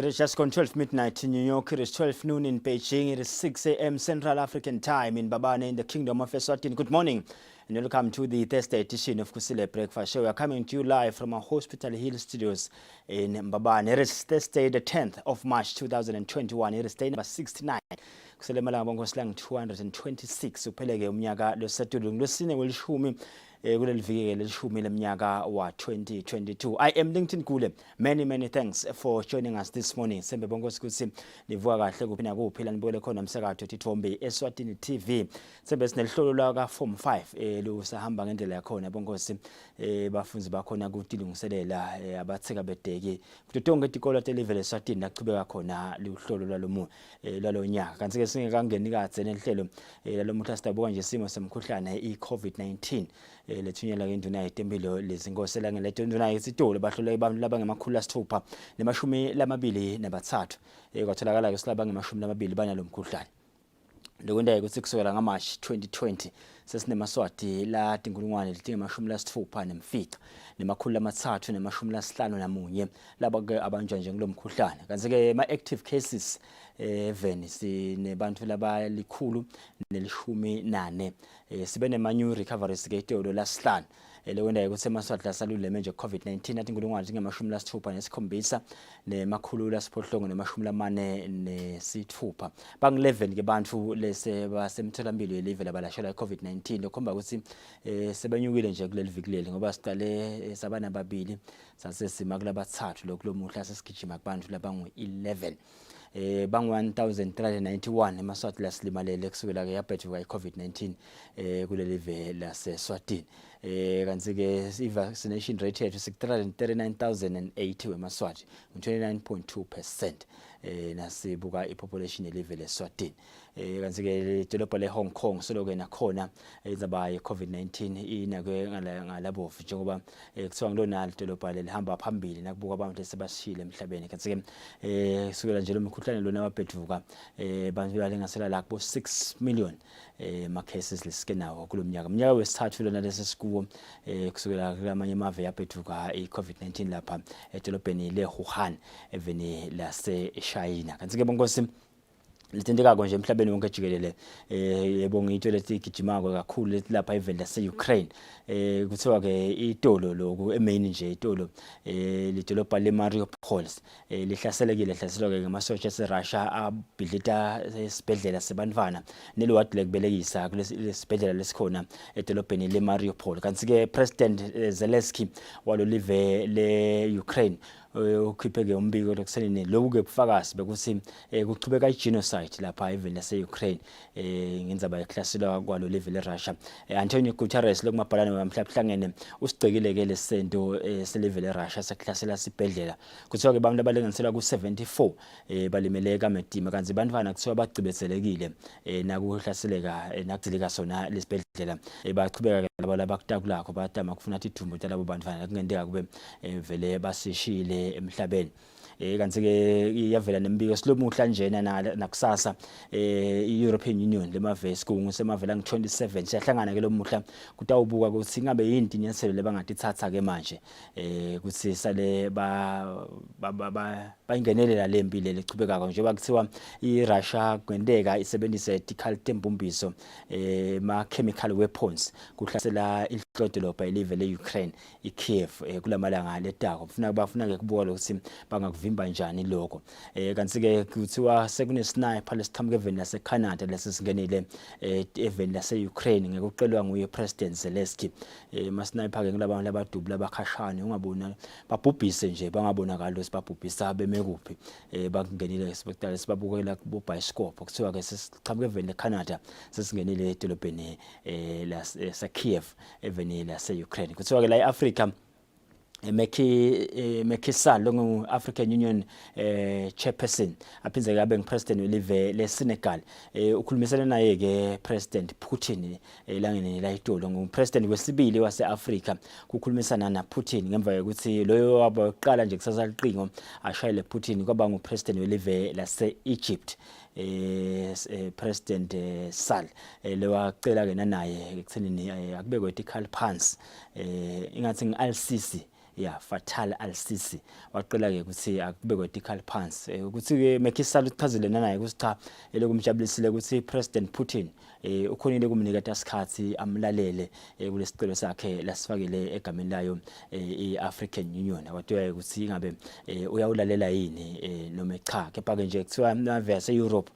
It is just gone 12 midnight in New York. It is 12 noon in Beijing. It is 6 a.m. Central African Time in Babane in the Kingdom of Eswatini. Good morning and welcome to the Thursday edition of Kusile Breakfast Show. We are coming to you live from our Hospital Hill studios in Babane. It is Thursday the 10th of March 2021. It is day number 69. Kusile malanga bongo slang 226. Upeleke umnyaka losetulu ngilosine welishumi. Kuleli viki lelishumi leminyaka wa 2022. I am LinkedIn Kule. Many thanks for joining us this morning. Sembe bongo sikuthi nivuka kahle kuphina kuphela nibole khona umsakazo Tithombe Eswatini TV. Sembe sinelihlolo la ka form 5 lo sahamba ngendlela yakhona bongosi bafunzi bakhona kutilungiselela abatheka bedeke kutonke itikolo televele Eswatini laqhubeka khona lihlolo lwalomu lwalonyaka. Kanti ke singekangeni kadze nenhlelo lalomuhla sidabuka nje isimo semkhuhlane iCovid-19 lethunyela ngenduna yetempilo lezinkosela ngeletonduna isitolo bahlule abantu labangemakhulu asithupha nemashumi lamabili nabathathu kwatholakala ke silaba ngemashumi lamabili banalomkhuhlane. Lokwenda ukuthi kusukela ngaMarch 2020 sesinemaswati la tinkulungwane letingamashumi lasithupha nemfica nemakhulu amathathu nemashumi lasihlanu namunye laba ke abanjwa nje kulomkhuhlane. Kanti ke ama active cases even sinebantu labalikhulu nelishumi nane sibe nema new recoveries ke itolo lasihlanu lokwenda ukuthi emaswati lasalule manje COVID-19 athi inkulungwane tingamashumi lasithupha nesikhombisa nemakhulu lasiphohlongo nemashumi lamane nesithupha bang 11 ke bantu lese basemtholampilo yelive labalashela iCovid-19 lokhomba ukuthi sebenyukile nje kuleli viki leli ngoba siqale sabana babili sasesima kulabathathu lokulomuhla sesigijima kubantu labangu 11 bang 1391 emaswati lasilimalele kusukela ke yaphethuka iCovid-19 kuleli live laseSwatini. Kanti ke i-vaccination rate yethu 639,080 wemaswati 29.2%. Nasibuka ipopulation yelive leSwatini. Kanti ke idolobha leHong Kong soloke nakhona izaba iCovid-19 inake ngalabofu njengoba kuthiwa ngilona idolobha lelihamba phambili nakubuka abantu sebashile emhlabeni. Kanti ke kusukela nje lo mkhuhlane lona wabheduka bantu balengasela la kubo 6 million ma cases lesikenawo kulomnyaka. Umnyaka wesithathu lona lesesikuwo kusukela kulamanye amave yabheduka iCovid-19 lapha edolobheni leWuhan eveni lase China. Kanti ke bongosi litendeka konje emhlabeni wonke jikelele yebo ngito lethi gijimako kakhulu lethi lapha eveni lase-Ukraine kuthiwa ke itolo loku emain nje itolo lidolobha leMariupol lihlaselekile hlaselwa ke ngamasotsha aseRussia abhidlita esibhedlela sebantwana neliwadi lekubelekisa kulesibhedlela lesikhona edolobheni leMariupol. Kanti ke President Zelensky walolive le-Ukraine ukhipheke umbiko lokusenene lokuke bufakazi bekuthi kuqhubeka igenocide lapha eveni lase-Ukraine ngenzaba yehlaselwa kwalo live leRussia. Antonio Guterres lokumabhalane wamhlangene usigcikile ke lesento selive leRussia sekuhlasela isibhedlela kuthiwa ke abantu abalinganiselwa ku-74 balimeleka medima kanti bantwana kuthiwa bagcibethelekile nakuhlaseleka nakugcilika sona lesibhedlela baqhubeka labo labakutakulakho batama kufuna idumbu talabo bantwana kungendeka kube vele basishile emhlabeni. Kanti ke iyavela nembiko silomuhla njena nakusasa iEuropean Union lemave sikungu semavela nge27 siyahlangana ke lomuhla kutawubuka ukuthi ngabe yini inyathelo lebangatithatha ke manje ukuthi sale bayingenelela lempilo lechubeka njengoba kuthiwa iRussia kwendeka isebenzisa ethical tembumbiso ma chemical weapons kuhlasela idolobha elive leUkraine iKiev kulamalanga letako bafuna ke kubuka lokuthi bangakuvimba njani lokho. Kanti ke kuthiwa sekune sniper lesiqhamuke eveni laseCanada lesisingenile eveni laseUkraine ngekucelwa nguye President Zelensky. Ma sniper ke ngilaba labadubula abakhashana ungabona babhubhise nje bangabonakala ukuthi babhubhisa beme kuphi bakungenile spectacle sibabukela ku bioscope kuthiwa ke sesiqhamuke eveni leCanada sesingenile edolobheni laseKiev eveni laseUkraine. Kuthiwa ke la eAfrica Mekisal longu African Union chairperson aphinze kabe ngipresident welive leSenegal ukhulumisana naye ke President Putin langene la itolo ngupresident wesibili waseAfrica kukhulumisana naPutin ngemva ukuthi loyo wabaqala nje kusasa liqingo ashayele Putin kwaba ngupresident welive laseEgypt President Sall lewacela ke naye ekuthenini akubekwe ethical phansi ingathi ngiLCC Fatal al-Sisi waqela ke ukuthi akubekwe tical phansi ukuthi ke Mekisalo uchazile nanaye ukuthi cha elokumjabulisile ukuthi President Putin ukhonile kumnikeza isikhathi amlalele kulesicelo sakhe lasifakile egameni layo iAfrican Union abathoya ukuthi ingabe uyawulalela yini noma cha kepha ke nje kuthiwa navese Europe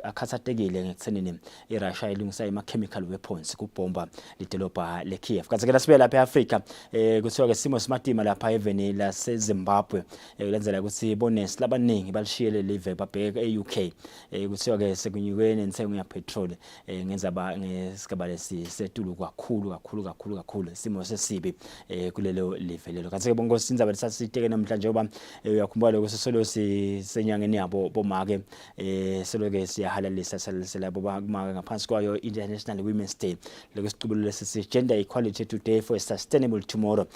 akhathatekile ngekuthenini iRussia ilungisa ama-chemical weapons kubomba lidolobha leKiev kaze ke lasibe lapha eAfrica kuthiwa ke simo simatima lapha even laseZimbabwe lenzela ukuthi bonus labaningi balishiyele live babheke eUK kuthiwa ke sekunyukene nentengo ya petrol ngenza ngesigaba lesetulu kakhulu isimo sesibi kulelo live lelo kanti ke bonke sinzaba lesasiteke namhlanje ngoba uyakhumbula ukuthi solo sisenyangeni yabo bomake soloke siyahalalisa salisela bomake ngaphansi kwayo International Women's Day lokusicubulula sisi gender equality today for a sustainable tomorrow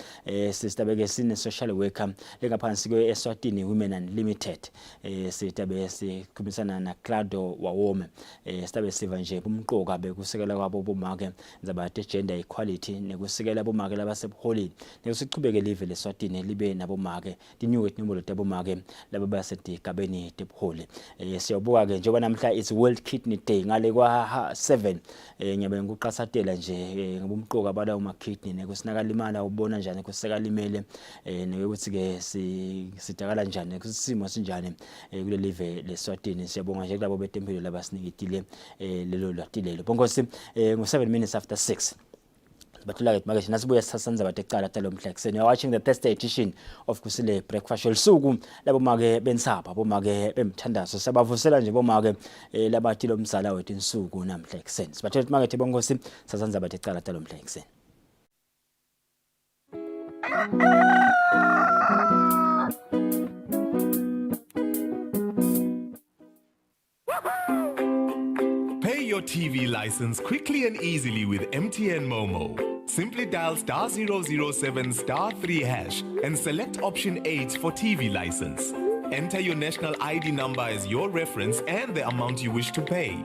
sisitabeke sine social worker lengaphansi kwe Eswatini Women Unlimited sitabe sikhulumisana na Claudia Wahome sitabe siva nje umqoka bekusekela kwabo bomake nzaba gender equality nekusekela bomake labasebuholini nekusichubeke live leSwatini libe nabomake dinyuke inombolo tabomake laba basedigabeni tebuholi siyabuka ke njengoba namhla it's World Kidney Day ngale kwa 7 ngiyabe ngikuqasatela nje ngobumqoka bala uma kidney nekusinakalima ubona njani kusekalimele nekuthi ke sidakala njani kusimo sinjani kule live leSwatini siyabonga nje kulabo betempilo labasinikitile lelo lwatilelo bongosi ngo7 minutes after 6 batula ke manje nasibuya sasanza batecala talo mhlekse you are watching the Thursday edition of Kusile Breakfast Show suku labo make bensapha bomake bemthandazo sabavusela nje bomake labathi lomsala wethu insuku namhlekse sibathe market bongosi sasanza batecala talo mhlekse. Pay your TV license quickly and easily with MTN Momo. Simply dial *007 *3 hash and select option 8 for TV license. Enter your national ID number as your reference and the amount you wish to pay.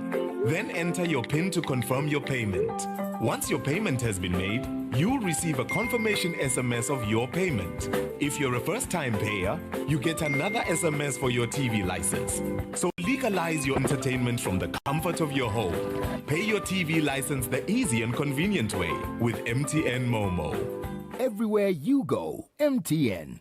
Then enter your PIN to confirm your payment. Once your payment has been made, you'll receive a confirmation SMS of your payment. If you're a first-time payer, you get another SMS for your TV license. So legalize your entertainment from the comfort of your home. Pay your TV license the easy and convenient way with MTN Momo. Everywhere you go, MTN.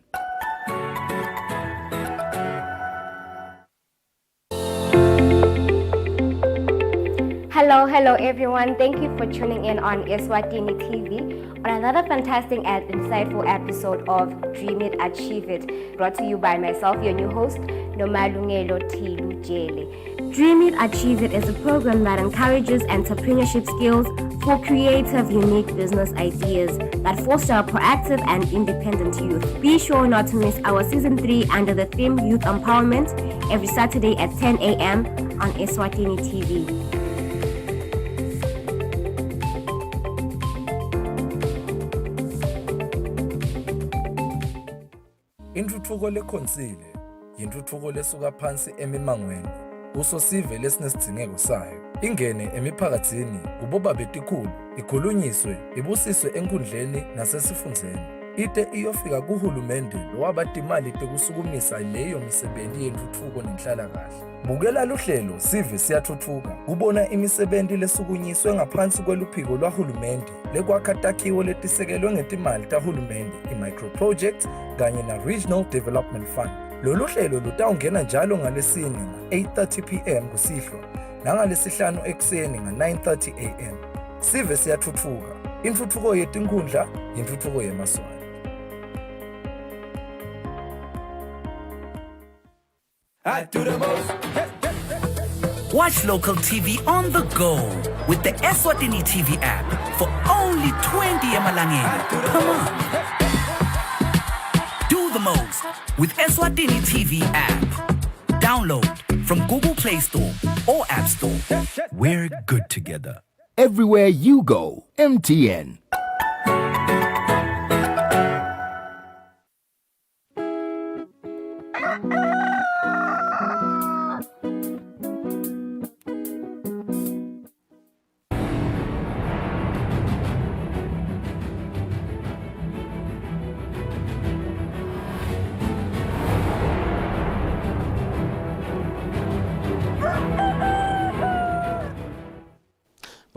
Hello everyone. Thank you for tuning in on Eswatini TV on another fantastic and insightful episode of Dream It, Achieve It, brought to you by myself, your new host, Nomalungelo Tilu Jele. Dream It, Achieve It is a program that encourages entrepreneurship skills for creative, unique business ideas that foster a proactive and independent youth. Be sure not to miss our Season 3 under the theme Youth Empowerment every Saturday at 10 a.m. on Eswatini TV. Intuthuko lekhonsile yintuthuko lesuka phansi emimangweni usosive lesinesidingeko sayo ingene emiphakathini uboba betikhulu ikhulunyiswe ibusiswe enkundleni nasesifundzeni ite iyofika kuhulumende lowabatimali tekusukumisa leyo misebenzi yentuthuko nenhlalakahle bukela luhlelo sive siyathuthuka kubona imisebenzi lesukunyiswe ngaphansi kweluphiko lwahulumende lekwakha takhiwo letisekelwe ngetimali tahulumende i-micro projects kanye na-Regional Development Fund. Lolu hlelo lutawungena njalo ngalesine nga-8:30 p.m. kusihlwa nangalesihlanu ekuseni nga-9:30 a.m. Sive siyathuthuka. Intuthuko yetinkundla yintuthuko yemaswali. I do the most. Watch local TV on the go with the Eswatini TV app for only 20 emalangeni. Come on. Do the most with Eswatini TV app. Download from Google Play Store or App Store. We're good together. Everywhere you go, MTN.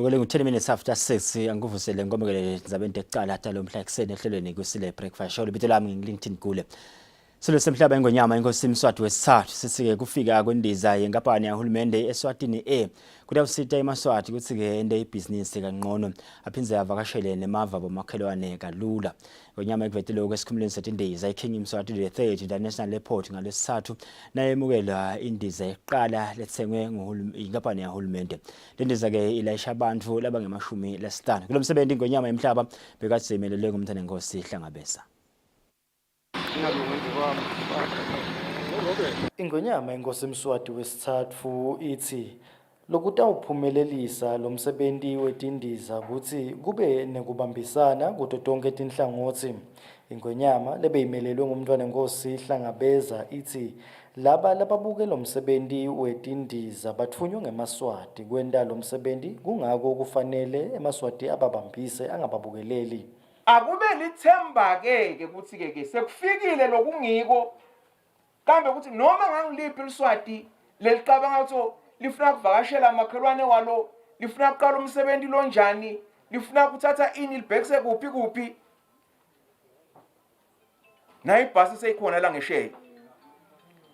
Ukule ngu 10 minutes after 6 anguvusele ngomekele ndzabeni ekuqala hata lo mhla ekseni ehlelweni Kusile breakfast show libito lami ngiLinkedIn Kule. Silo semhlaba engonyama inkosi Mswati wesithathu sisike kufika kwendiza yenkampani yahulumende Eswatini kutawusita eMaswati kuthi ke ende ibhizinisi kangqono aphinze avakashele nemava bomakhelwane kalula. Ngonyama ekuvetile okwesikhumulweni setindiza iKing Mswati the 3rd International Airport ngalesithathu nayemukela indiza eqala lethengwe inkampani yahulumende. Lendiza ke ilayisha abantu labangemashumi lesihlanu. Kulomsebenzi ngonyama emhlaba bekazimelele ngumthane nkosi Hlangabeza. Ingonyama inkosi Mswati wesithathu ithi lokutawuphumelelisa lo msebenzi wetindiza ukuthi kube nekubambisana kuto tonke tinhlangothi. Ingonyama lebeyimelelwe ngumntwana enkosi Hlangabeza ithi lababuke lo msebenzi wetindiza bathunywa ngeMaswati kwenta lo msebenzi kungako kufanele eMaswati ababambise angababukeleli. Akube lithemba ke ukuthi ke sekufikile lokungiko kambe ukuthi noma ngangiliphi iliswati lelicabanga ukuthi lifuna kuvakashela amakhelwane walo lifuna kuqala umsebenzi lo njani lifuna ukuthatha ini libhekise kuphi na ibhasi seyikhona la ngesheke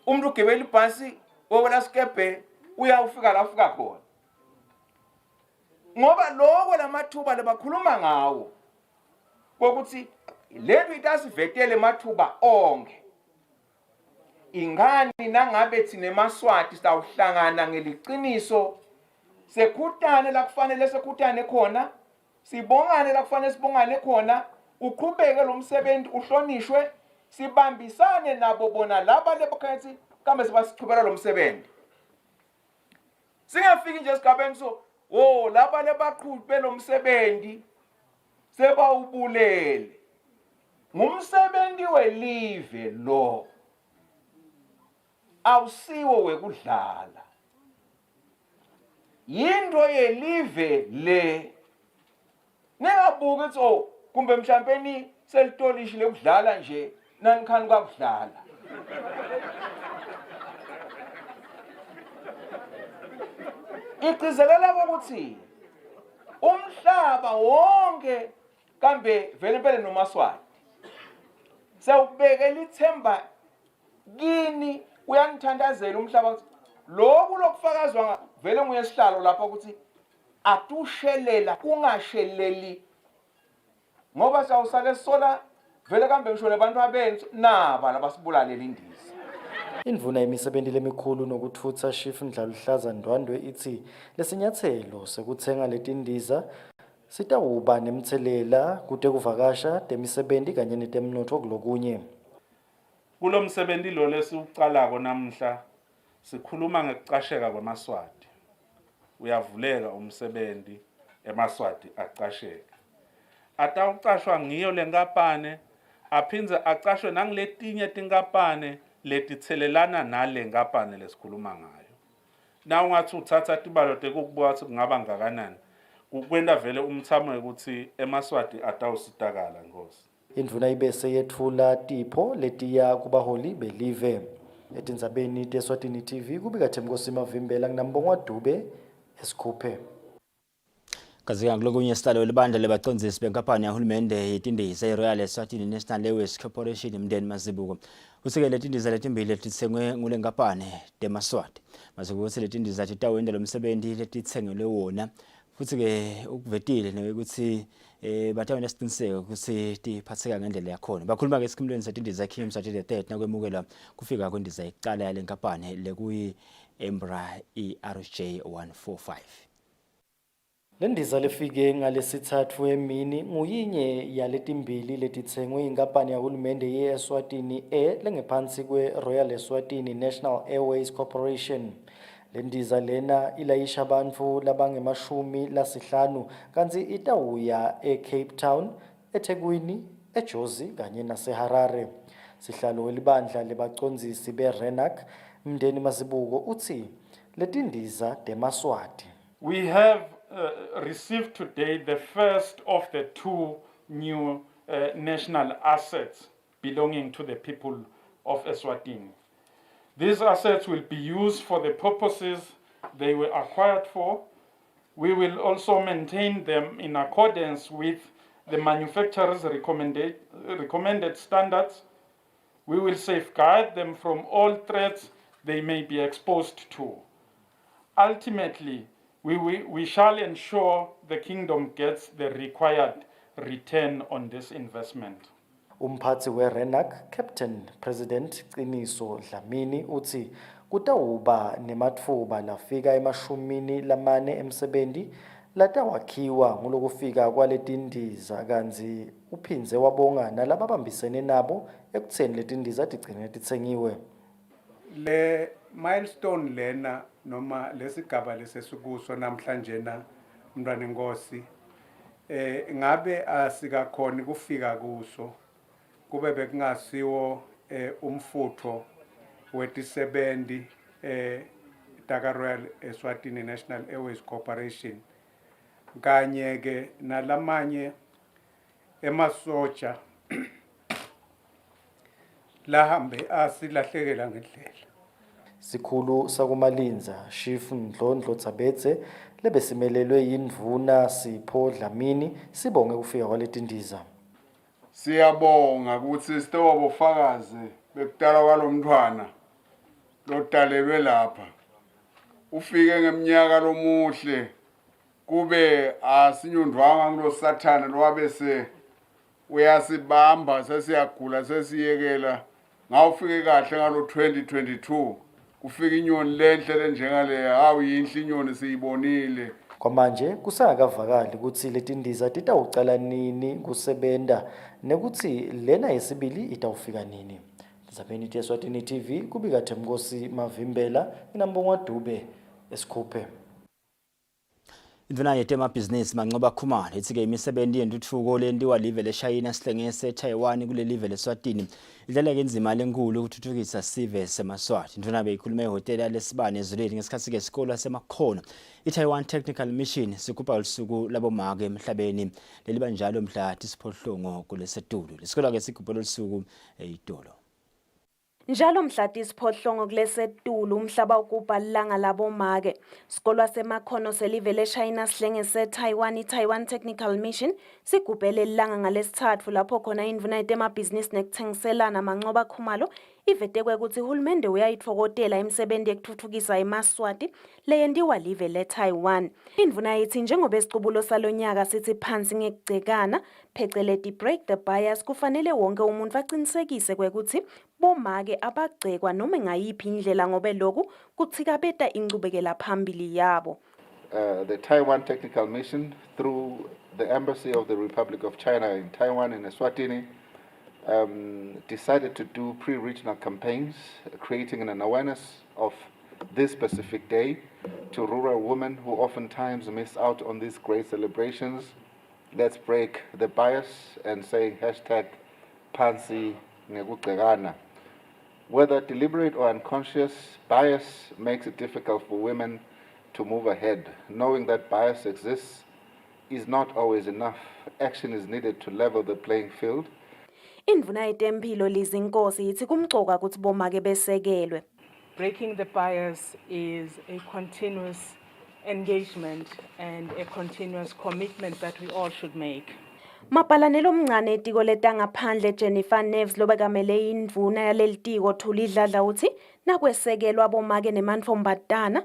umuntu ugibela ibhasi wewela skebe uyafika la ufika khona ngoba lokho lamathuba lebakhuluma ngawo ukuthi lethu itasivetele mathuba onke ingani nangabe thina eMaswati sawuhlangana ngeliqiniso sekhuthane la kufanele sekhuthane khona sibongane la kufanele sibongane khona uqhubeke lo msebenzi uhlonishwe sibambisane nabo bona laba lebakhathi kambe sibasichubela lo msebenzi singafiki nje esigabeni so laba lebaqhubhe lo msebenzi seba ubulele ngumsebenzi welive lo awusiwo wekudlala yinto yelive le ningabuki ukuthi kumbe mhlampeni selitolishile ukudlala nje nanikhani kwakudlala igcizelela ukuthi umhlaba wonke kambe vele impela noMaswati sewubekela ithemba kini uyangithandazela umhlaba lokhu lokufakazwa vele nguyesihlalo lapha ukuthi atushelela kungasheleli ngoba sawusale sola vele kambe ngishole abantu abenzi naba labasibulalela indiza. Indvuna yemisebenzi lemikhulu nokuthutha Chief Ndlaluhlaza Ndwandwe ithi lesinyathelo sekuthenga letindiza sitawuba nemthelela kude kuvakasha temisebenzi kanye netemnotho kulokunye. Kulo msebenzi lo lesiuqalako namhla sikhuluma ngekucasheka kwaMaswati. Uyavuleka umsebenzi eMaswati aqasheke. Atawucashwa ngiyo lenkampane aphinze acashwe nangiletinye tinkampane letithelelana nale nkampane lesikhuluma ngayo. Na ungathi uthatha tibalo tekukubuka ukuthi kungaba ngakanani. Kukwenda vele umthamo ukuthi eMaswati atawusitakala Nkosi. Indvuna ibese yethula tipho letiya kubaholi belive. Etindzabeni teSwatini TV kubika Themkosi Mavimbela nginambongwa Dube esikhuphe. Kazika nglokunye sihlalo libandla lebacondzisi benkampani yahulumende yetindiza eRoyal Eswatini National Airways Corporation Mndeni Mazibuko. Usike letindiza letimbili letitsengwe ngule nkampani teMaswati. Mazibuko ukuthi letindiza titawenda lo msebenzi letitsengelwe wona. Futhi ke ukuvetile nokuthi batawena isiqiniseko ukuthi tiphatheka ngendlela yakhona. Bakhuluma ke esikhumulweni setindiza iKing Mswati the 3rd nakwemukela kufika kwendiza iqala yale nkampani lekuyi Embra RJ 145. Lendiza lefike ngalesithathu emini nguyinye yaletimbili letitsengwe inkampani yahulumende yeSwatini lengephansi kweRoyal Eswatini National Airways Corporation. Lendiza lena ilayisha abantu labangemashumi lasihlanu kanti itawuya eCape Town, eThekwini, eJozi kanye naseHarare. Sihlalo welibandla lebacondzisi beRenac Mndeni Mazibuko uthi letindiza teMaswati. We have received today the first of the two new national assets belonging to the people of Eswatini. These assets will be used for the purposes they were acquired for, We will also maintain them in accordance with the manufacturer's recommended standards. We will safeguard them from all threats they may be exposed to. Ultimately, we shall ensure the kingdom gets the required return on this investment. Umphathi we-RENAC, Captain President Qiniso Dlamini uthi kutawuba nematfuba lafika ema-40 emsebenti latawakhiwa ngulokufika kwaletindiza kanzi uphindze wabonga nalababambisene nabo ekutheni letindiza tigcine titsengiwe. Le milestone lena noma lesigaba lesesikuso namhlanje na mntwana enkosi ngabe asikakhoni kufika kuso kube bekungasiwo umfutho wetisebendi Taka Royal Eswatini National Airways Corporation kanye ke nalamanye emasotsha lahambe asilahlekela ngendlela. Sikhulu sakumalinza Chief Ndlondlo Tsabetse lebesimelelwe yindvuna Sipho Dlamini sibonge kufika kwaletindiza. Siyabonga ukuthi sitobofakazi bekutala kwalomntwana lotalelwe lapha. Ufike ngeminyaka lomuhle kube asinyundwanga ngilo Sathane lwabese uyasibamba sesiyagula sesiyekela ngawufike kahle ngalo 2022 kufika inyoni lenhle lenjengale hawu yinhle inyoni siyibonile. Kwamanje kusakavakali ukuthi letindiza titawucala nini kusebenta nekuthi lena yesibili itawufika nini. Zabeni Eswatini TV kubika Themkosi Mavimbela inambongwa Dube esikhuphe. Indvuna yetemabhizinisi Mancoba Khumalo ithi-ke imisebenzi yentuthuko lendiwa live leShayina sihlengese Taiwan kule live leSwatini idlala-ke inzima lenkulu ukuthuthukisa sive semaswati. Indvuna beyikhulume ehhotela lesibane ezulwini ngesikhathi-ke isikole semakhono i-Taiwan Technical Mission sigubha usuku labomake emhlabeni leliba njalo mhla tisiphohlongo kulesetulu. Lesikole-ke sigubha lolusuku eYitolo. Njalo mhla tisiphohlongo kulesetulu umhlaba ugubha lilanga labomake. Sikolwa semakhono selive leShayina sihlengese Taiwan i-Taiwan Technical Mission sigubhele lilanga ngalesithathu lapho khona indvuna yetemabhizinisi nekuthengiselana Mancoba Khumalo ivetekwe ukuthi uhulumende uyayitfokotela imisebenzi yekuthuthukisa emaswati leyendiwa live leTaiwan. Indvuna yithi njengoba isicubulo salonyaka sithi phansi ngekugcekana pheceleti break the bias kufanele wonke umuntu aqinisekise kwekuthi bomake abagcekwa noma ngayiphi indlela ngobe lokhu kuthikabeta incubekela phambili yabo. The Taiwan Technical Mission through the Embassy of the Republic of China in Taiwan and Eswatini decided to do pre-regional campaigns, creating an awareness of this specific day to rural women who oftentimes miss out on these great celebrations. Let's break the bias and say #Phansi ngekugcekana. Whether deliberate or unconscious, bias makes it difficult for women to move ahead. Knowing that bias exists is not always enough. Action is needed to level the playing field. Indvuna yetempilo Lizinkosi yithi kumcoka ukuthi bomake besekelwe. Breaking the bias is a continuous engagement and a continuous commitment that we all should make. Mapalanelo omncane etiko letangaphandle Jennifer Neves lobekamele indvuna yalelitiko Thuli Dladla uthi nakwesekelwa bomake nemantfombatana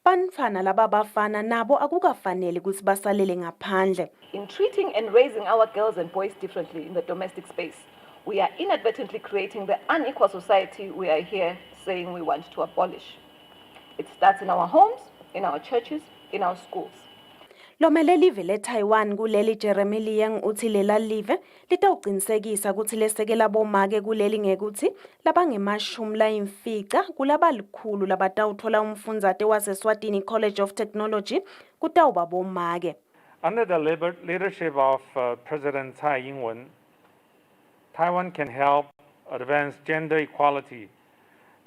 bantfwana lababafana nabo akukafanele ukuthi basalele ngaphandle. In treating and raising our girls and boys differently in the domestic space, we are inadvertently creating the unequal society we are here saying we want to abolish. It starts in our homes, in our churches, in our schools. Lomele live leTaiwan kuleli Jeremy Liang uthi lela live litawuqinisekisa ukuthi lesekela bomake kuleli ngekuthi labangemashumi layimfica kulaba likhulu labatawuthola umfundzate wase-Eswatini College of Technology kutawuba bomake. Under the leadership of President Tsai Ing-wen, Taiwan can help advance gender equality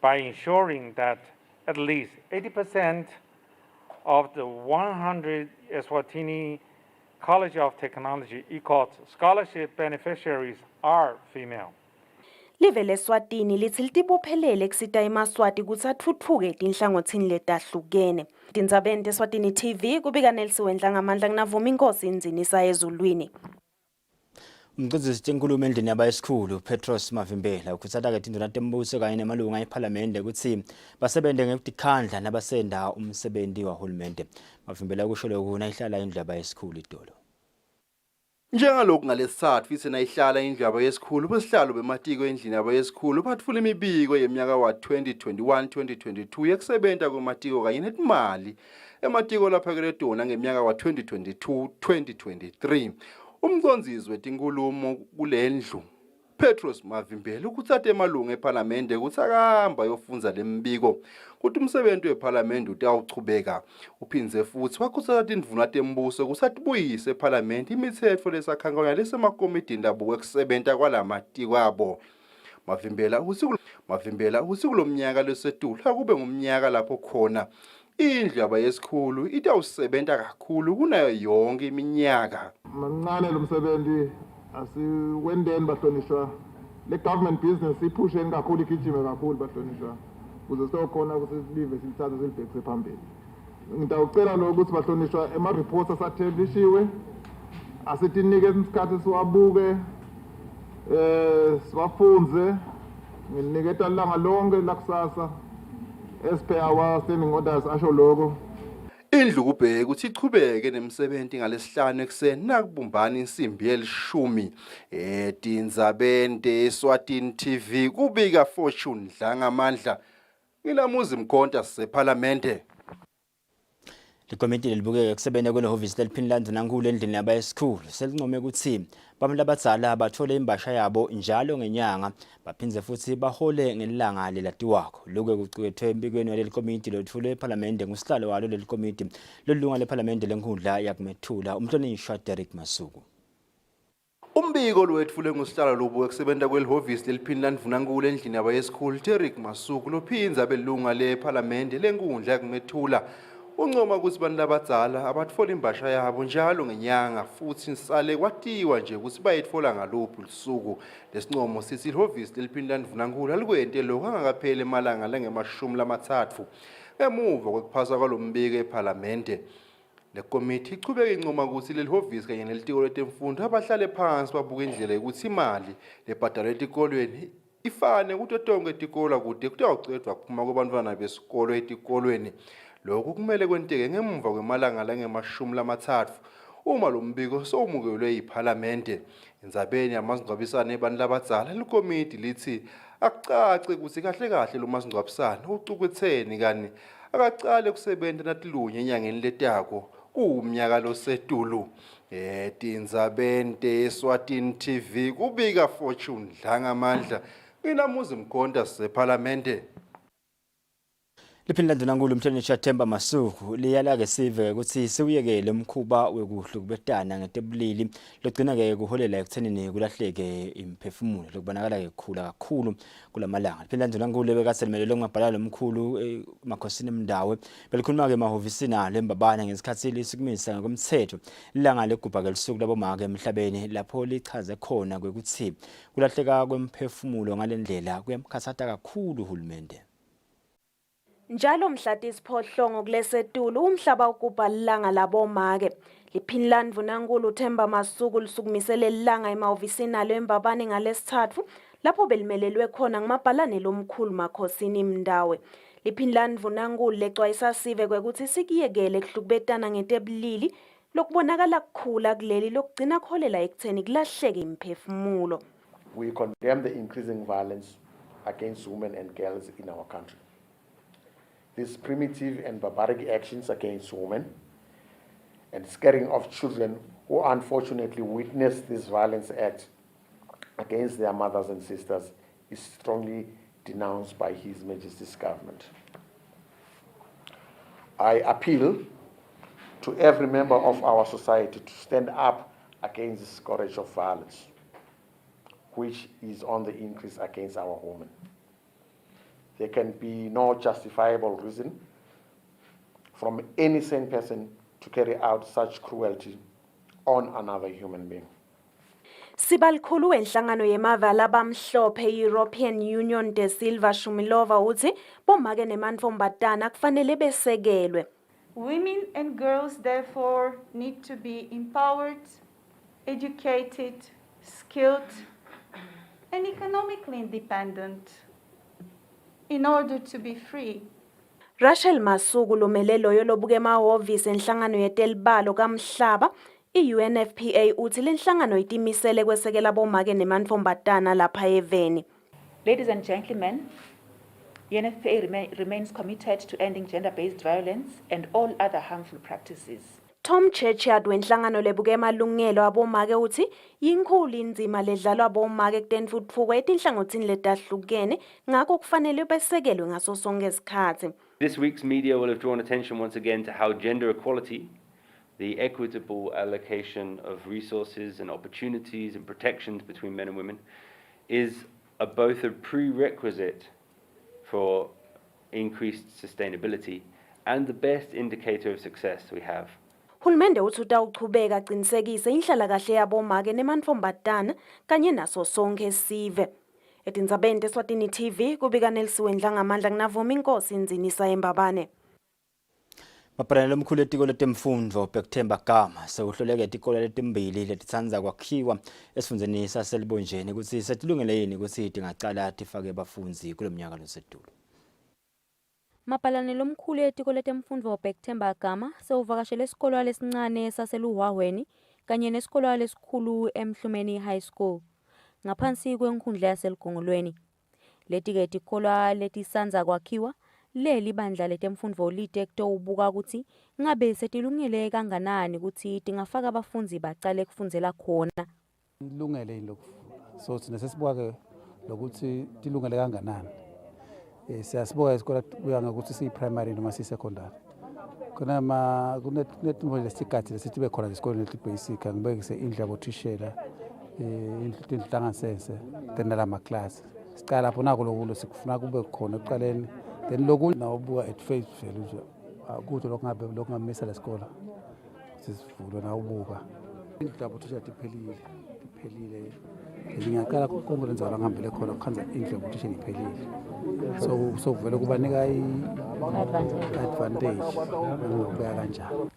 by ensuring that at least 80% of the 100 Eswatini College of Technology ECOT scholarship beneficiaries are female. Live leSwatini lithi litibophelele kusita eMaswati kutsi atfutfuke tinhlangothini letahlukene. Tindzabeni teSwatini TV kubika Nelsiwe Ndlangamandla nginavuma inkosi indzinisa ezulwini. Umqondisi tenkulumo endlini yabayisikhulu Petros Mavimbela ukhutsata-ke tinduna tembuso kanye nemalunga ephalamende ukuthi basebente ngekutikhandla nabasenda umsebenzi wahulumende. Mavimbela kusho lokhu nayihlala indlu yabayisikhulu idolo. Njengalokhu ngalesithathu isena ihlala indlu yabayisikhulu besihlalo bematiko endlini yabayisikhulu bathula imibiko yeminyaka wa-2021-2022 yekusebenta kwematiko kanye netimali ematiko laphakele dona ngeminyaka wa-2022-2023. Umcondzisi wetinkulumo kulendlu Petros Mavimbela ukutsata emalunga ephalamende ukuthi akahamba yofundza lembiko ukuthi umsebenzi wephalamende utawuchubeka. Uphinze futhi wakhutsata tindvuna tembuso ukuthi atibuyise ephalamende imithetho lesakhankanya lesemakomitini labo ekusebenta kwalamatiko abo. Mavimbela ukuthi kulomnyaka lesetulu akube ngumnyaka lapho khona indlu yabayisikhulu itawusebenta kakhulu kunayo yonke iminyaka. Mancane lo msebenzi asiwendeni bahlonishwa. Le government business iphusheni kakhulu igijime kakhulu bahlonishwa. Kuze sokhona ukuthi silive silithathe silibhekise phambili. Ngitawucela lo ukuthi bahlonishwa ema-reports asatheblishiwe asitinike isikhathi siwabuke siwafunze nginiketa langa lonke lakusasa as per our standing orders asho lokho. Indlu kubheka ukuthi ichubeke nemsebenzi ngalesihlanu ekseni nakubumbana insimbi ye-10 etindzabeni teSwatini TV kubika Fortune Ndlangamandla ngilamuzi mkhonta sisephalamende. Likomiti libukeka kusebenta kwelehhovisi leliphini nankulu endlini yabayisikhulu selincome ukuthi bamla abadzala bathole imbasha yabo njalo ngenyanga baphindze futhi bahole ngelanga lelatiwako. Lokhu kuqukethwe embikweni walelikomiti lothulwe ephalamende ngusihlalo walo lelikomiti lolunga lephalamende lenkundla yakumethula umhlonishwa Derek Masuku. Umbiko lowetfule ngusihlalo lobuke kusebenta kwelihhovisi leliphini nankulu endlini yabayisikhulu Derek Masuku lophindze abelunga lephalamende lenkundla yakumethula uncoma ukuthi bantu labadzala abatfola imbasha yabo njalo ngenyanga futhi sale kwatiwa nje ukuthi bayitfola ngaluphi lusuku. Lesincomo sithi ihhovisi leliphini nankulu alikwente lokho angakapheli emalanga lengama-30 emuva kwekuphasa kwalombiko ephalamende. Lekomiti ichubeka incoma ukuthi lelihhovisi kanye nelitiko letemfundo abahlale phansi babuka indlela yokuthi imali lebhadalwa etikolweni ifane kuto tonke etikolo kude kutawucedwa kuphuma kwabantwana besikolo etikolweni. Lokhu kumele kwenteke ngemva kwemalanga langama-30 uma lo mbiko sowumukelwe yiphalamende. Indzabeni yamasingcwabisane ebantu labadzala likomiti lithi akucace ukuthi kahle kahle lo masingcwabisane ucukutheni kani akacale kusebenta natilunye enyangeni letako kuwumnyaka losetulu. Tindzabeni teSwatini TV kubika Fortune Ndlangamandla nginamuzi mkhonta sisephalamende. Liphini nankulu umhlonishwa Themba Masuku liyala-ke sive ukuthi siwuyekele umkhuba wekuhlukubetana ngetebulili logcina-ke kuholela ekuthenini kulahleke imphefumulo lokubonakala-ke kukhula kakhulu kulamalanga. Liphini nankulu bekaselimelele ngumabhalane omkhulu emakhosini emndawo belikhuluma-ke emahhovisini alo embabane ngesikhathi lisukumisa ngokomthetho ilanga legubha-ke lisuku labomake emhlabeni lapho lichaze khona kwekuthi kulahleka kwemphefumulo ngalendlela kuyamkhatsata kakhulu uhulumende. Njalo mhla tisiphohlongo kulesetulu umhlaba ugubha lilanga labomake. Liphini nankulu Themba Masuku lisukumisele lilanga emahhovisini alo embabane ngalesithathu lapho belimelelwe khona ngumabhalane lomkhulu makhosini imndawe. Liphini nankulu lecwayisa sive kwekuthi sikiyekele kuhlukubetana ngetebulili lokubonakala kukhula kuleli lokugcina kuholela ekutheni kulahleke imphefumulo. We condemn the increasing violence against women and girls in our country. These primitive and barbaric actions against women and scaring of children who unfortunately witness this violence act against their mothers and sisters is strongly denounced by His Majesty's government. I appeal to every member of our society to stand up against this scourge of violence, which is on the increase against our women. There can be no justifiable reason from any sane person to carry out such cruelty on another human being. Sibalikhulu wenhlangano yemava labamhlophe European Union de Silva Shumilova uthi bomake nemantombazana kufanele besekelwe. Women and girls therefore need to be empowered, educated, skilled, and economically independent in order to be free. Rachel Masuku lomelelo yolobuke emahhovisi enhlangano yetelibalo kaMhlaba i-UNFPA uthi lenhlangano itimisele kwesekela bomake nemantombazana lapha eveni. Ladies and gentlemen, UNFPA remains committed to ending gender-based violence and all other harmful practices. Tom Churchyard wenhlangano lebuke emalungelo abomake uthi yinkulu inzima ledlalwa abomake kutentfutfuko etinhlangothini letahlukene ngakho kufanele besekelwe ngaso sonke isikhathi. This week's media will have drawn attention once again to how gender equality, the equitable allocation of resources and opportunities and protections between men and women, is both a prerequisite for increased sustainability and the best indicator of success we have. Hulumende uthi utawuchubeka aqinisekise inhlalakahle yabomake nemantombazana kanye naso sonke isive. Etindzabeni Eswatini TV kubika Nelsiwe Ndlangamandla kunavuma inkosi inzinisa embabane. Mapanelo omkhulu etiko letemfundvo Bekuthemba Gama sewuhloleke etikolo letimbili letitsandza kwakhiwa esifundeni saseLibonjeni kutsi setilungele yini kutsi tingacala tifake bafundzi kulomnyaka losedulu. Mapalanelo omkhulu etiko letemfundvo Bekuthemba Gama sewuvakashele esikolwa lesincane saseLuhwaweni kanye nesikolwa lesikhulu eMhlumeni High School ngaphansi kwenkhundla yaseligongolweni. Leti-ke tikolwa letisandza kwakhiwa leli bandla letemfundvo lite kutawubuka ukuthi ngabe setilungele kanganani ukuthi tingafaka abafundzi bacale kufundzela khona. Ilungele lokho. So thina sesibuka lokuthi tilungele kanganani. Siyasibuka isikole kuya ngokuthi siyi-primary noma siyi-secondary. Kunetimvo lesikhathi lesithi bekhona esikoleni leti-basic angibekise indlu yabothishela inhlanganisese then nalamaklasi. Sicala lapho nako lokulo sikufuna kube khona ekuqaleni then lokunye nawubuka at face value nje akutho lokungamisa lesikole sisivule nawubuka indlu yabothishela iphelile ngiyaqala konke lenzalo ngihambele khona ukhanza indlu yabothishela iphelile so vele kubanika i-advantage ngokubeka kanjalo.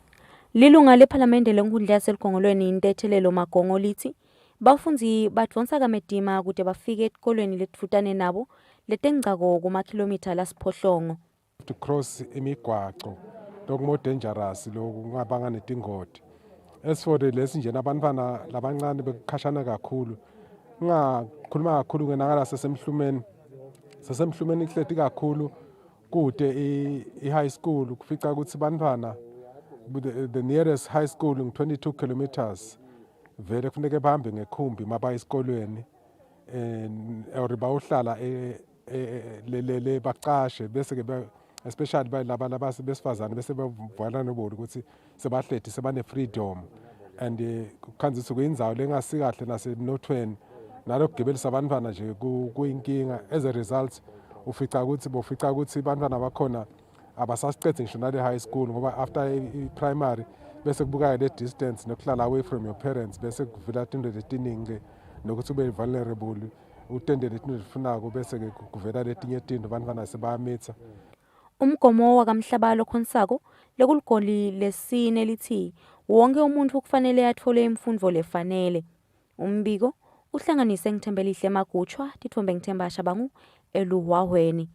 Lilunga lePhalamende lenkhundla yaseligongolweni intethelelo Magongo lithi bafundzi badvonsa kamedima kuti bafike etikolweni letfutane nabo letengcako kumakhilomitha lasiphohlongo. To cross imigwaco lokumo dangerous lokungabanga netingoti. As for the lesson nje nabantwana labancane bekhashana kakhulu ngakhuluma kakhulu ngenakala sasemhlumeni ihleti kakhulu kude i-high school kufica ukuthi bantwana the nearest high school ngi-22 kilometers vele kufuneke bahambe ngekhumbi mabaya esikolweni or bawuhlala le baqashe bese ke especially laba besifazane bese bavana nobona ukuthi sebahlethi sebane freedom and kukhanzisa kuyindzawo lengasikahle nasemnothweni nalokugibelisa abantwana nje kuyinkinga. As a result ufica ukuthi abantwana bakhona abasasiqedzi ngisho nale high school ngoba after i-primary bese kubuka le distance nokuhlala away from your parents bese kuvela into letiningi nokuthi ube vulnerable utendele into lifunako bese ke kuvela letinye izinto abantwana sebayamitha. Umgomo wakamhlabalo khonsako lekuligoli lesine lithi wonke umuntu kufanele athole imfundvo lefanele. Umbiko uhlanganise Ngithembelihle Magutshwa Tithombe Ngithemba Shabangu eLuhwaweni.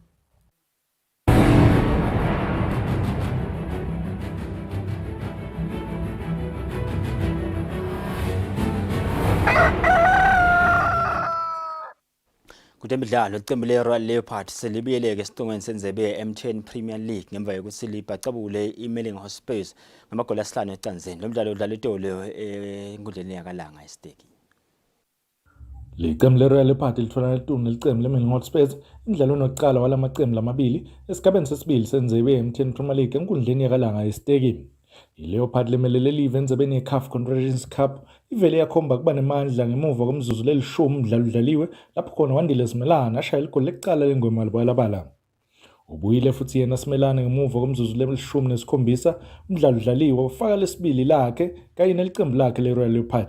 Kutemidlalo iqembu le-Royal Leopard selibuyeleke esitongweni senzebe ye-M10 Premier League ngemva yokuthi libhacabule i-Emerling Hospitals ngamagoli asihlanu ecanzini. Lo mdlalo udlala itolo enkundleni yakalanga esiteki. Liqembu le-Royal Leopard lithola ituru nelicembu le-Emerling Hospitals emidlalweni wokuqala walamaqembu lamabili esigabeni sesibili senzebe ye-M10 Premier League enkundleni yakalanga esiteki. I-Leopard limelele live endzabeni ye-CAF Confederations Cup ivele yakhomba kuba nemandla ngemuva komzuzu lelishumi umdlalo udlaliwe lapho khona Wandile Simelane ashaya igoli lekuqala lengoma libalabala. Ubuyile futhi yena Simelane ngemuva komzuzu lelishumi nesikhombisa umdlalo udlaliwe wafaka lesibili lakhe kanye nelicembu lakhe le-Royal Leopard.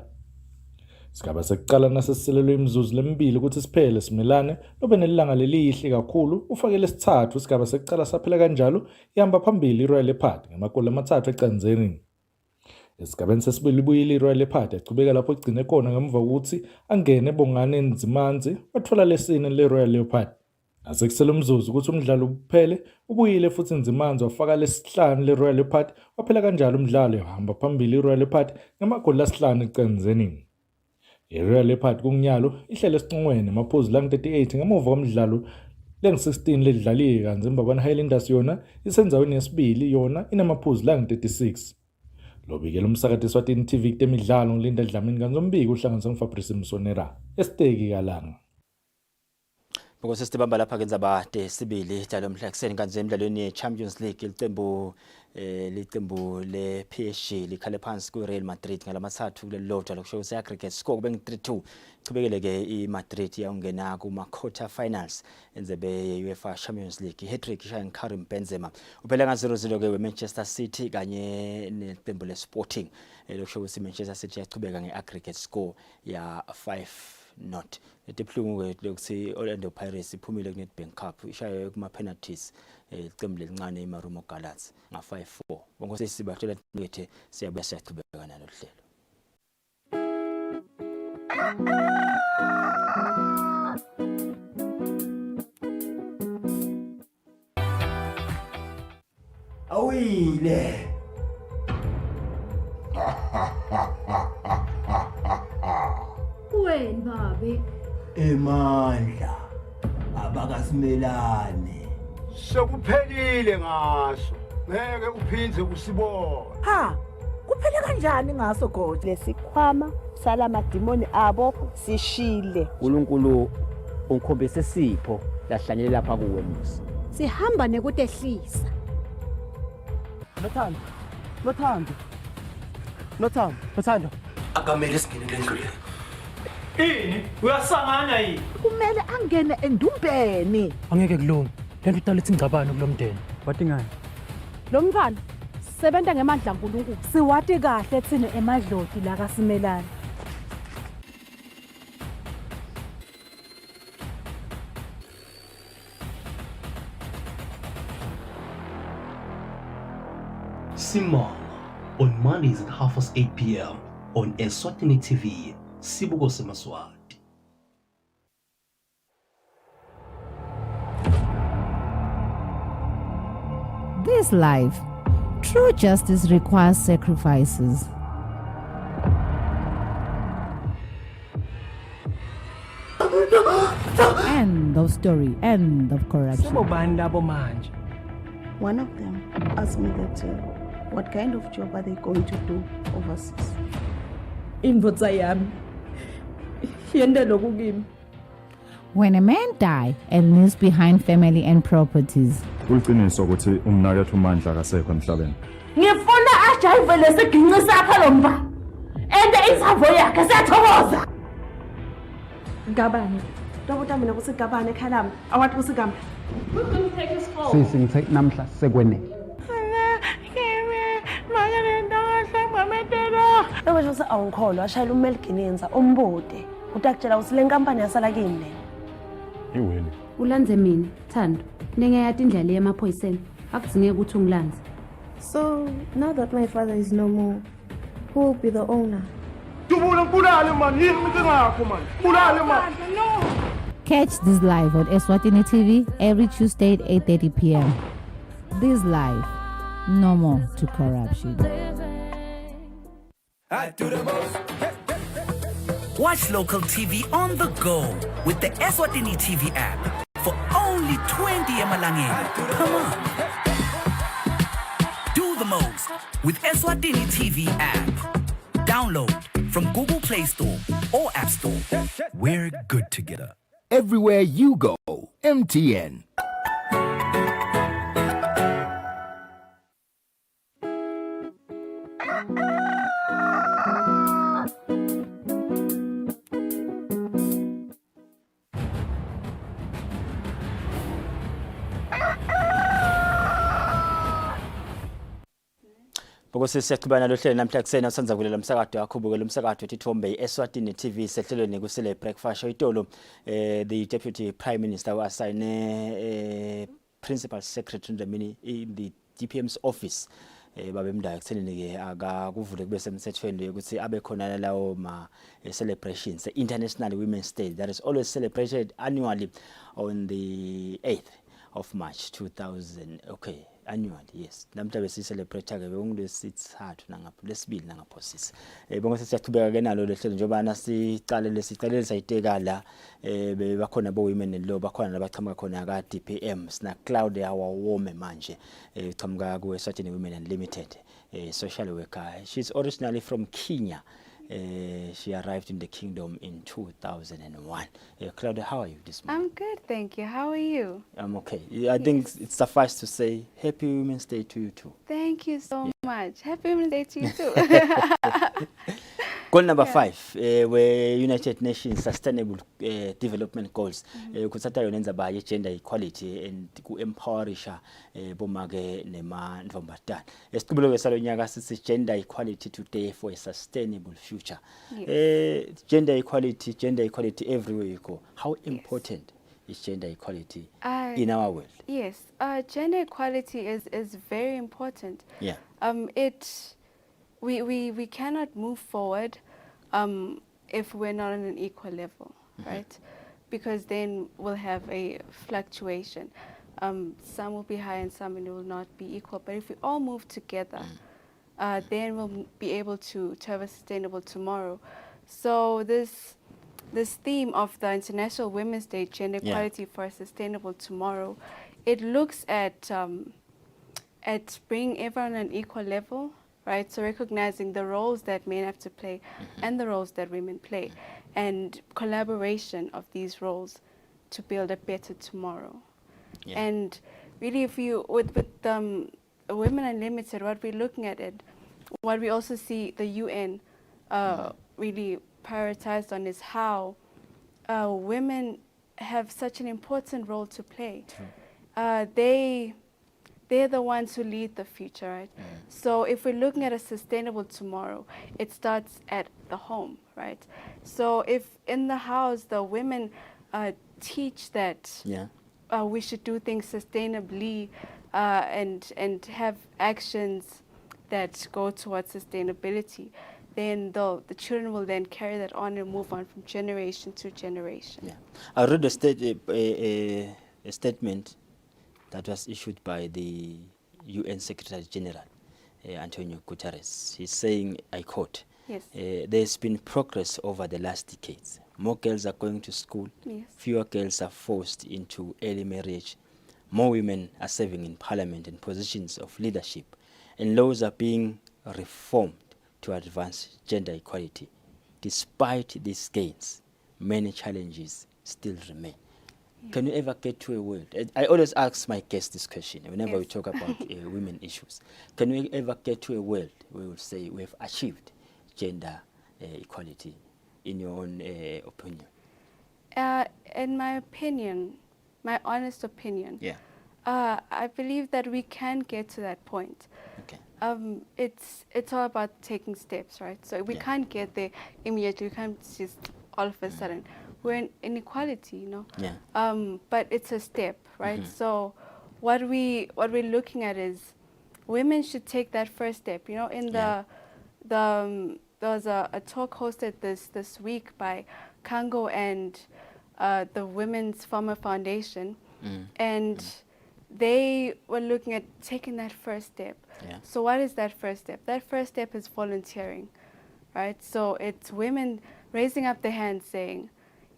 Isigaba sekuqala nasesiselelwe imizuzu lemibili ukuthi siphele simelane nobe nelanga lelihle kakhulu ufake lesithathu isigaba sekuqala saphela kanjalo ihamba phambili iRoyal Leopard ngamagoli amathathu ecanzeni. Esigabeni sesibili ibuyile iRoyal Leopard yachubeka lapho igcine khona ngemva kokuthi angene ebongane Nzimanzi wathola lesine leRoyal Leopard. Asekusele umzuzu ukuthi umdlalo uphele ubuyile futhi Nzimanzi wafaka lesihlanu leRoyal Leopard waphela kanjalo umdlalo yahamba phambili iRoyal Leopard ngamagoli asihlanu ecanzeni. iRoyal Leopard kunginyalo ihlele esiqongweni amaphuzu lang-38 ngemuva komdlalo leng-16 ledlaliye kanzi imbabane Highlanders yona isenzaweni yesibili yona inamaphuzu lang-36. Lobikela umsakati Eswatini TV kutemidlalo ngilinda Dlamini kanzi umbiko uhlanganisa nguFabrice Msonera esiteki kalanga. Because sibamba lapha kenzaba sibili njalo mhla kuseni kanzi emidlalweni ye-Champions League licembu le-PSG likhale phansi ku-Real Madrid ngalamathathu kulelodwa lokusho ukuthi aggregate score kube ngu-3-2 chubekele-ke i-Madrid yawungena kuma-quarter finals enzebe ye-UEFA Champions League i-hat-trick ishaya ngu-Karim Benzema uphela nga-0-0 ke we-Manchester City kanye necembu le-Sporting lokusho ukuthi i-Manchester City yachubeka nge-aggregate score ya 5-0. Etiplungu lokuthi Orlando Pirates iphumile ku-Nedbank Cup ishaye kuma-penalties icembu lelincane iMarumo Gallants nga-5-4. Bonke sesibatshela bethe siyabuya siyachubeka nalo hlelo. Awile. Wena babe. Emandla abakasimelane. Sekuphelile ngaso. Ngeke uphindze usibona. Ha, kuphele kanjani ngaso God? Lesikhwama salamadimoni abo sishile. uNkulunkulu ungikhombise isipho lahlanyele lapha kuwe Musa. Sihamba nekutehlisa. Nothando. Akamele singene endlini. Ini? Uyasangana yini? Kumele angene endumbeni. Angeke kulunge. Lento idalethe ingcabano kulomndeni. Wathi ngani? Lo mfana sebenza ngemandla uNkulunkulu. Siwati kahle thina emadloti la kaSimelane. Simama on Mondays at 8:30 p.m. on Eswatini TV. Sibuko Semaswati. This life, true justice requires sacrifices. End of story, end of corruption. One of them asked me that what kind of job are they going to do overseas? When a man dies and leaves behind family and properties, Kuliqiniso ukuthi umnakethu uMandla akasekho emhlabeni. Ngifuna ajayive lesiginci sakhe lo mba. Ende isavo yakhe siyathokoza. Gabane. Ndobuta mina kusigabane ekhalami. Awathi kusigamba. Who's going to take his call? Singithe namhla sekwenele. Ewesho se awungikholwa ashayela uMelginenza umbude. Utakutshela ukuthi le nkampani yasala kimi lena. Iwini. Ulandze mina, Thando. Ningeyati indlela yemaphoyiseni. Akudingeki ukuthi ungilandze. So, now that my father is no more, who will be the owner? catch this live on Eswatini TV every Tuesday at 8:30 p.m. This live, no more to corruption. Watch local TV on the go with the Eswatini TV app for only 20 emalangeni. Come on. Do the most with Eswatini TV app. Download from Google Play Store or App Store. We're good together. Everywhere you go, MTN. Okusisiyaqhubana lo hlelo namhla kusena usanza kulela umsakazo wakho ubukela umsakazo wethithombe Eswatini TV sehlelweni Kusile breakfast show itolo the deputy prime minister wasayine principal secretary in the DPM's office babemdayo kuthenini ke akakuvule kube semthethweni ukuthi abe khona lawo ma celebrations International Women's Day that is always celebrated annually on the 8th of March 2000 annually yes namhla bese celebrate ke ngolwesithathu nangapho lesibili nangaphosisi bonke siyaqhubeka ke nalo lehlelo njengoba nasicalele sayitekala bakhona bo women and law bakhona labachama khona ka DPM sina Claudia Wahome manje uchamuka ku Eswatini Women Unlimited social worker. She's originally from Kenya. She arrived in the kingdom in 2001. Claudia, how are you this morning? I'm good, thank you. How are you? I'm okay. I think it's suffice to say Happy Women's Day to you too. Thank you so much. Happy Women's Day to you too. Goal number 5, where United Nations Sustainable Development Goals. Kutsata yonenza ba gender equality and ku empowerisha bomake nema ntombazana. Esiqhubelo kwesalo nyaka sithi gender equality today for a sustainable future. Gender equality everywhere you go. How important is gender equality in our world? Yes, gender equality is very important. Yeah. We cannot move forward if we're not on an equal level, right? Because then we'll have a fluctuation. Some will be high and some will not be equal. But if we all move together, then we'll be able to have a sustainable tomorrow. So this theme of the International Women's Day, Gender Equality for a Sustainable Tomorrow, it looks at bringing everyone on an equal level. Right, so recognizing the roles that men have to play and the roles that women play, and collaboration of these roles to build a better tomorrow. Yeah. And really, if you with Women Unlimited, what we're looking at it, what we also see the UN really prioritized on is how women have such an important role to play. They're the ones who lead the future, right? So if we're looking at a sustainable tomorrow, it starts at the home, right? So if in the house the women teach that we should do things sustainably and have actions that go towards sustainability, then the children will then carry that on and move on from generation to generation. Yeah. I read a statement that was issued by the UN Secretary General, Antonio Guterres. He's saying, I quote, there's been progress over the last decades. More girls are going to school, fewer girls are forced into early marriage, more women are serving in parliament and positions of leadership, and laws are being reformed to advance gender equality. Despite these gains, many challenges still remain. Can you ever get to a world? I always ask my guests this question whenever we talk about women issues. Can we ever get to a world where we will say we have achieved gender equality, in your own opinion? In my opinion, my honest opinion, I believe that we can get to that point. Okay. It's all about taking steps, right? So we can't get there immediately. We can't just all of a sudden. We're in inequality, you know. Yeah. But it's a step, right? So what we're looking at is women should take that first step. You know, in there was a talk hosted this week by Kango and the Women's Farmer Foundation, and they were looking at taking that first step. Yeah. So what is that first step? That first step is volunteering, right? So it's women raising up their hands saying,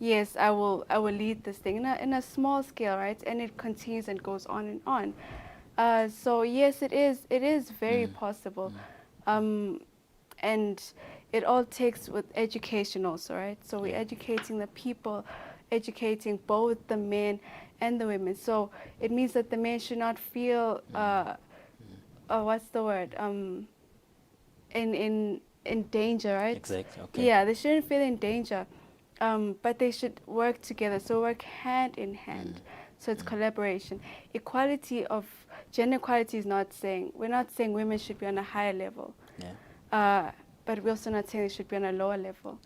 yes, I will lead this thing in a small scale, right? And it continues and goes on and on. So yes, it is very possible. And it all takes with education also, right? So we're educating the people, educating both the men and the women. So it means that the men should not feel, what's the word? In danger, right? Exactly. Okay. Yeah, they shouldn't feel in danger. But they should work together, so work hand in hand. So it's collaboration. Gender equality is not saying, we're not saying women should be on a higher level. But we're also not saying they should be on a lower level.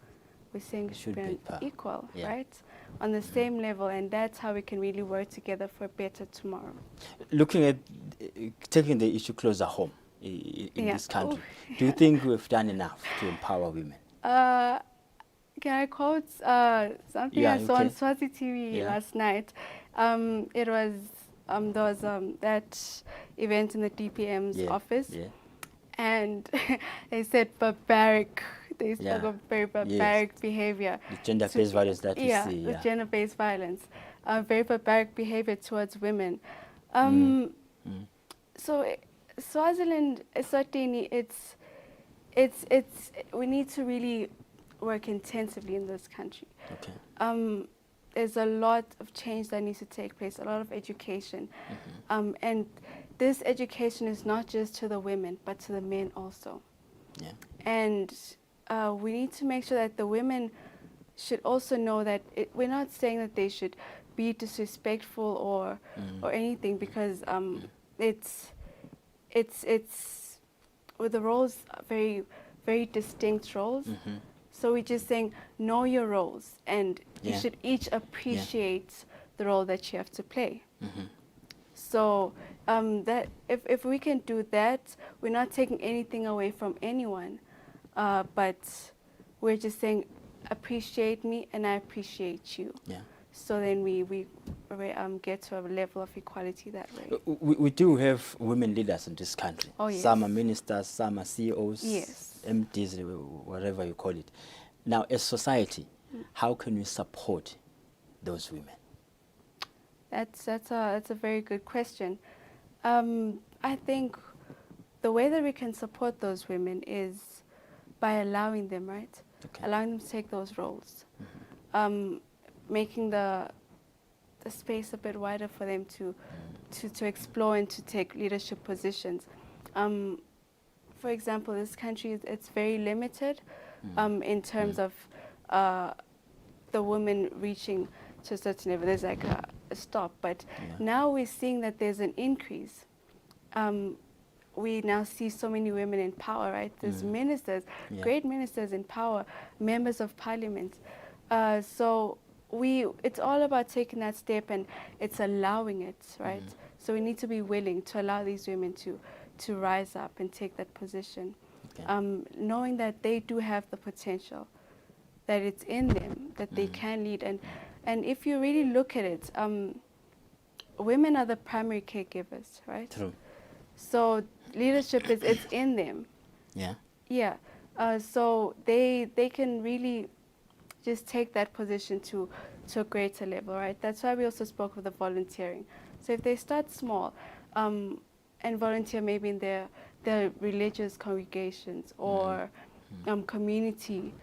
We're saying it should be on equal, right? On the same level, and that's how we can really work together for a better tomorrow. Looking at taking the issue closer home in this country, do you think we've done enough to empower women? Can I quote something I saw on Swazi TV last night? It was there was that event in the DPM's office, and they said barbaric. They spoke of very barbaric behavior. The gender-based violence that you see. The gender-based violence, very barbaric behavior towards women. So Swaziland, Eswatini, we need to really work intensively in this country. There's a lot of change that needs to take place, a lot of education. And this education is not just to the women, but to the men also. And we need to make sure that the women should also know that we're not saying that they should be disrespectful or anything, because it's with the roles very, very distinct roles. So we're just saying, know your roles, and you should each appreciate the role that you have to play. So that if we can do that, we're not taking anything away from anyone, but we're just saying, appreciate me and I appreciate you. So then we get to a level of equality that way. We do have women leaders in this country. Some are ministers, some are CEOs, MDs, whatever you call it. Now, as society, how can we support those women? That's a very good question. I think the way that we can support those women is by allowing them, right? Allowing them to take those roles. Making the space a bit wider for them to explore and to take leadership positions. For example, this country, it's very limited in terms of the women reaching to a certain level. There's like a stop, but now we're seeing that there's an increase. We now see so many women in power, right? There's ministers, great ministers in power, members of parliament. So it's all about taking that step, and it's allowing it, right? So we need to be willing to allow these women to rise up and take that position, knowing that they do have the potential, that it's in them, that they can lead. And if you really look at it, women are the primary caregivers, right? True. So leadership it's in them. So they can really just take that position to a greater level, right? That's why we also spoke of the volunteering. So if they start small and volunteer maybe in their religious congregations or community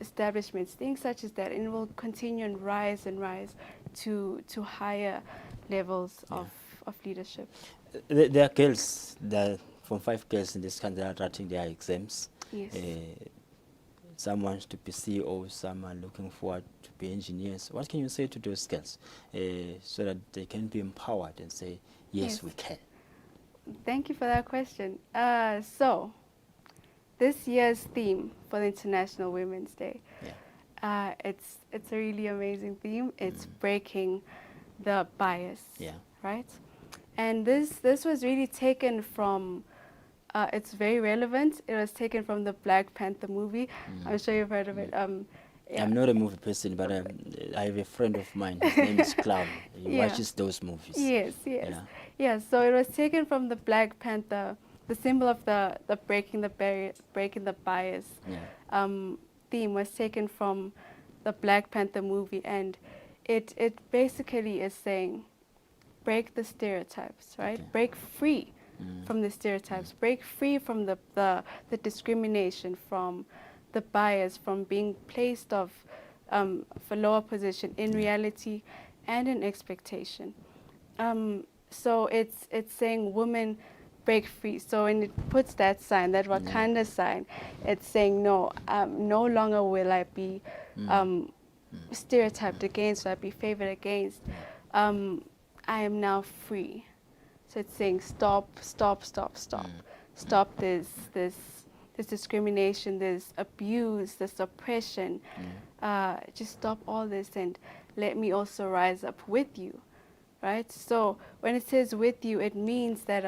establishments, things such as that, and it will continue and rise to higher levels of leadership. There are girls, from 5 girls in this country, that are writing their exams. Some want to be CEOs, some are looking forward to be engineers. What can you say to those girls so that they can be empowered and say, yes, we can? Thank you for that question. So this year's theme for the International Women's Day, it's a really amazing theme. It's breaking the bias, right? And this was really taken from, it's very relevant. It was taken from the Black Panther movie. I'm sure you've heard of it. I'm not a movie person, but I have a friend of mine. His name is Claudia. He watches those movies. Yes. So it was taken from the Black Panther, the symbol of the breaking the barrier, breaking the bias theme was taken from the Black Panther movie, and it basically is saying, break the stereotypes, right? Break free from the stereotypes, break free from the discrimination, from the bias, from being placed of for lower position in reality and in expectation. So it's saying women break free. So when it puts that sign, that Wakanda sign, it's saying no, no longer will I be stereotyped against, will I be favored against. I am now free. So it's saying stop, stop, stop, stop. Stop this discrimination, this abuse, this oppression. Just stop all this and let me also rise up with you, right? So when it says with you, it means that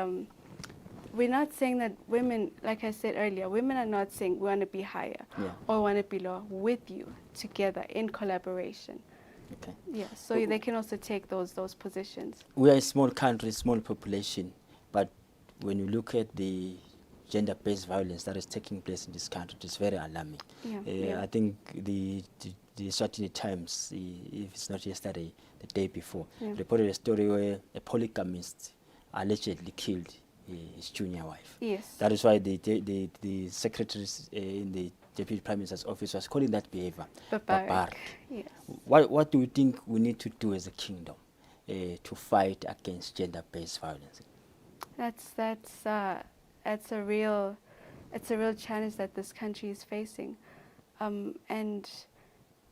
we're not saying that women, like I said earlier, women are not saying we want to be higher or want to be lower. With you, together, in collaboration. Okay. Yeah, so they can also take those positions. We are a small country, small population, but when you look at the gender-based violence that is taking place in this country, it's very alarming. I think the Eswatini Times, if it's not yesterday, the day before, reported a story where a polygamist allegedly killed his junior wife. Yes. That is why the secretaries in the Deputy Prime Minister's office was calling that behavior barbaric. Yes. What do you think we need to do as a kingdom to fight against gender-based violence? That's a real challenge that this country is facing, and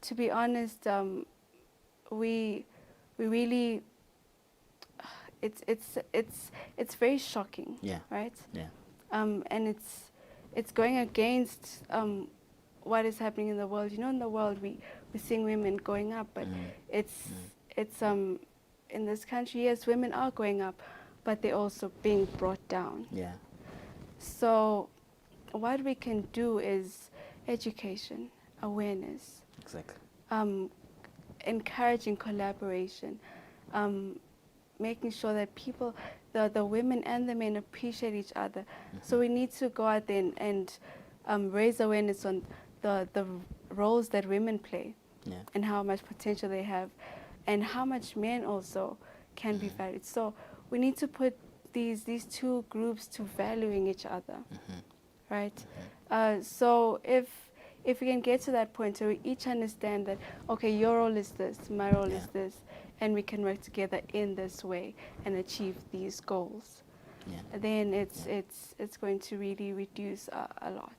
to be honest, we really it's very shocking, right? And it's going against what is happening in the world. You know, in the world we're seeing women going up, but it's in this country, yes, women are going up, but they're also being brought down. So what we can do is education, awareness. Exactly. Encouraging collaboration, making sure that people, the women and the men, appreciate each other. So we need to go out there and raise awareness on the roles that women play and how much potential they have and how much men also can be valued. So we need to put these two groups to valuing each other, right? So if we can get to that point where we each understand that, okay, your role is this, my role is this, and we can work together in this way and achieve these goals, then it's going to really reduce a lot.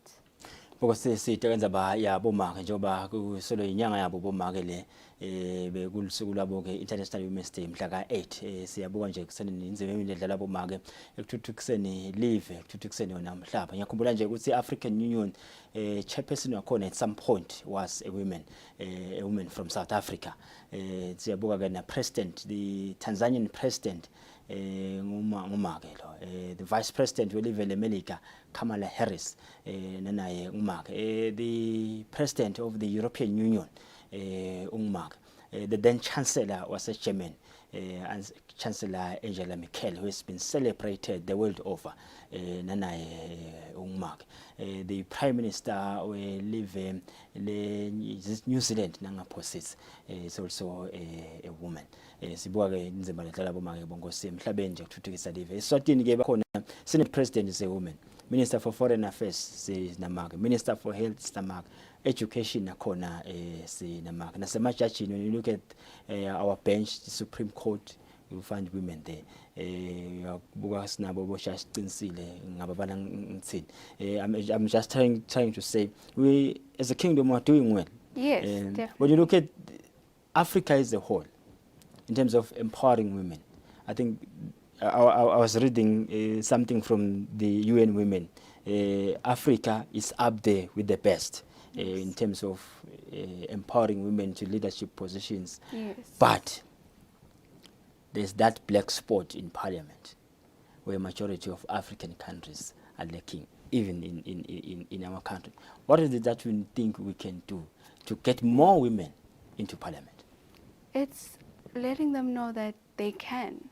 Because sithenza ba yabo make njoba kusolo inyanga yabo bomake le bekulisuku labo ke International Women's Day mhla ka8 siyabuka nje kuseni inzebe imidlalo bomake ekuthuthukiseni live ekuthuthukiseni yona mhlaba. Ngiyakhumbula nje ukuthi African Union chairperson wakhona at some point was a woman from South Africa. Siyabuka ke na president, the Tanzanian president ngumake lo, the vice president welive leMelika Kamala Harris nanaye ngumake, the president of the European Union ngumake, the then chancellor was a German, Chancellor Angela Merkel, who has been celebrated the world over, nanaye ngumake, the prime minister we live in New Zealand nangaphosisi is also a woman. Sibuka ke inzima ledlala bomake bongosi emhlabeni nje ukuthuthukisa live. Eswatini ke bakhona Senate President is a woman, Minister for Foreign Affairs sinamake, Minister for Health sinamake, Education nakhona sinamake. Nasemajajini, when you look at our bench, the Supreme Court, you find women there. Uyabuka sinabo boshasha Kusile ngababana ngithini. I'm just trying to say we as a kingdom are doing well. Yes, definitely. When you look at Africa as a whole, in terms of empowering women, I think I was reading something from the UN Women. Africa is up there with the best in terms of empowering women to leadership positions. Yes. But there's that black spot in parliament where a majority of African countries are lacking, even in our country. What is it that we think we can do to get more women into parliament? It's letting them know that they can.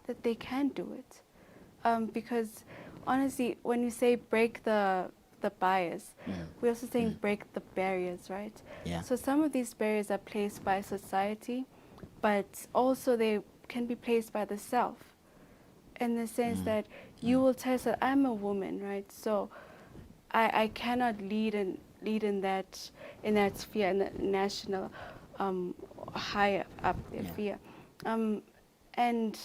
That they can do it. Because honestly, when you say break the bias, we're also saying break the barriers, right? So some of these barriers are placed by society, but also they can be placed by the self, in the sense that you will tell us that I'm a woman, right? So I cannot lead in that sphere, in the national higher up sphere. And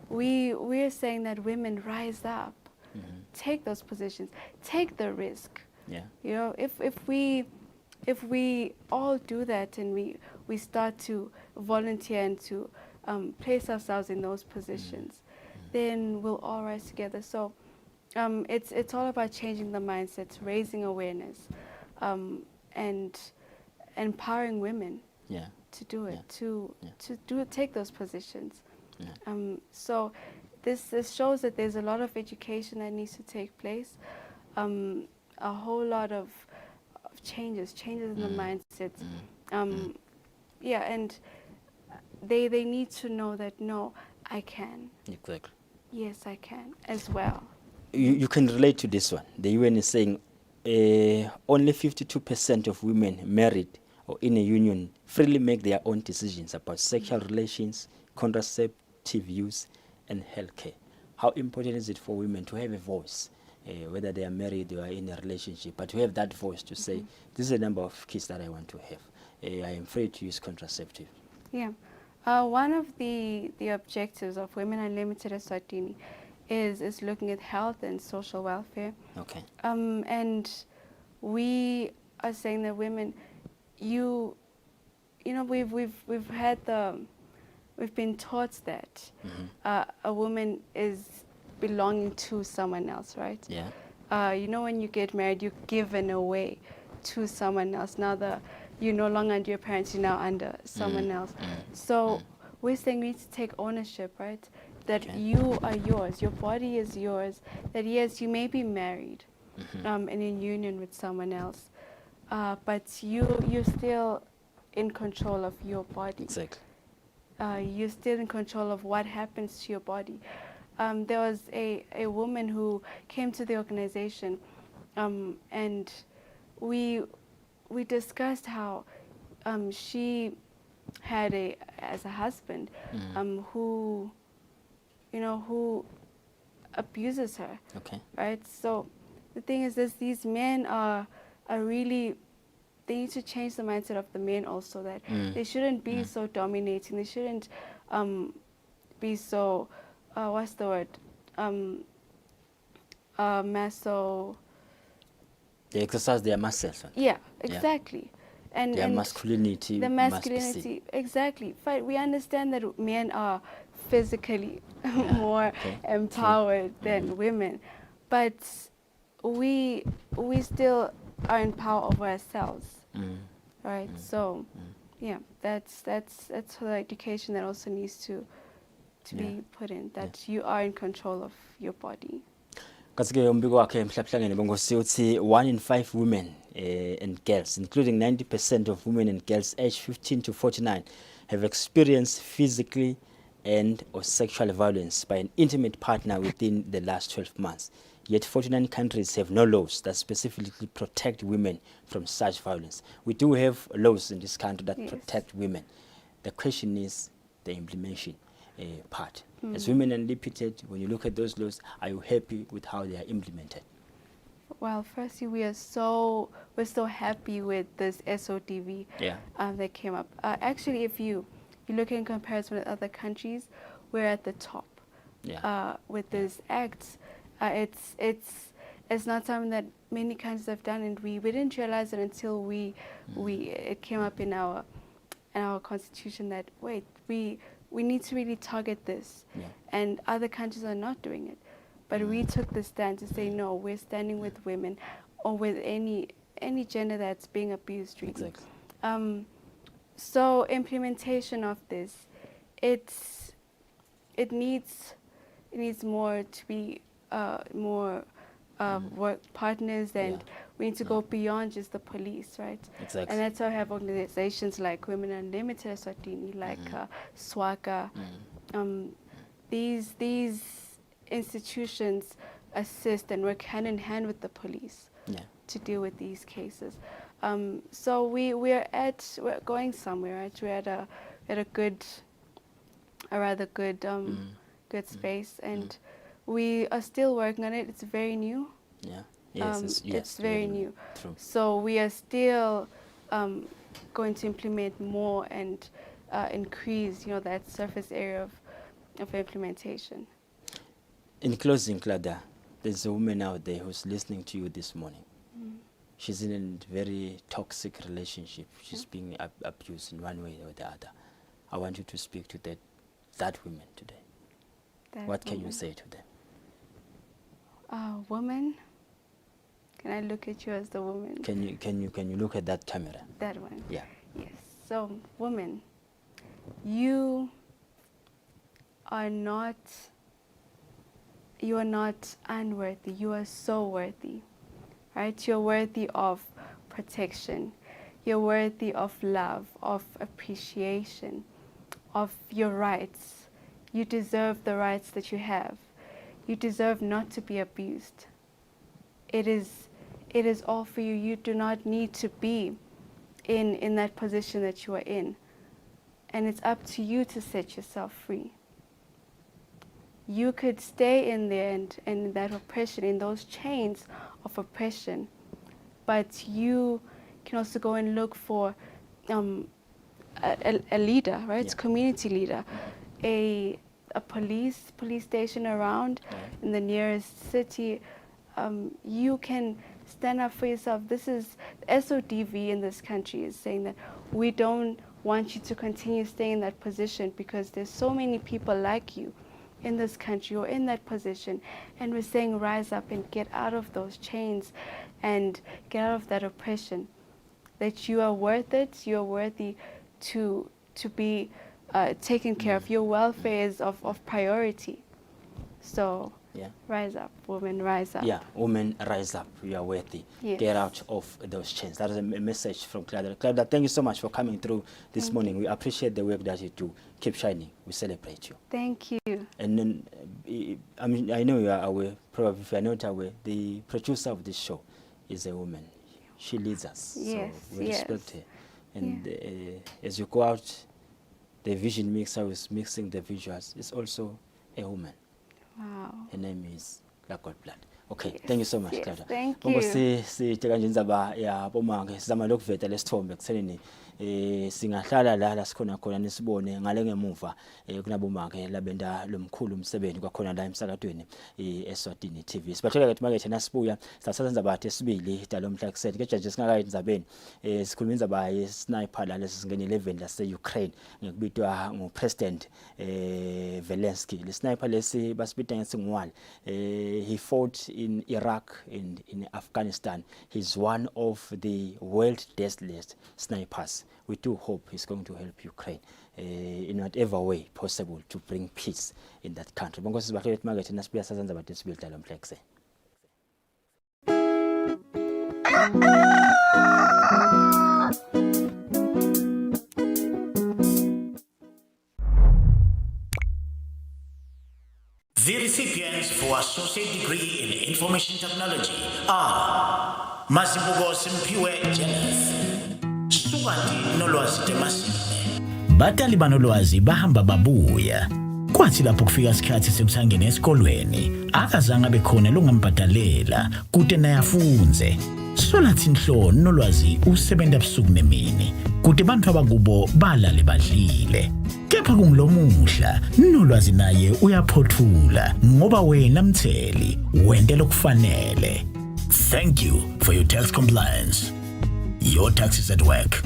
we're saying that women rise up, take those positions, take the risk. You know, if we all do that and we start to volunteer and to place ourselves in those positions, then we'll all rise together. So it's all about changing the mindsets, raising awareness, and empowering women to do it, to take those positions. So this shows that there's a lot of education that needs to take place, a whole lot of changes in the mindsets. Yeah, and they need to know that, no, I can. Exactly. Yes, I can as well. You can relate to this one. The UN is saying only 52% of women married or in a union freely make their own decisions about sexual relations, contraceptive use, and healthcare. How important is it for women to have a voice, whether they are married or in a relationship, but to have that voice to say, this is the number of kids that I want to have. I am free to use contraceptive. Yeah. One of the objectives of Women Unlimited Eswatini is looking at health and social welfare. Okay. And we are saying that women, you know, we've been taught that a woman is belonging to someone else, right? Yeah. You know, when you get married, you're given away to someone else. Now you're no longer under your parents, you're now under someone else. So we're saying we need to take ownership, right? That you are yours, your body is yours, that yes, you may be married in a union with someone else, but you're still in control of your body. Exactly. You're still in control of what happens to your body. There was a woman who came to the organization, and we discussed how she had as a husband who abuses her. Okay. Right. So the thing is this: these men are really. They need to change the mindset of the men also, that they shouldn't be so dominating. They shouldn't be so what's the word? Maso. They exercise their muscles. Yeah, exactly. And their masculinity. The masculinity, exactly. But we understand that men are physically more empowered than women, but we still are in power over ourselves, right? So, yeah, that's the education that also needs to be put in, that you are in control of your body. Kasike umbiko wakhe mhlaplangene bongosi uthi 1 in 5 women and girls, including 90% of women and girls aged 15 to 49, have experienced physically and or sexual violence by an intimate partner within the last 12 months. Yet 49 countries have no laws that specifically protect women from such violence. We do have laws in this country that protect women. The question is the implementation part. As Women Unlimited, when you look at those laws, are you happy with how they are implemented? Well, firstly, we're so happy with this SOTV that came up. Actually, if you look in comparison with other countries, we're at the top with this act. It's not something that many countries have done, and we didn't realize it until it came up in our constitution that wait, we need to really target this, and other countries are not doing it. But we took the stand to say, no, we're standing with women or with any gender that's being abused, really. Exactly. So implementation of this, it needs more to be more work partners, and we need to go beyond just the police, right? Exactly. And that's why we have organizations like Women Unlimited Eswatini, like SWACA. These institutions assist and work hand in hand with the police to deal with these cases. So we're going somewhere, right? We're at a rather good space, and we are still working on it. It's very new. It's very new. True. So we are still going to implement more and increase, that surface area of implementation. In closing, Claudia, there's a woman out there who's listening to you this morning. She's in a very toxic relationship. She's being abused in one way or the other. I want you to speak to that that women today? What can you say to them? Woman. Can I look at you as the woman? Can you look at that camera? That one. Yeah. Yes. So, woman, you are not unworthy. You are so worthy, right? You're worthy of protection. You're worthy of love, of appreciation, of your rights. You deserve the rights that you have. You deserve not to be abused. It is all for you. You do not need to be in that position that you are in. And it's up to you to set yourself free. You could stay in there and that oppression, in those chains of oppression, but you can also go and look for a leader, right? Yeah. Community leader, a police station around in the nearest city. You can stand up for yourself. This is SODV in this country is saying that we don't want you to continue staying in that position because there's so many people like you in this country or in that position, and we're saying rise up and get out of those chains and get out of that oppression. That you are worth it. You are worthy to be taken care of. Your welfare is of priority. So yeah. Rise up, women, rise up. Yeah, women, rise up. You are worthy. Yes. Get out of those chains. That is a message from Claudia. Claudia, thank you so much for coming through this morning. We appreciate the work that you do. Keep shining. We celebrate you. Thank you. And then, I mean, I know you are aware. Probably if you are not aware, the producer of this show is a woman. She leads us. Yes, so we respect her. And as you go out, the vision mixer is mixing the visuals. It's also a woman. Wow. Her name is Black Blood. Okay, yes. Thank you so much, yes, Claudia. Thank you. Sitshela nje indzaba yabomake sizama lokuveta lesithombe kusenini singahlala la sikhona khona nisibone ngale ngemuva kunabomake labenda lomkhulu umsebenzi kwakhona la emsakadweni Eswatini TV. Sibathola ukuthi manje thina sibuya sasasenza indzaba esibili dalomhla kuseni ke judge singakayi indzabeni sikhuluma indzaba ye-sniper la lesingene 11 lase Ukraine ngekubitwa ngupresident Zelensky. Le sniper lesi basibita ngesingwali he fought in Iraq and in Afghanistan. He's one of the world deadliest snipers. We do hope he's going to help Ukraine in whatever way possible to bring peace in that country. Bongo sibathola ukuthi manje thina sibuya sasenza abantu esibili dalomhla kuseni. The recipients for Associate Degree in Information Technology are Masibuko Simpiwe Kenneth, Sugandi Nolwazi Temasine. Batali banolwazi bahamba babuya. Kwathi lapho kufika isikhathi semsangeni esikolweni, akazange bekhona longambhadalela kude nayafunze. Solathi inhloni nolwazi usebenza ebusuku nemini, kude abantu abakubo balale badlile. Kepha kungilomuhla nolwazi naye uyaphothula ngoba wena mtheli wende lokufanele. Thank you for your tax compliance. Your tax is at work.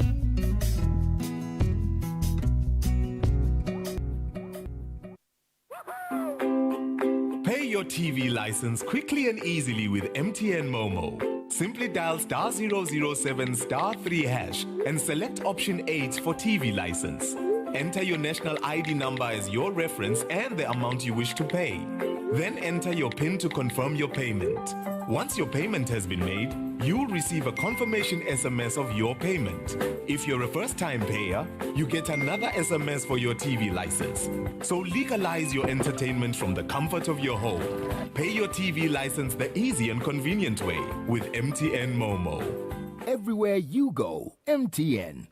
Pay your TV license quickly and easily with MTN Momo. Simply dial *007 *3# and select option 8 for TV license. Enter your national ID number as your reference and the amount you wish to pay. Then enter your PIN to confirm your payment. Once your payment has been made, you'll receive a confirmation SMS of your payment. If you're a first-time payer, you get another SMS for your TV license. So legalize your entertainment from the comfort of your home. Pay your TV license the easy and convenient way with MTN Momo. Everywhere you go, MTN.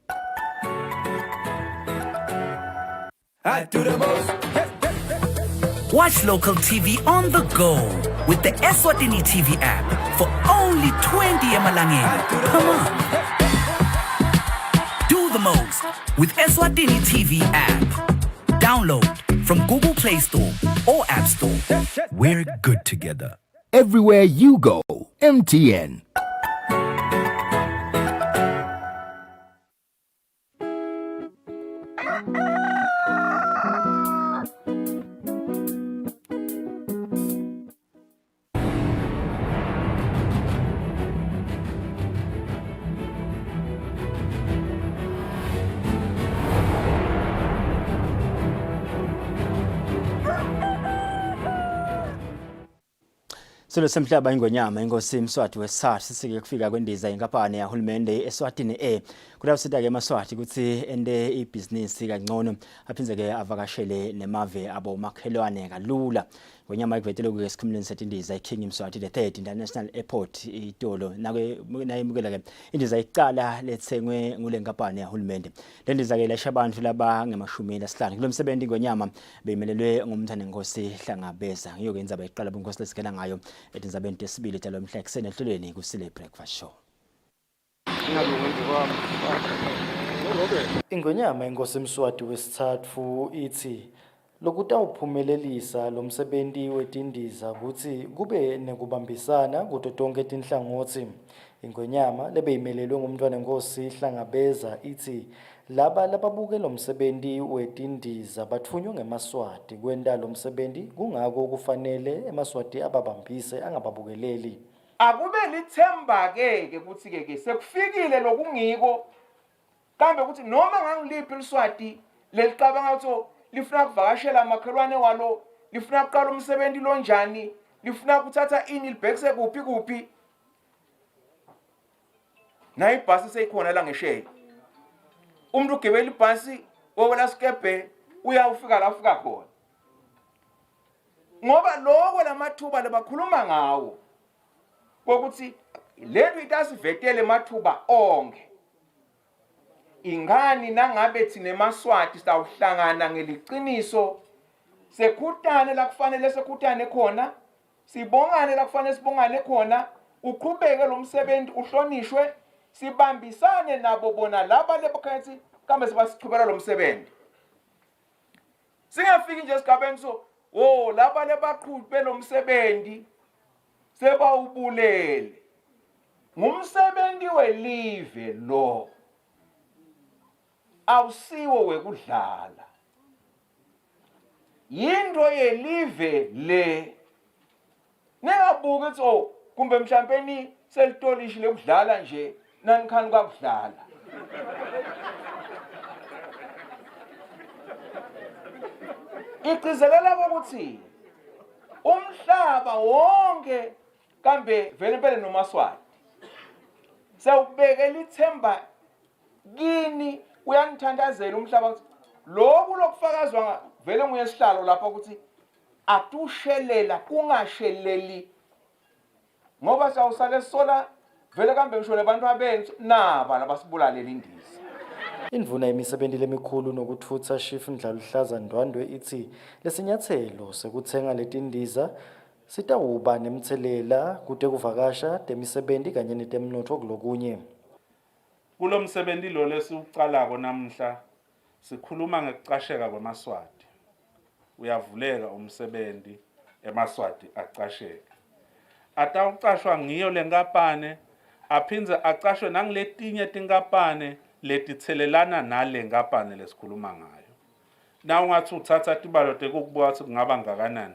I do the most. Watch local TV on the go with the Eswatini TV app for only 20 emalangeni. Come on. Do the most with Eswatini TV app. Download from Google Play Store or App Store. We're good together. Everywhere you go, MTN. Silo semhlaba ingonyama inkosi Mswati wesithathu sisike kufika kwendiza inkampani yahulumende Eswatini kulawo sita-ke eMaswati ukuthi ende ibhizinisi kangcono aphindze-ke avakashele nemave abomakhelwane kalula. Ngonyama ikuvetele esikhumulweni setindiza iKing Mswati the 3rd International Airport itolo nayimukela-ke indiza icala lethengwe ngule nkampani yahulumende. Le ndiza-ke ilayisha abantu labangamashumi 5 kulo msebenzi ingonyama beyimelelwe ngumthanenkosi Hlangabeza. Ngiyo-ke indzaba iqala bunkosi lesikela ngayo etindzabeni tesibili talo mhla ekuseni ehlelweni Kusile Breakfast Show. Ingonyama inkosi Mswati wesithathu ithi lokutawuphumelelisa lo msebenzi wetindiza ukuthi kube nekubambisana kuto tonke tinhlangothi. Ingonyama lebeyimelelwe ngumntwanenkosi Hlangabeza ithi laba lababuke lo msebenzi wetindiza bathunywa ngeMaswati kwenta lo msebenzi kungako kufanele eMaswati ababambise angababukeleli. Akube lithemba ke ukuthi ke sekufikile lokungiko kambe ukuthi noma ngangiliphi iSwati lelicabanga ukuthi lifuna kuvakashela amakhelwane walo, lifuna kuqala umsebenzi lonjani, lifuna kuthatha ini libhekise kuphi nayi ibhasi seyikhona la ngesheke. Umuntu ugibela ibhasi wowela skebe uyawufika la ufika khona ngoba lokho lamathuba lebakhuluma ngawo kokuthi lethu itasivetele mathuba onke. Ingani nangabe thina eMaswati sawuhlangana ngeliqiniso sekhuthane la kufanele sekhuthane khona, sibongane la kufanele sibongane khona, uqhubeke lo msebenzi uhlonishwe, sibambisane nabo bona laba lebakhathi kambe sibasichubela lo msebenzi. Singafiki nje esigabeni so laba lebaqhubhe lo msebenzi sebawubulele. Ngumsebenzi welive lo. Awusiwo wekudlala. Yinto yelive le. Ningabuki ukuthi kumbe mhlampeni selitolishile ukudlala nje nanikhani kwakudlala. Igcizelela ukuthi umhlaba wonke kambe vele impela noMaswati sewubekela ithemba kini uyangithandazela umhlaba ukuthi lokhu lokufakazwa vele nguyesihlalo lapha ukuthi atushelela kungasheleli ngoba sawusale sola vele kambe ngisho lebantu abentu naba labasibulalela indiza. Indvuna yemisebenzi lemikhulu nokuthutha Chief Ndlaluhlaza Ndwandwe ithi lesinyathelo sekuthenga letindiza sitawuba nemthelela kude kuvakasha temisebenzi kanye netemnotho kulokunye. Kulo msebenzi lo lesiuqalako namhla sikhuluma ngekucasheka kweMaswati. Uyavuleka umsebenzi eMaswati acasheke. Atawucashwa ngiyo lenkampani aphindze acashwe nangiletinye tinkampani letithelelana nale nkampani lesikhuluma ngayo. Na ungathi uthatha tibalo tekubuka ukuthi kungaba ngakanani.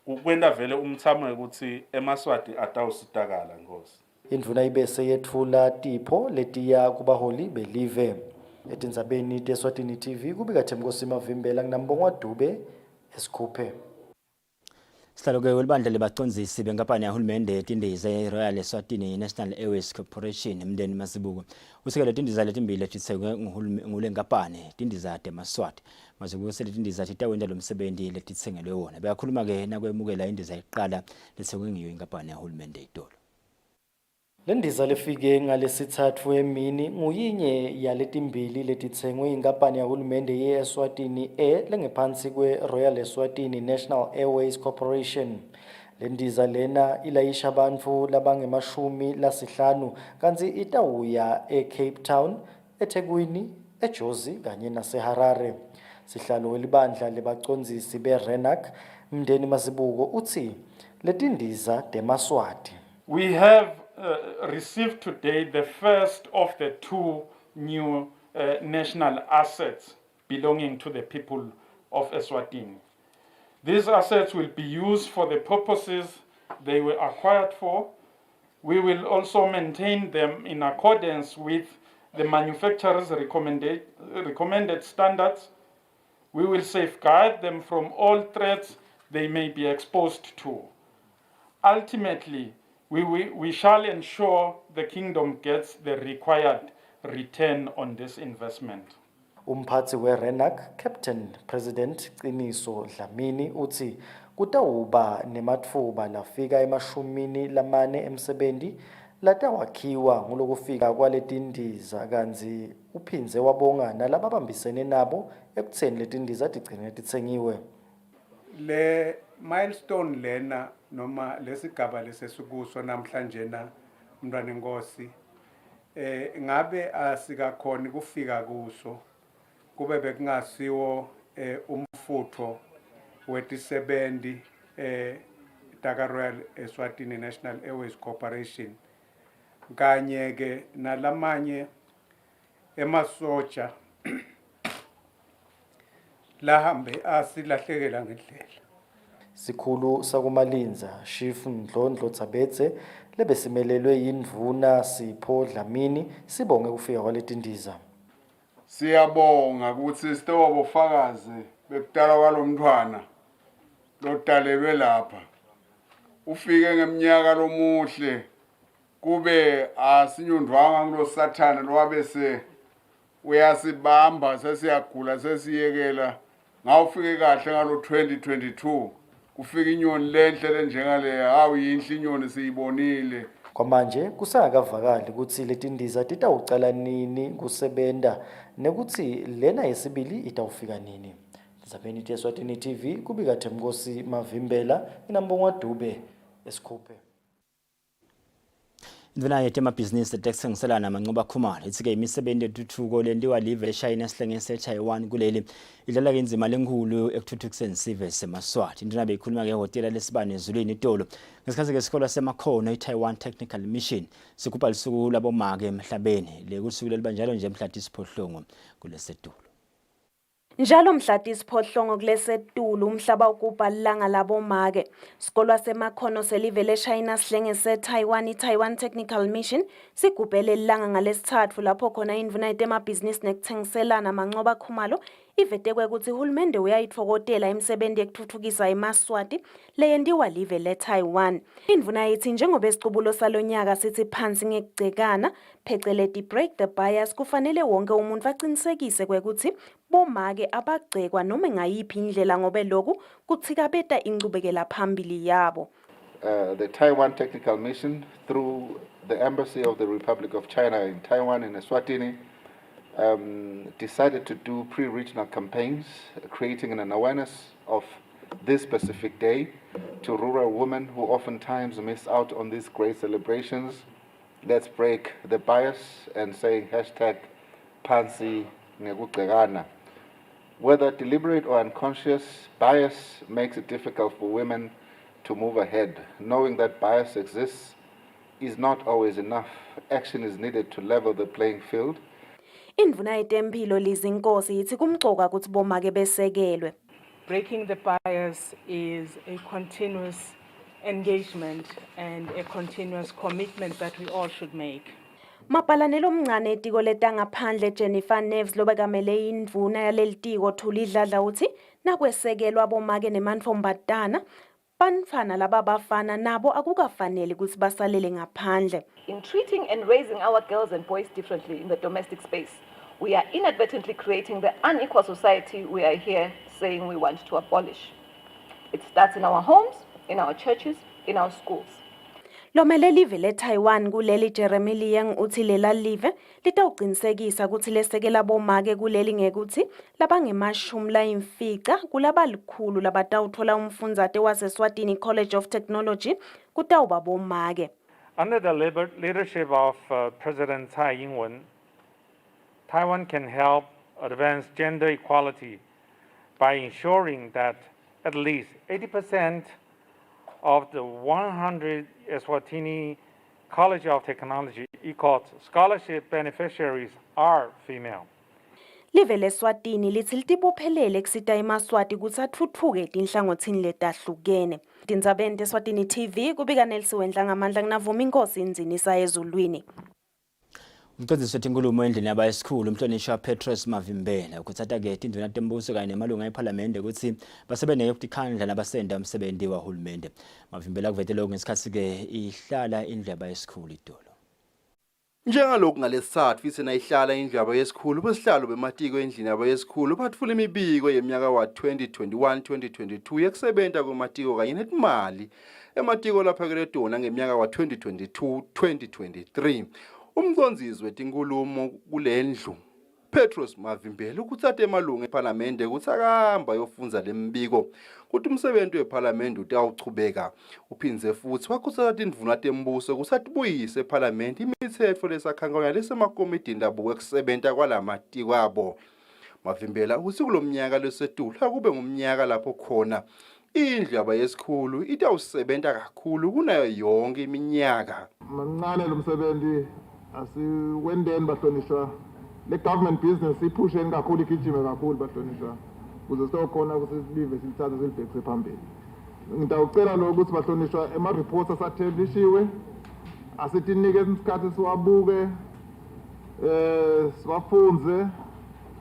Kukwenda vele umthamo ukuthi eMaswati atawusitakala Nkosi. Indvuna ibese yethula tipho letiya kubaholi belive. Etindzabeni teSwatini TV kubika Themkosi Mavimbela nginambongwa Dube esikhuphe. Sihlalo-ke welibandla lebacondzisi benkampani yahulumende tindiza Royal Eswatini National Airways Corporation Mndeni Masibuko usekele tindiza letimbili letitsengwe ngule nkampani tindiza teMaswati. Masibuko seletindiza titawenda lo msebenzi letitsengelwe wona. Beyakhuluma-ke nakwemukela indiza iqala letsengwe ngiyo inkampani yahulumende itolo. Lendiza lefike ngalesithathu emini nguyinye yaletimbili letitsengwe inkampani yahulumende ye-Eswatini lengephansi kwe-Royal Eswatini National Airways Corporation. Lendiza lena ilayisha abantu labangamashumi 5 kanti itawuya eCape Town, eThekwini, eJozi kanye naseHarare. Sihlalo welibandla lebacondzisi beRenac Mndeni Masibuko uthi letindiza teMaswati. We have received today the first of the 2 new national assets belonging to the people of Eswatini. These assets will be used for the purposes they were acquired for. We will also maintain them in accordance with the manufacturer's recommended standards. We will safeguard them from all threats they may be exposed to. ultimately, we shall ensure the kingdom gets the required return on this investment. Umphathi we-RENAC, Captain President Qiniso Dlamini uthi kutawuba nematfuba lafika emashumini lamane emsebenzi latawakhiwa ngulokufika kwaletindiza kanzi uphindze wabonga nalababambisene nabo ekutheni letindiza tigcine titsengiwe. Le milestone lena noma lesigaba lesesikuso namhlanje na mntwana enkosi ngabe asikakhoni kufika kuso kube bekungasiwo umfutho wetisebenzi Taka Royal Eswatini National Airways Corporation kanye ke nalamanye emasotsha lahambe asilahlekela ngendlela. Sikhulu sakumalinza Chief Ndlondlo Tsabetse lebesimelelwe yindvuna Sipho Dlamini sibonge kufika kwaletindiza. Siyabonga ukuthi sitobo fakazi bekutala kwalomntwana lotalelwe lapha. Ufike ngeminyaka lomuhle kube asinyundwanga ngilo sathana lwabese uyasibamba sesiyagula sesiyekela ngawufike kahle ngalo 2022 kufika inyoni lenhle lenjengale awuyinhle inyoni siyibonile. Kwamanje kusakavakali ukuthi letindiza titawucala nini kusebenta nekuthi lena yesibili itawufika nini. Zabeni Eswatini TV kubika Themkosi Mavimbela inambongwa Dube esikhuphe. Indvuna yetemabhizinisi tekutsengiselana mancoba khumalo itsike imisebenti yetuthuko lentiwa live leShayina sihlenge seTaiwan kuleli idlala inzima lenkulu ekuthuthukiseni sive seMaswati. Indvuna beyikhuluma ngehhotela lesibane ezulwini itolo ngesikhathi kesikolo semakhono iTaiwan Technical Mission sikupha lisuku labomake emhlabeni lekusuku lelibanjalo nje mhla tisiphohlongo kulesetulo. Njalo mhla tisiphohlongo kulesetulu umhlaba ukupha langa labomake. Sikolo semakhono selive leShayina sihlenge seTaiwan iTaiwan Technical Mission sigubhele langa ngalesithathu lapho khona indvuna yetemabhizinisi nekutsengiselana mancoba khumalo ivetekwe ukuthi uhulumende uyayitfokotela imisebenzi yekuthuthukisa eMaswati leyendiwa live leTaiwan. Indvuna yithi njengoba isicubulo salonyaka sithi phansi ngekugcekana pheceleti break the bias kufanele wonke umuntu aqinisekise kwekuthi bomake abagcekwa noma ngayiphi indlela ngobe lokhu kuthikabeta incubekela phambili yabo. The Taiwan Technical Mission through the Embassy of the Republic of China in Taiwan in Eswatini decided to do pre-regional campaigns, creating an awareness of this specific day to rural women who oftentimes miss out on these great celebrations. Let's break the bias and say #Phansi ngekugcekana. Whether deliberate or unconscious, bias makes it difficult for women to move ahead. Knowing that bias exists is not always enough. Action is needed to level the playing field. Indvuna yetempilo Lizinkosi yithi kumxoka ukuthi bomake besekelwe. Breaking the bias is a continuous engagement and a continuous commitment that we all should make. Mapalanelo omncane etiko letangaphandle Jennifer Neves lobekamele indvuna yalelitiko Thuli Dladla uthi nakwesekelwa bomake nemantfombatana bantfwana lababafana nabo akukafanele ukuthi basalele ngaphandle. In treating and raising our girls and boys differently in the domestic space, we are inadvertently creating the unequal society we are here saying we want to abolish. It starts in our homes, in our churches, in our schools. Lomele live leTaiwan kuleli Jeremy Liang uthi lela live litawuqinisekisa ukuthi lesekela bomake kuleli ngekuthi labangemashumi layimfica kulaba likhulu labatawuthola umfundzate wase-Eswatini College of Technology kutawuba bomake. Under the leadership of President Tsai Ing-wen, Taiwan can help advance gender equality by ensuring that at least 80% of the 100 Eswatini College of Technology ECOT scholarship beneficiaries are female. Live leSwatini lithi litibophelele kusita eMaswati ukuthi athuthuke tinhlangothini letahlukene. Tindzabeni Eswatini TV kubika Nelson Wendla ngamandla kunavuma inkosi indzini isa ezulwini. Mqondisi wethu inkulumo endlini yabayisikhulu umhlonishwa Petrus Mavimbela ukuthatha-ke induna tembuso kanye nemalunga ephalamende ukuthi basebenze ukukhandla nabasenda umsebenzi wahulumende. Mavimbela kuvetele ngesikhathi-ke ihlala indlu yabayisikhulu idolo. Njengalokhu ngalesithathu isena ihlala indlu yabayisikhulu besihlalo bematiko endlini yabayisikhulu bathula imibiko yeminyaka wa 2021-2022 yekusebenta kwematiko kanye netimali ematiko laphakele dona ngeminyaka wa 2022-2023. Umcondzisi wetinkulumo kulendlu Petrus Mavimbela ukuthatha emalunga ephalamende ukuthi akahamba yofundza lembiko ukuthi umsebenzi wephalamende utawuchubeka. Uphindze futhi wakhuthaza tindvuna tembuso ukuthi atibuyise ephalamende imithetho lesakhankanywa lesemakomitini abo ekusebenta kwalamatiko abo. Mavimbela ukuthi kulomnyaka lesetulu akube ngumnyaka lapho khona indlu yabayisikhulu itawusebenta kakhulu kunayo yonke iminyaka. Mancane lo msebenzi asiwendeni bahlonishwa. Le government business iphusheni kakhulu igijime kakhulu bahlonishwa ukuze sizokhona ukuthi silive silithathe silibhekise phambili. Ngidawucela lo ukuthi bahlonishwa ema-reports asatheblishiwe asitinike isikhathi siwabuke siwafunze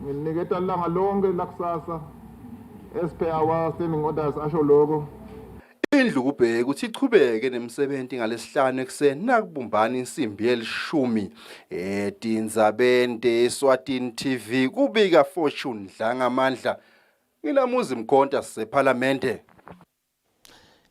nginiketa langa lonke lakusasa as per our standing orders asho lokho. Indlu kubheka ukuthi ichubeke nemsebenzi ngalesihlanu ekuseni nakubumbana insimbi ye-10 eTindzabende Eswatini TV kubika Fortune Dlangamandla ngilamuzi mkhonta sephalamende.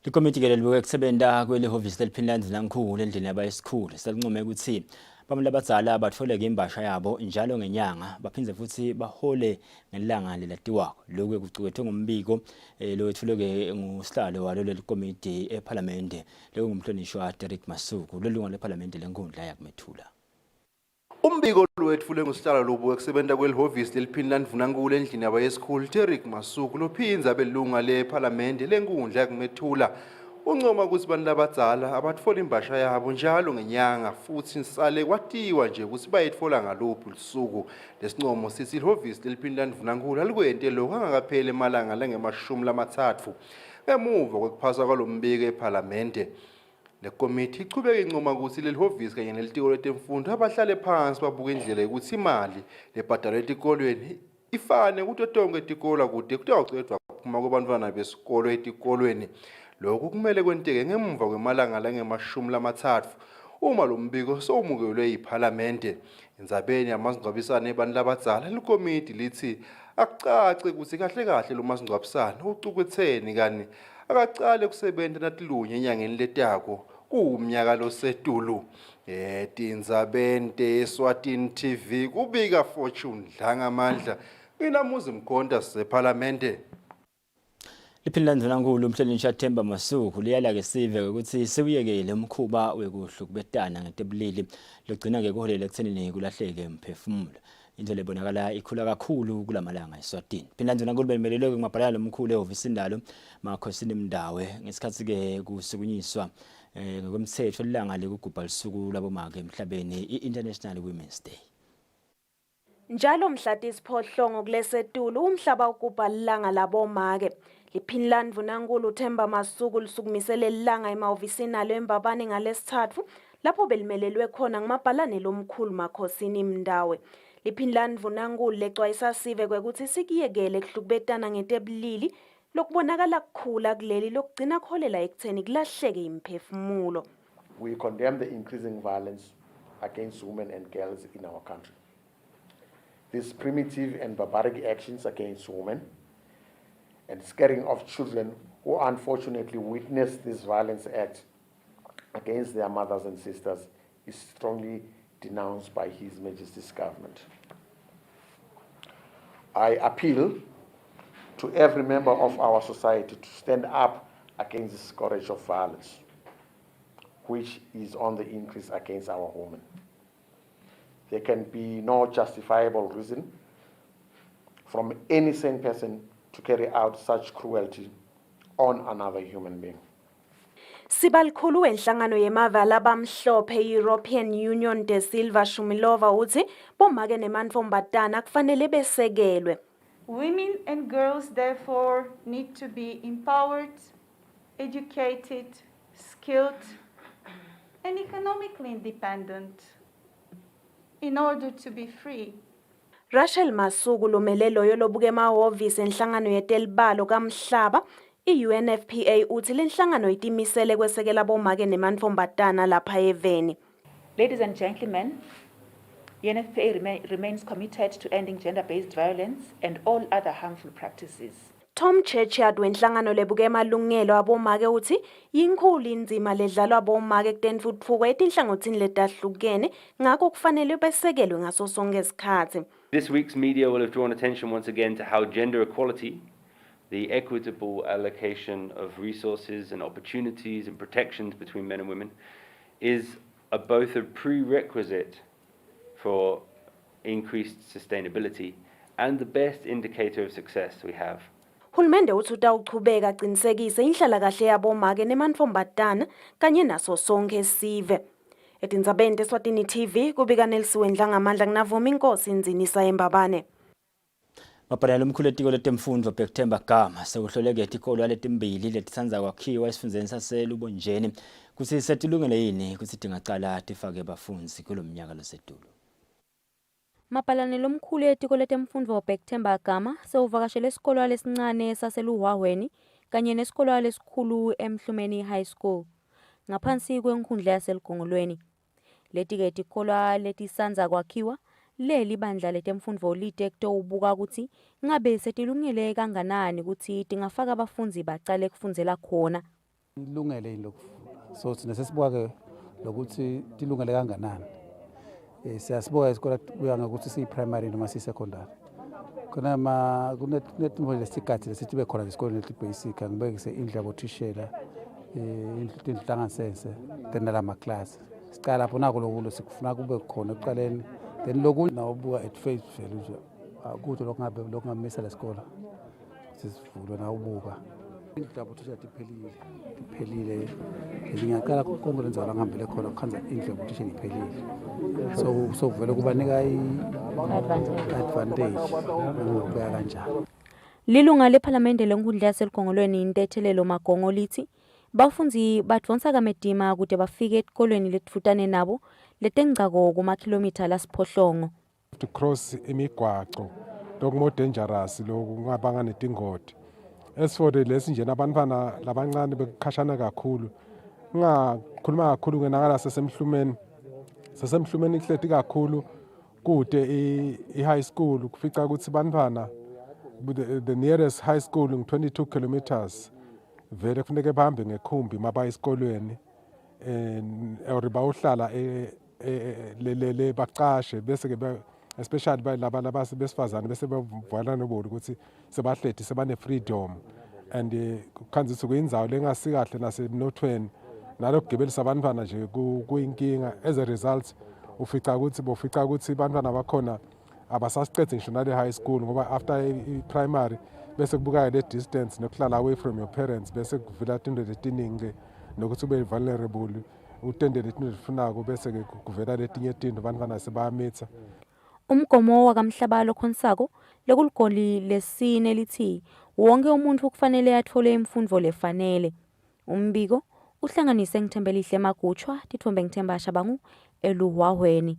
Likomiti-ke libuke kusebenta kwelihhovisi leliphinda lankhulu endlini yabayisikhulu selincome ukuthi bamle abadzala batfoleke imbasha yabo njalo ngenyanga baphindze futhi bahole ngelanga lelatiwako. Lokhu kucukethwe ngumbiko lowethuleke ngusihlalo walo lelikomiti ephalamende lekungumhlonishwa Derek Masuku lelunga lephalamende lenkundla yakumethula. Umbiko lowethulwe ngusihlalo lobuke kusebenta kwelihhovisi leliphinda ndvunankulu endlini yabayisikhulu Derek Masuku lophindze abelunga lephalamende lenkundla yakumethula. Uncoma ukuthi bantu labadzala abatfola imbasha yabo njalo ngenyanga futhi sale kwatiwa nje ukuthi bayitfola ngaluphi lusuku. Lesincomo sithi ihhovisi leliphinda ndvunankulu alikwente lokho angakapheli emalanga langema-30 emuva kwekuphaswa kwalombiko ephalamende. Le komiti ichubeka incoma ukuthi lelihhovisi kanye nelitiko letemfundo abahlale phansi babuka indlela yokuthi imali lebhadalwa etikolweni ifane kuto tonke etikolo kude kutawucedwa kuphuma kwabantwana besikolo etikolweni. Lokhu kumele kwenteke ngemva kwemalanga langema-30 uma lo mbiko sowumukelwe yiphalamende. Endzabeni yamasingcwabisane ebantu labadzala likomiti lithi akucace ukuthi kahle kahle lo masingcwabisane ucukutheni kani akacale kusebenta natilunye enyangeni letako kuwumnyaka losetulu. Tindzabende Eswatini TV kubika Fortune Dlangamandla nginamuzi mkhonta sephalamende. Liphinda ndvunankulu umhlonishwa Themba Masuku liyala-ke sive ukuthi sekuyekele umkhuba wekuhlukubetana ngetebulili logcina-ke kuholele ekuthenini kulahleke umphefumulo. Into lebonakala ikhula kakhulu kulamalanga eSwatini. Phinda ndvunankulu belimelelwe ngumabhalane omkhulu ehhovisi indalo Makhosini Mndawe ngesikhathi-ke kusukunyiswa ngokomthetho lilanga lekugubha lusuku labomake emhlabeni i-International Women's Day. Njalo mhla tisiphohlongo kulesetulu umhlaba ugubha lilanga labomake. Liphinda ndvunankulu Themba Masuku lisukumisele lilanga emahhovisini alo eMbabane ngalesithathu lapho belimelelwe khona ngumabhalane lomkhulu Makhosini Mndawe. Liphinda ndvunankulu lecwayisa sive kwekuthi sikiyekele kuhlukubetana ngetebulili lokubonakala kukhula kuleli lokugcina kuholela ekutheni kulahleke imphefumulo. We condemn the increasing violence against women and girls in our country. These primitive and barbaric actions against women and scaring of children who unfortunately witness this violence act against their mothers and sisters is strongly denounced by His Majesty's government. I appeal to every member of our society to stand up against this scourge of violence, which is on the increase against our women. There can be no justifiable reason from any sane person to carry out such cruelty on another human being. Sibalikhulu wenhlangano yemava labamhlophe European Union de Silva Shumilova uthi bomake nemantfombatana kufanele besekelwe. Women and girls therefore need to be empowered, educated, skilled, and economically independent. in order to be free. Rachel Masuku lomelelo yolobuke emahhovisi enhlangano yetelibalo kaMhlaba i-UNFPA uthi lenhlangano itimisele kwesekela bomake nemantfombatana lapha eveni. Ladies and gentlemen, UNFPA remains committed to ending gender-based violence and all other harmful practices. Tom Churchyard wenhlangano lebuke emalungelo abomake uthi yinkhulu indzima ledlalwa bomake kutentfutfuko etinhlangothini letahlukene ngakho kufanele besekelwe ngaso sonke isikhathi. This week's media will have drawn attention once again to how gender equality, the equitable allocation of resources and opportunities and protections between men and women, is both a prerequisite for increased sustainability and the best indicator of success we have. Hulumende uthi utawuchubeka aqinisekise inhlalakahle yabomake nemantfombatana kanye naso sonke sive. Etindzabeni teSwatini TV kubika Nelsiwe Ndlangamandla kunavuma inkosi Nzinisa Embabane. Mapanelo omkhulu etiko letemfundo September Gama sekuhloleke itikolo letimbili letitsanza kwakhiwa esifundeni saseLubonjeni kuthi setilungele yini kuthi tingaqala tifake bafundzi kulomnyaka losedulo. Mapalanelo omkhulu etiko letemfundo September Gama sewuvakashele isikolo lesincane saseLuhwahweni kanye nesikolo lesikhulu eMhlumeni High School ngaphansi kwenkhundla yaseLigongolweni. Leti-ke tikolo letisanza kwakhiwa leli bandla letemfundo litekto ubuka ukuthi ngabe setilungele kanganani ukuthi tingafaka abafundzi baqale kufundzela khona. Ilungele lokho. So sesibuka ke lokuthi tilungele kanganani. Siyasibuka isikole kuya ngokuthi si-primary noma si-secondary. Khona kunetimvo lesikathi lesithi bekhona isikole leti-basic angibekise indlu yabothishela inhlanganisese tenela ama-class. Sicala lapho nako lokulo sikufuna kube khona ekuqaleni then lokunye nawubuka at face value akuthi lokho ngamisa lesikole sisivulwe nawubuka indlu yabothishela iphelile ngiyaqala konke lenza la ngihambele khona ukhanza indlu yabothishela iphelile so vele kubanika i-advantage ngokubeka kanjalo. Lilunga lePhalamende lenkundla yaseLigongolweni Intethelelo Magongo lithi bafundzi badvonsa kamedima kude bafike etikolweni letfutane nabo letengcako kumakhilomitha lasiphohlongo. To cross imigwaco lokumo dangerous lokungabanga netingoti. As for the lesson nje nabantwana labancane bekhashana kakhulu. Ngakhuluma kakhulu ngenakala sasemhlumeni ihleti kakhulu kude i-high school kufica ukuthi bantwana the nearest high school ngi-22 kilometers. Vele kufuneka bahambe ngekhumbi mabaya esikolweni or bawuhlala le baqashe bese ke especially laba besifazane bese bevala nobolo ukuthi sebahlethi sebane freedom and kukhanzisa kuyindzawo lengasikahle nasemnothweni nalokugibelisa abantwana nje kuyinkinga. As a result ufica ukuthi abantwana bakhona abasasiqedzi ngisho nale high school ngoba after i-primary bese kubuka le distance nokuhlala away from your parents bese kuvela into letiningi nokuthi ube vulnerable utendele into lefunako bese ke kuvela letinye izinto abantwana sebayamitha. Umgomo wakamhlabalo khonsako lekuligoli lesine lithi wonke umuntu kufanele athole imfundo lefanele. Umbiko uhlanganise Ngithembelihle Magutshwa Tithombe Ngithemba Shabangu eLuhwahweni.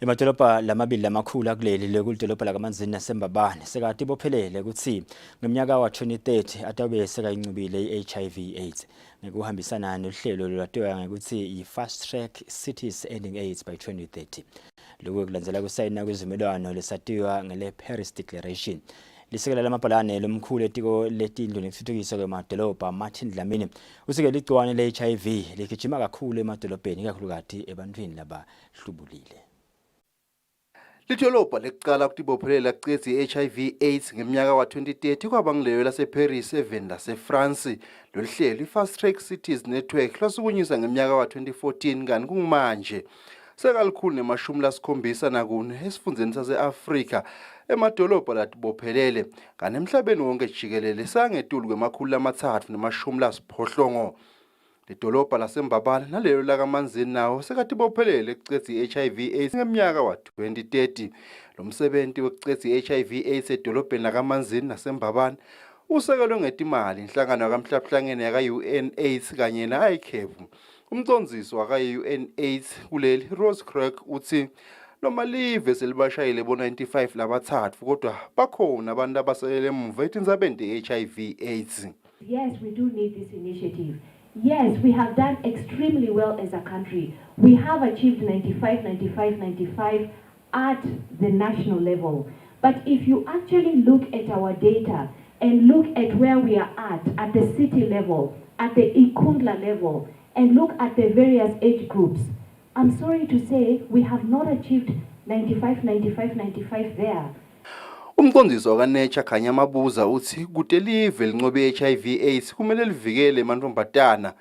Emadolobha lamabili lamakhulu akuleli lekulidolobha lakaManzini naseMbabane sekade bophelele ukuthi ngeminyaka wa-2030 atabe sekayincubile i-HIV/AIDS ngekuhambisana nohlelo lolwatiwa ngekuthi i-Fast Track Cities Ending AIDS by 2030. Lokhu kulandzela kusayina kwezimelwano lesatiwa ngele Paris Declaration. Lisekela lamabhalane lomkhulu etiko letindlu nekuthuthukiswa kwemadolobha Martin Dlamini usike ligciwane le-HIV ligijima kakhulu emadolobheni ikakhulukazi ebantwini labahlubulile. Lidolobha lekuqala ukutibophelela kucedza i-HIV/AIDS ngeminyaka wa-2030 kwaba ngileyo laseParis eveni laseFrance. Lolu hlelo i-Fast Track Cities Network lwasukunyiswa ngeminyaka wa-2014 kanti kungumanje sekalikhulu ne-74 nakune esifundeni sase-Afrika emadolobha latibophelele kanti emhlabeni wonke jikelele sangetulu kwema-380. Lidolobha laseMbabane nalelo lakaManzini nawo sekatibophelele ekucedza i-HIV/AIDS ngeminyaka wa-2030. Lo msebenzi wekucedza i-HIV/AIDS edolobheni lakaManzini naseMbabane usekelwe ngetimali inhlangano yakamhlabuhlangene yaka-UNAIDS kanye ne-ICAP Umcondzisi waka-UNAIDS kuleli Rose Craig uthi noma live selibashayile bo-95 labathathu kodwa bakhona abantu abasalele emuva etindzabeni te-HIV/AIDS. Yes, we do need this initiative. Yes, we have done extremely well as a country. We have achieved 95 at the national level. But if you actually look at our data and look at where we are at the city level, at the Ikundla level, and look at the various age groups, I'm sorry to say we have not achieved 95 there. Umcondzisi waka-Nature Khanya Mabuza uthi kude live lincobe i-HIV/AIDS kumele livikele emantombazana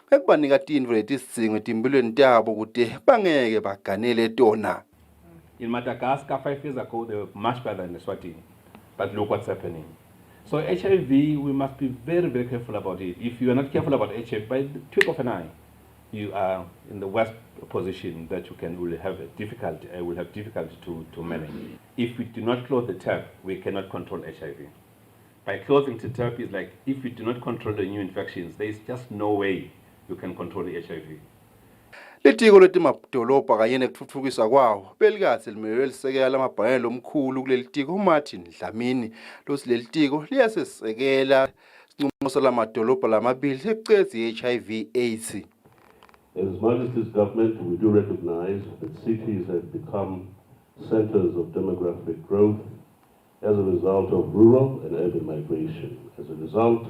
ngekubanika tintfo letisidzingo etimpilweni tabo kude bangeke baganele tona. In Madagascar 5 years ago they were much better than Eswatini, but look what's happening. So HIV, we must be very, very careful about it. If you are not careful about HIV, by the twinkle of an eye, you are in the worst position that you will have difficulty to manage. If we do not close the tap, we cannot control HIV. By closing the tap is like if we do not control the new infections, there is just no way you can control the HIV. Litiko letimadolobha kanye nekutfutfukiswa kwawo belikatsi limelwe lisekela lamabhanelo omkhulu kuleli tiko uMartin Dlamini losi leli tiko liyasesekela sinqumo salamadolobha lamabili sekucedza i-HIV/AIDS. As Majesty's government, we do recognize that cities have become centers of demographic growth as a result of rural and urban migration. As a result,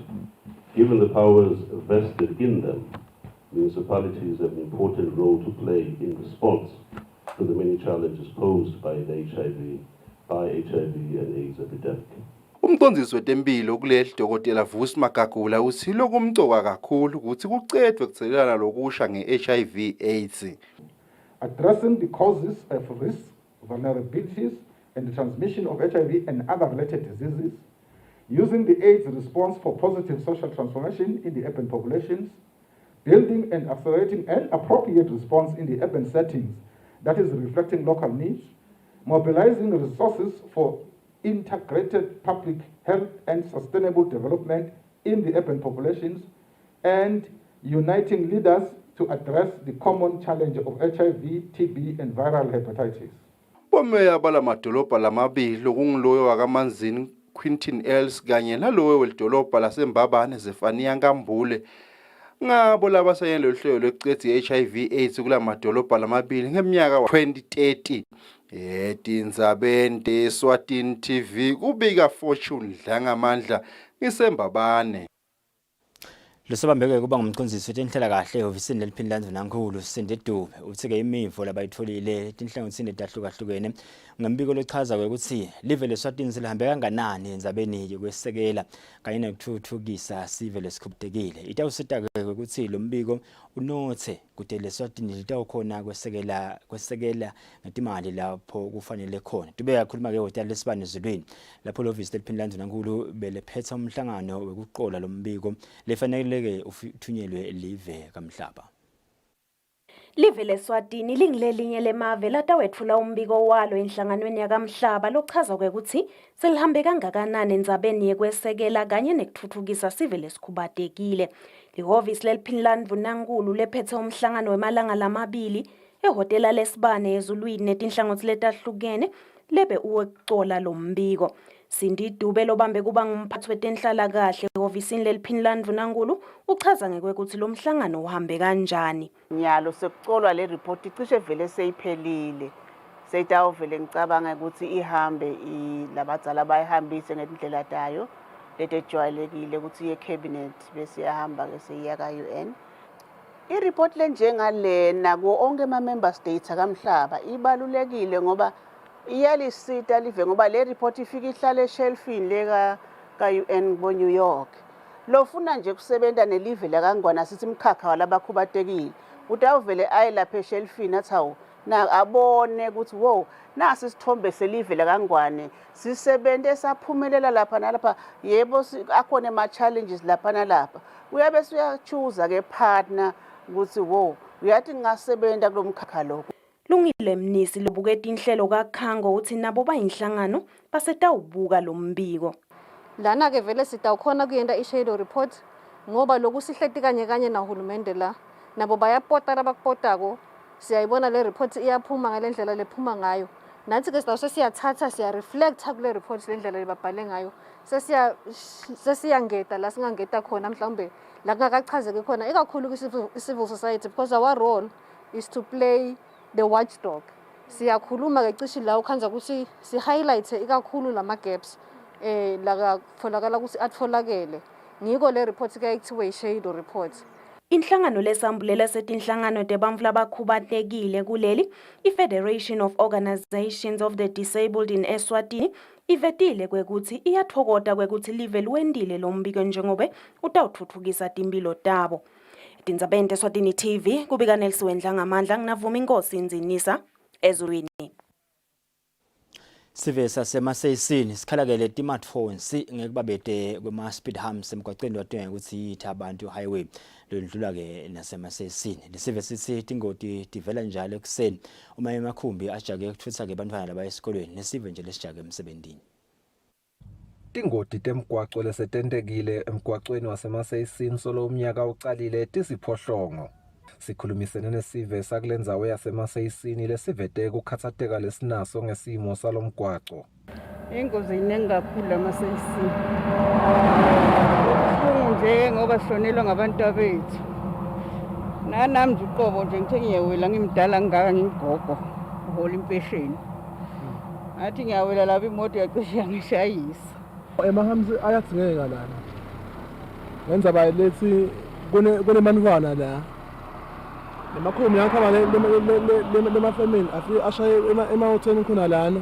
given the powers vested in them, municipalities have an important role to play in response to the many challenges posed by the HIV and AIDS epidemic. Umcondzisi wetemphilo kuleli Dr. Vusi Magagula uthi lokumcoka kakhulu ukuthi kucedwe kuthelelana lokusha nge-HIV/AIDS. Addressing the causes of risk, vulnerabilities, and the transmission of HIV and other related diseases, using the AIDS response for positive social transformation in the urban populations, building and accelerating an appropriate response in the urban settings that is reflecting local needs, mobilizing resources for integrated public health and sustainable development in the urban populations, and uniting leaders to address the common challenge of HIV, TB, and viral hepatitis. Bomeya balamadolobha lamabili okungiloyo wakaManzini Quintin Els kanye naloyo welidolobha laseMbabane Zefania Nkambule ngabo labasayene lohlelo lwekucedza i-HIV/AIDS kulamadolobha lamabili ngeminyaka 2030. Etindzabeni te-Eswatini TV kubika Fortune Dlangamandla ngiseMbabane. Losabambeke kuba ngumcondzisi wetenhlalakahle ehhovisini leliphini Ndvunankhulu Sindi Dube uthi-ke imivo labayitfolile tinhlangothini letahlukahlukene ngembiko lochaza ukuthi live leSwatini selihambe kanganani endzabeni yokwesekela kanye nekutfutfukisa sive lesikhubtekile. Itawusita-ke ukuthi lo mbiko unotse kude leSwatini litawukhona kwesekela ngetimali lapho kufanele khona. Tube yakhuluma-ke hotela lesibane ezulwini lapho lovisi leliphini Ndvunankhulu belephetsa umhlangano wekuqola lo mbiko lefaneleke uthunyelwe live kamhlaba. Live leSwatini lingilelinye lemave latawetfula umbiko walo enhlanganweni yakamhlaba lochaza ukuthi selihambe kangakanani endzabeni yekwesekela kanye nekutfutfukisa sive lesikhubatekile. Lihhovisi leliphini Ndvunankhulu lephethe umhlangano wemalanga lamabili ehhotela lesibane ezulwini netinhlangothi letahlukene lebe uwekucola lo mbiko. Sindi Dube lobambe kuba ngumphathi wetenhlalakahle ehhovisini leliphini Ndvunankhulu uchaza ngekuthi lo mhlangano uhambe kanjani. Nyalo sekucolwa le report icishe vele seyiphelile. Seyitawuvele ngicabanga ukuthi ihambe labadzala bayihambise ngendlela tayo letejwayelekile ukuthi iye cabinet bese iyahamba ke seyiya ka-UN. I-report lenjengalena kuwo onke ama-member states akamhlaba ibalulekile ngoba iyalisita live ngoba le report ifika ihlale eshelfini le ka-UN bo New York. Lofuna nje kusebenta nelive lakangwana sithi imkhakha walabakhubatekile utawuvele aye lapha eshelfini athi hawu na abone ukuthi wow nasi isithombe selive lakangwane sisebente saphumelela lapha nalapha yebo akhona ama-challenges lapha nalapha uyabe uyachoose ke partner ukuthi wow uyathi ngingasebenta kulo mkhakha lo. Lungile Mnisi lobuketa inhlelo kakhango uthi nabo bayinhlangano basetawubuka lo mbiko. Lana ke vele sitawukhona kuyenda i-shadow report ngoba loku sihleti kanye nahulumende la nabo bayapota labakupotako siyayibona le report iyaphuma ngale ndlela lephuma ngayo nathi ke sidawu sesiyathatha siya-reflecta kule report le ndlela lebabhale ngayo sesiyangeta la singangeta khona mhlawumbe la kungakachazeki khona ikakhulu kwi-civil society because our role is to play the watchdog siyakhuluma ke cishi la ukhanza ukuthi si-highlight ikakhulu lama-gaps la kutholakala ukuthi atholakele ngiko le report ke ekuthiwa i-shade report. Inhlangano lesambulela setinhlangano tebantfu labakhubatekile kuleli i-Federation of Organizations of the Disabled in Eswatini ivetile kwekuthi iyatfokota kwekuthi live liwendile lo mbiko njengobe utawutfutfukisa timpilo tabo. Tindzabeni Eswatini TV kubika Nelson Dlangamandla nginavuma inkosi Nzinisa ezulwini. Sive sasemaseyisini sikhalakele smartphones ngekubabete kwema-speed humps emgwaqeni wadinga ukuthi yithi abantu highway lodlula ke nasemaseyisini. Lesive sithi tingoti tivela njalo ekuseni uma emakhumbi ajake ukuthutha ke bantwana laba esikolweni nesive nje lesijake emsebentini. Tingoti temgwaqo lesetentekile emgwaqweni wasemaseyisini solo umnyaka ucalile tisiphohlongo. Sikhulumisene nesive sakulendzawo yasemaseyisini lesivete kukhathateka lesinaso ngesimo salomgwaqo. Ingozi iningi kakhulu lamaseyisini. Nje ngoba sihlonelwa ngabantu abethu. Nami nje uqobo nje ngithe ngiyewela ngimdala ngaka ngigogo uhola impesheni. Athi ngiyawela lapha imoto yacishe yangishayisa. Emahamsi ayathingeka lana. Wenza bayilethi kunemantwana la. Emakhumi yakhaba lemafemini ashaye ema-hotel khona lana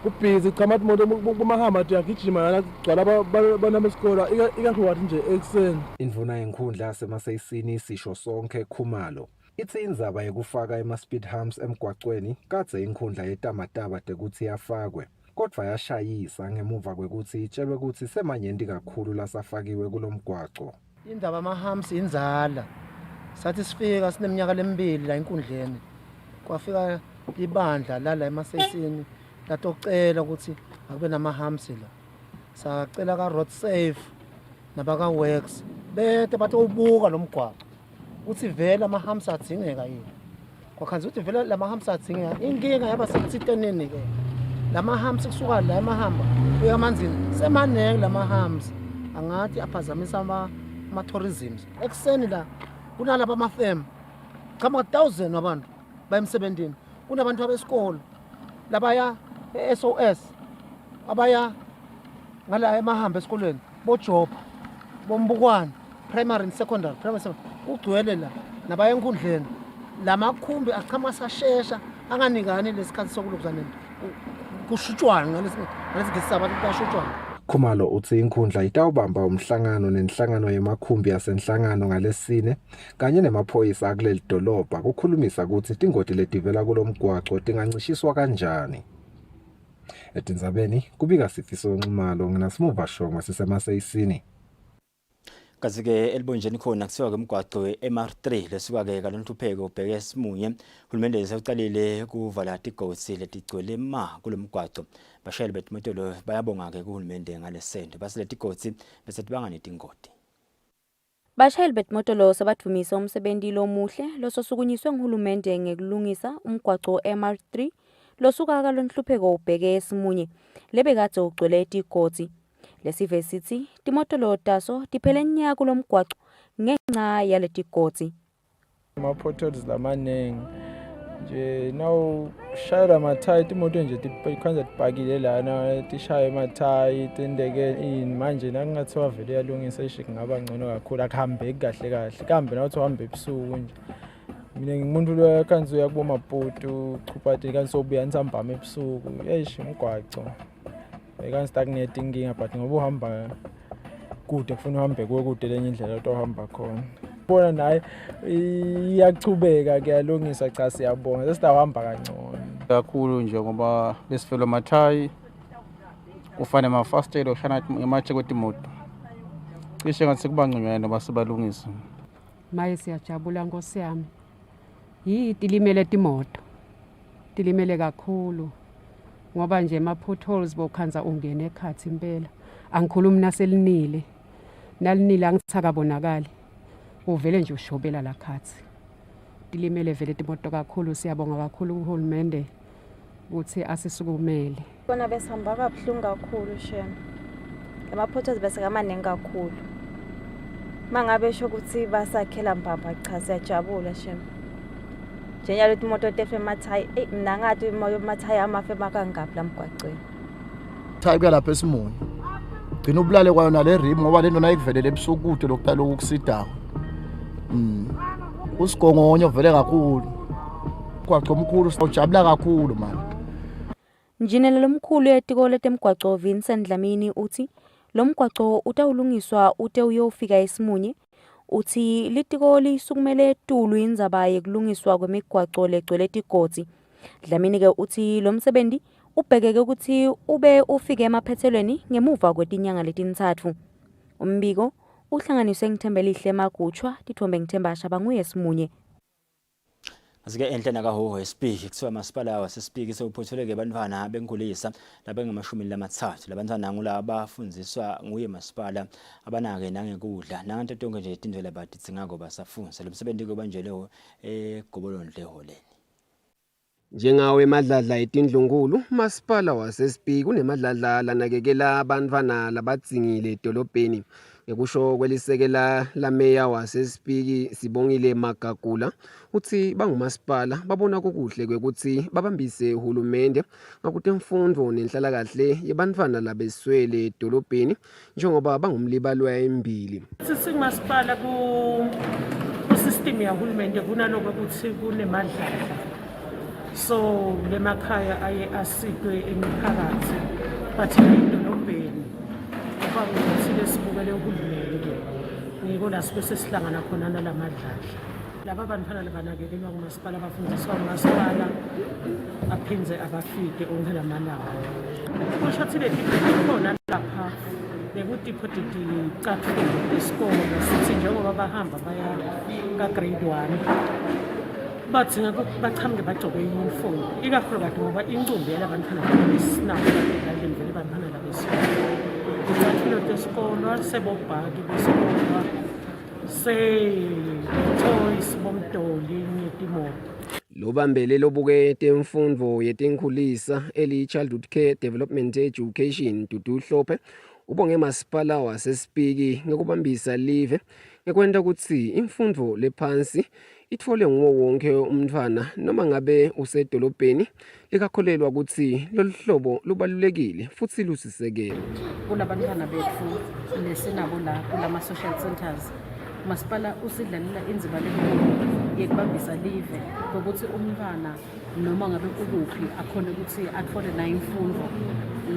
kubhizi chamathi moto kumahamba athi yagijima lana kugcwala bana besikole ikakhulukazi nje ekuseni. Indvuna yenkhundla yasemaseyisini sisho sonke khumalo ithi indzaba yekufaka ema-speed humps emgwaqweni kadze inkhundla yetamataba tekuthi yafakwe kodwa yashayisa ngemuva kwekuthi itshelwe ukuthi semanyenti kakhulu lasafakiwe kulomgwaqo. Indaba ama-humps inzala sathi sifika sineminyaka lemibili la enkundleni kwafika ibandla la emaseyisini latocela ukuthi akube nama-humps la sacela ka-road safe nabaka-works bete bathi ubuka lo mgwaqo ukuthi vele ama-humps adingeka yini kwakhanza ukuthi vele lama-humps adingeka inkinga yaba sekuthitenini-ke lama-humps kusuka la emahamba kuya emanzini semanenge lama-humps angathi aphazamisa ama-tourism ekuseni la kunalaba amafem kama 1000 abantu bayemsebentini kunabantu abesikole labaya SOS abaya ngala emahamba esikoleni bojob bombukwana primary and secondary kugcwele la nabaya enkundleni lamakhumbi achama sashesha anganikani lesikhathi sokulukuzana kushutshwana ngalesi abantu bashutshwana. Khumalo uthi inkhundla itawubamba umhlangano nenhlangano yemakhumbi yasenhlangano ngalesine kanye nemaphoyisa akuleli dolobha kukhulumisa ukuthi tingoti letivela kulomgwaqo tingancishiswa kanjani. Etindzabeni kubika Sifiso Nxumalo nginasimuva shongwe sisemaseyisini. Kazike elibonjeni khona kuthiwa ke umgwaqo we-MR3 lesuka ke kalontupheko ubheke esimunye uhulumende sewuqalile kuvala tigotsi letigcwele kulomgwaqo. Bashayeli betimotolo bayabonga ke kuhulumende ngalesento basile tigotsi bese tibangane tingoti. Bashayeli betimotolo sebathumisa umsebenzi lomuhle lososukunyiswe nguhulumende ngekulungisa umgwaqo MR3 losuka kalontupheko ubheke esimunye lebekade ugcwele tigotsi. Lesive sithi timotolo taso tiphele nya kulomgwaqo ngenxa yaletigotsi. Ama-potholes lamanengi nje naw shayela mathayi timoto nje tikhanza tibhakile lana tishaya emathayi tindeke ini manje nakungathiwa vele yalungisa ishi kungaba ngcono kakhulu akuhambeki kahle kambe nawuthi uhambe ebusuku nje. Mina ngimuntu lo kanzi uyakubo maputu chupati kanzi obuya nsambama ebusuku eish umgwaqo kanzi stagnate inkinga but ngoba uhamba kude kufuna uhambe kude lenye indlela otohamba khona. Bona naye iyachubeka kuyalungisa cha siyabonga sesitahamba kancane kakhulu nje ngoba besifelo mathayi kufane ama first aid oshana ngemache kwetimoto cishe ngathi kuba ngconywana noba sibalungisa. Maye siyajabula Nkosi yami tilimele timoto tilimele kakhulu ngoba nje ama-potholes bokhanza ungene ekhathi impela angikhulumi naselinile nalinile angithakabonakali uvele nje ushobela la khathi. Tilimele vele timoto kakhulu, siyabonga kakhulu uhulumende ukuthi asisukumele. Kona besihamba kabuhlungu kakhulu shem. Ama-potholes bese kamaningi kakhulu. Mangabe esho ukuthi basakhela mbamba cha siyajabula shem. Njenjalo imoto tefe emathayi, mina ngathi emathayi amafe makangaphi la mgwaqweni. Thayi kuyalapha esimoni. Gcina ubulale kwayo nale rim ngoba lento nayikuvelele ebusuku kude lokuqala ukusidawo. Usigongonyo vele kakhulu. Kwaqo omkhulu sijabula kakhulu manje. Njinelelo omkhulu etiko letemgwaco Vincent Dlamini uthi lo mgwaco utawulungiswa ute uyofika eSimunye. Uthi litiko lisukumele etulu indzaba yekulungiswa kwemigwaco legcwele tigotsi. Dlamini ke uthi lo msebenzi ubhekeke ukuthi ube ufike emaphethelweni ngemuva kwetinyanga letintsatfu. Umbiko uhlanganiswe ngithembelihle Magutshwa, Tithombe Ngithemba Shabanguye Simunye. Asike enhle nakahoho espeak kuthiwa masipala wasespeak sewuphotheleke abantwana benkulisa labengamashumi 30 labantwana ngula abafundziswa nguye masipala abanake nangekudla nanto tonke nje tindlela bathi tsingako basafundisa lo msebenzi kobanjeleho eGobolondle holeni. Njengawe emadladla etindlunkulu masipala wasespeak unemadladla lanakekela abantwana labadzingile edolobheni. Ngekusho kwelisekela la meya wasespeak Sibongile Magagula uthi bangumasipala babona kukuhle kwekuthi babambise uhulumende ngakuthi imfundo nenhlalakahle yebantwana labeswele edolobheni njengoba bangumlibalwa embili. Singumasipala ku system yahulumende kunaloko ukuthi kunemadlala. So lemakhaya aye asikwe emiphakathi bathi edolobheni. Ngoba lesibukele uhulumende ngiko la sibese sihlangana khona nalamadlala. Laba bantwana labanakekelwa kumasipala bafundiswa kumasipala aphinze abafike ongela malanga. Kusho ukuthi le khona lapha bekudiphothe icathulo esikole sithi njengoba bahamba baya ka grade 1 bathi bachamuke bagcoke uniform ikakhulukazi ngoba incumbi yalabantwana besinabo lalendlela abantwana labesikole. Icathulo lesikole sebobhaki besikole toys bomdoli netimoto. Lobambele lobuke temfundo yetinkhulisa eli Childhood Care Development Education Dudu Hlophe ubonge masipala wasespeak ngekubambisa live ngekwenta ukuthi imfundo lephansi itfole nguwo wonke umntwana noma ngabe usedolobheni likakholelwa ukuthi loluhlobo lubalulekile futhi lusisekelo. Kulabantwana bethu lesinabo la kulama social centers masipala usidlalela indzima lenkulu yekubambisa live ukuthi umntwana noma ngabe ukuphi akhona ukuthi athole na imfundo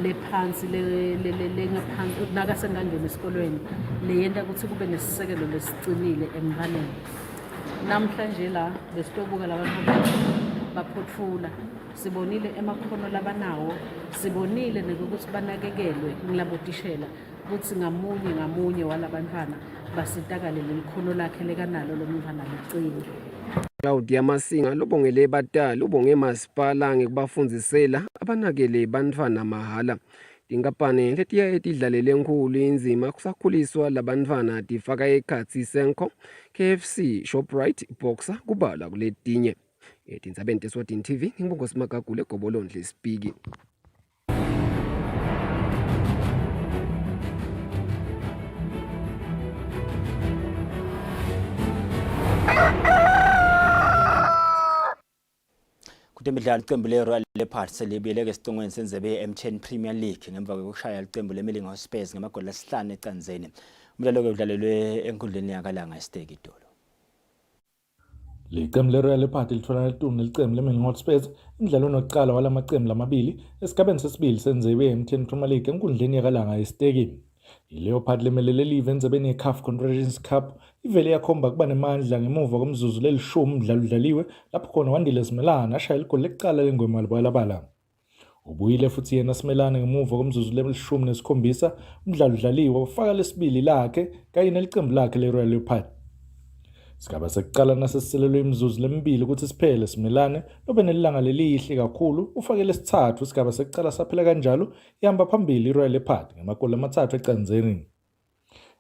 lephansi lengaphansi nakasengangena esikolweni leyenta ukuthi kube nesisekelo lesicinile emntwaneni. Namhlanje la besitobuka labantu baphotfula sibonile emakhono labanawo sibonile nokuthi banakekelwe ngilabotishela ukuthi ngamunye walabantwana basitakale lekhono lakhe lekanalo lo mntwana licini. Claudia Masinga lobongele batali ubonge masipala ngekubafundzisela abanakele bantwana mahala. Tinkampani letiya etidlalele enkulu inzima kusakhuliswa labantwana tifaka ekhatsi Senko, KFC, Shoprite, Boxer kubala kuletinye. Etindzabeni teSwatini TV ngibongo Simagagule Gobolondle Speak. Kutemidlalo iqembu leRoyal Leopards selibiyeleke esicongweni senzebe M10 Premier League ngemva kokushaya iqembu leMillingham Spurs ngamagoli 5 ecanzeni. Umdlalo ke udlalelwe enkundleni yakalanga eStegi Idolo. Leqembu leRoyal Leopards lithola itunu leqembu leMillingham Spurs umdlalo onokuqala walamaqembu lamabili esigabeni sesibili senzebe M10 Premier League enkundleni yakalanga eStegi. iLeopard limelele live enzebeni yeCAF Confederations Cup ivele yakhomba kuba nemandla ngemuva komzuzu lelishumi umdlalo udlaliwe lapho khona wandile Simelane ashaya igoli leqala lengoma labalabala. Ubuyile futhi yena Simelane ngemuva komzuzu lelishumi nesikhombisa umdlalo udlaliwe ufaka lesibili lakhe kanye neliqembu lakhe leRoyal Leopard. Sigaba sekuqala nasesiselelwe imizuzu lemibili ukuthi siphele Simelane lobe nelanga lelihle kakhulu ufake lesithathu isigaba sekuqala saphela kanjalo ihamba phambili iRoyal Leopard ngamagoli 3 ecanzeni.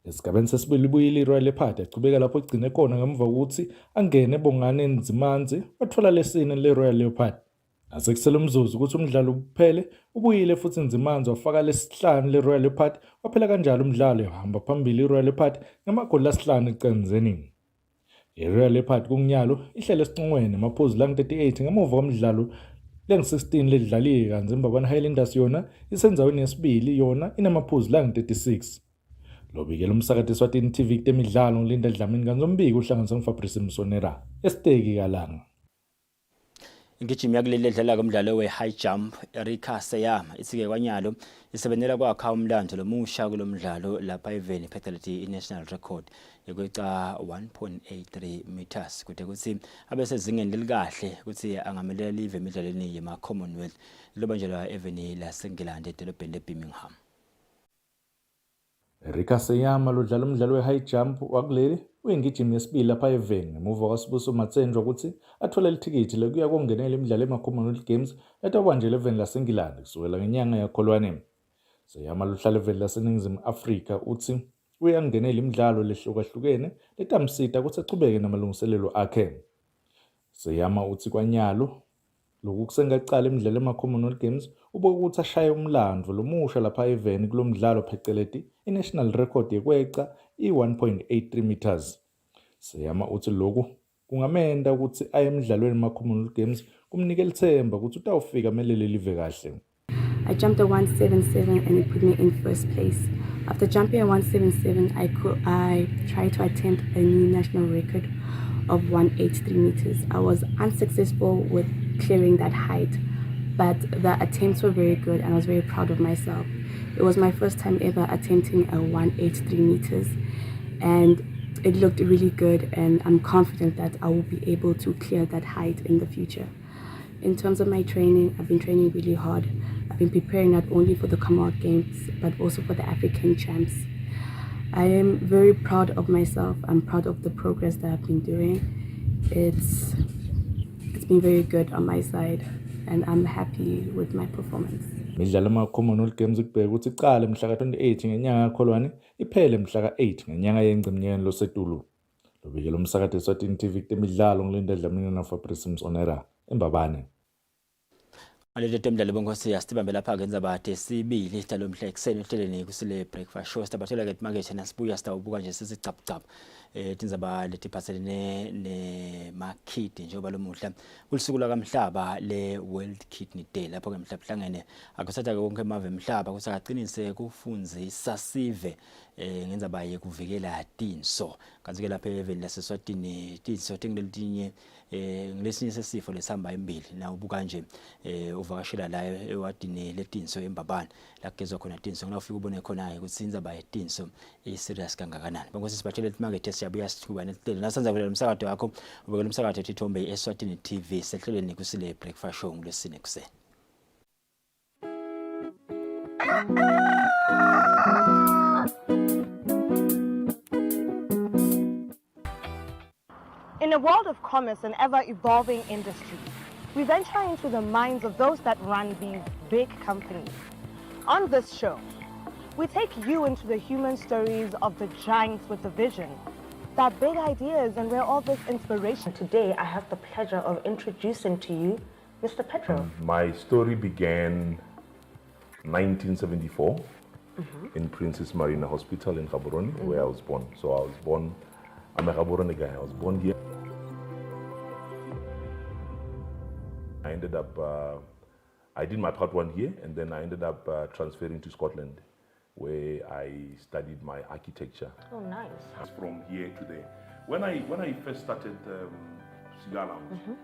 Esigabeni sesibili ibuyile iRoyal Leopard yaqhubeka lapho egcine khona ngemva kokuthi angene ebongane Nzimanzi wathola lesine leRoyal Leopard. Asekusele umzuzu ukuthi umdlalo uphele, ubuyile futhi Nzimanzi wafaka lesihlanu leRoyal Leopard, waphela kanjalo umdlalo ehamba phambili iRoyal Leopard ngamagoli asihlanu ecenzeni. IRoyal Leopard kungunyalo ihlele esincongweni amaphuzu langu-38 ngemuva komdlalo lengu-16 ledlaliye kanzi iMbabane Highlanders yona isendaweni yesibili yona inamaphuzu langu-36. Lobikela umsakazi Eswatini TV kutemidlalo ngilinda Dlamini kanzi umbiko uhlanganiswe nguFabrice Msonera esiteki kalanga. Ingijimi yakuleli edlala komdlalo we-high jump Erika Seyama isike kwanyalo isebenzela kwakha umlando lomusha kulomdlalo lapha eveni phetheleti i-national record yokweca 1.83 meters kude kuthi abesezingeni lelikahle ukuthi angamelela live emidlalweni yema-Commonwealth lobanjelwa eveni laseNgilandi edolobheni leBirmingham. Erika Seyama lodlala umdlalo we-high jump wakuleli uyingijimi yesibili lapha eveni ngemuva kwaSibuso Matsenjwa ukuthi athola ithikithi lokuya kongenela imidlalo ema-Commonwealth Games etabanjelwa eveni laseNgilandi kusukela ngenyanga yaKholwane. Seyama luhlala eveni laseNingizimu Afrika uthi uyangenela imidlalo lehlukahlukene letamsita ukuthi aqhubeke namalungiselelo akhe. Seyama uthi kwanyalo lokhu kusengacala imidlalo ema-Commonwealth Games ube ukuthi ashaye umlando lomusha lapha eveni kulomdlalo pheceleti i-national record yekweca i-1.83 meters. Seyama uthi lokhu kungamenda ukuthi aye emidlalweni ema-Commonwealth Games kumnikela ithemba ukuthi utawufika amelele live kahle. I jumped a 177 and it put me in first place. After jumping a 177, I tried to attempt a new national record of 183 meters. I was unsuccessful with clearing that height, but the attempts were very good and I was very proud of myself. It was my first time ever attempting a 183 meters and it looked really good and I'm confident that I will be able to clear that height in the future. In terms of my training, I've been training really hard. I've been preparing not only for the Commonwealth Games, but also for the African Champs. I am very proud of myself. I'm proud of the progress that I've been doing. It's been very good on my side, and I'm happy with my performance. Imidlalo ama-Commonwealth Games kubheka ukuthi iqale mhla ka-28 ngenyanga yaKholwane iphele mhla ka-8 ngenyanga yeNgcimnyeni loSetulu. Lobikela umsakazi Eswatini TV kutemidlalo ngilinda Dlamini naFabrice Msonera eMbabane. Alele temdlalo bongosi yasibambe lapha ngenzabade sibili idalo mhla ekseni ehleleni kusile breakfast show sibathela ke market nasibuya sitawubuka nje sisicapcap tinzaba letiphathelene ne-market njengoba lomuhla kulisuku lakamhlaba le-World Kidney Day lapho ke mhla kuhlangene akusatha konke emave emhlaba kusaqinise kufundzisa sive ngenzaba yekuvikela tinso kanti ke lapha eveni laseSwatini tinso tingiletinye ngilesinye sesifo lesihamba embili na ubuka nje uvakashela la ewadini letinso eMbabane la kugezwa khona tinso ngina ufika ubone khona ukuthi inzaba yetinso serious kangakanani bonke sibathele market siyabuya sithuba nehlelo nasenza vele umsakazo wakho ubekela umsakazo eThombe Eswatini TV sehlelweni kusile breakfast show ngolesine kuseni. In a world of commerce and ever-evolving industries, we venture into the minds of those that run these big companies. On this show, we take you into the human stories of the giants with a vision, their big ideas, and where all this inspiration. Today, I have the pleasure of introducing to you Mr. Pedro. My story began 1974 in Princess Marina Hospital in Gaborone, where I was born. So I was born, I'm a Gaborone guy, I was born here. I ended up, I did my part 1 here, and then I ended up transferring to Scotland, where I studied my architecture. Oh, nice. From here to there. When I first started Cigar Lounge,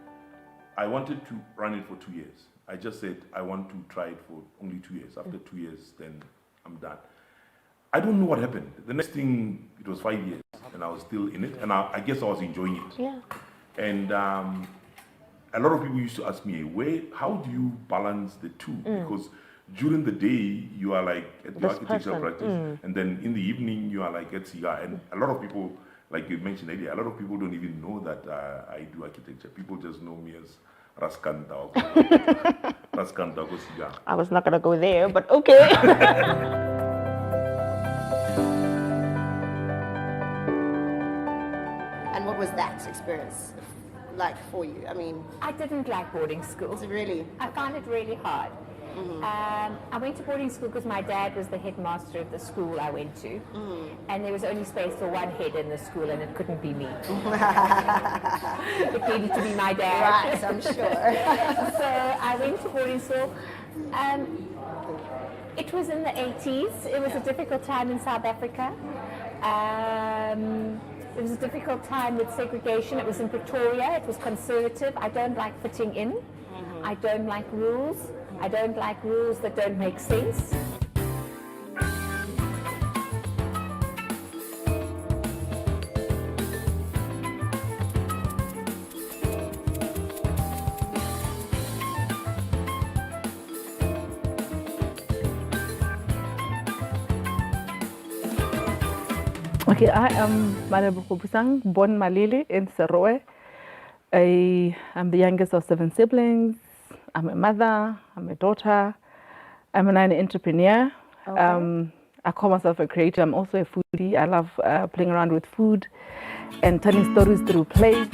I wanted to run it for 2 years. I just said, I want to try it for only 2 years. After 2 years, then I'm done. I don't know what happened. The next thing, it was 5 years, and I was still in it, and I guess I was enjoying it. Yeah. And a lot of people used to ask me, how do you balance the two? Because during the day, you are like at the architectural practice, and then in the evening, you are like at cigar. And a lot of people, like you mentioned earlier, a lot of people don't even know that I do architecture. People just know me as Raskanta or cigar. I was not going to go there, but okay. And what was that experience like for you? I mean, I didn't like boarding school. Really? I found it really hard. I went to boarding school because my dad was the headmaster of the school I went to, and there was only space for one head in the school, and it couldn't be me. It needed to be my dad. Right, I'm sure. So I went to boarding school. It was in the 80s. It was a difficult time in South Africa. It was a difficult time with segregation. It was in Pretoria. It was conservative. I don't like fitting in. I don't like rules. I don't like rules that don't make sense. Okay, I am Madam Khubusang, born Malili in Serowe. I am the youngest of 7 siblings. I'm a mother, I'm a daughter, I'm an entrepreneur. Okay. I call myself a creator. I'm also a foodie. I love playing around with food and telling stories through play.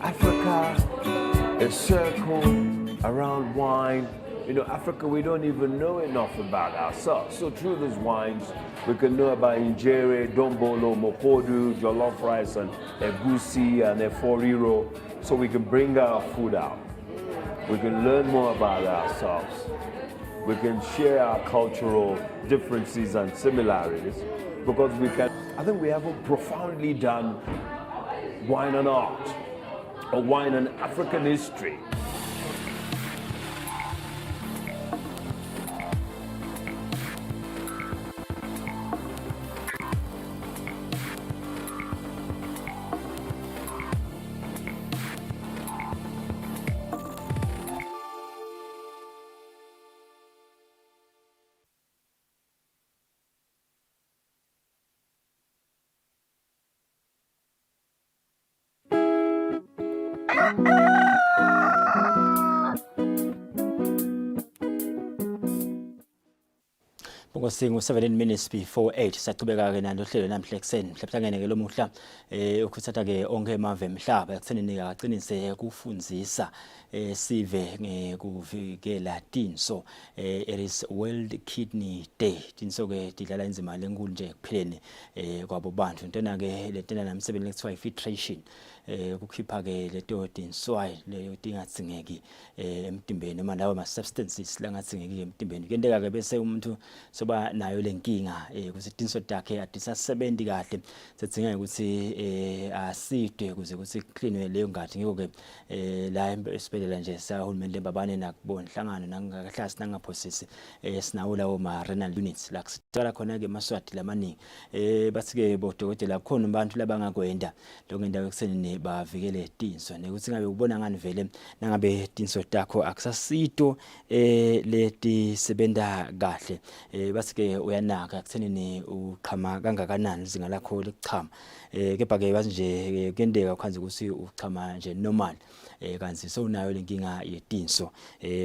Africa, a circle around wine. You know, Africa, we don't even know enough about ourselves. So through these wines, we can know about injere, dombolo, mopodu, jollof rice, and egusi, and eforiro. So we can bring our food out. We can learn more about ourselves. We can share our cultural differences and similarities because we can. I think we haven't profoundly done wine and art or wine and African history. Ngosingo 17 minutes before 8 saqhubeka ke nalo hlelo namhla ekseni mhlawumbe ke lo muhla ukuthatha ke onke emave emhlaba ekuthenini akacinise kufundzisa sive ngekuvikela tinso. It is World Kidney Day. Tinso ke tidlala inzima lenkulu nje ekuphileni kwabo bantu ntena ke letena namsebenzi ekuthiwa filtration ukukhipha ke leto tinswayi leyo tingatsingeki emtimbeni noma lawo ama substances langatsingeki emtimbeni kuyenteka ke bese umuntu soba nayo lenkinga ukuthi tinso takhe atisasebenzi kahle sedzinga ukuthi asidwe kuze ukuthi cleanwe leyo ngathi ngiko ke la esibhedlela nje sahulumeni lembabane nakubona inhlangano nangakahlasi nangaphosisi sinawo lawo ma renal units la kusithola khona ke maswati lamaningi bathi ke bodokotela khona abantu labangakwenda lokho indawo ekuseni bavikele tinso nekuthi ngabe ubona ngani vele nangabe tinso takho akusasito leti sebenda kahle bathi ke uyanaka ekuthenini uqhama kangakanani izinga lakho lekuchama kepha ke bathi nje kuyendeka kwanza ukuthi uchama nje normal kanzi so unayo lenkinga yetinso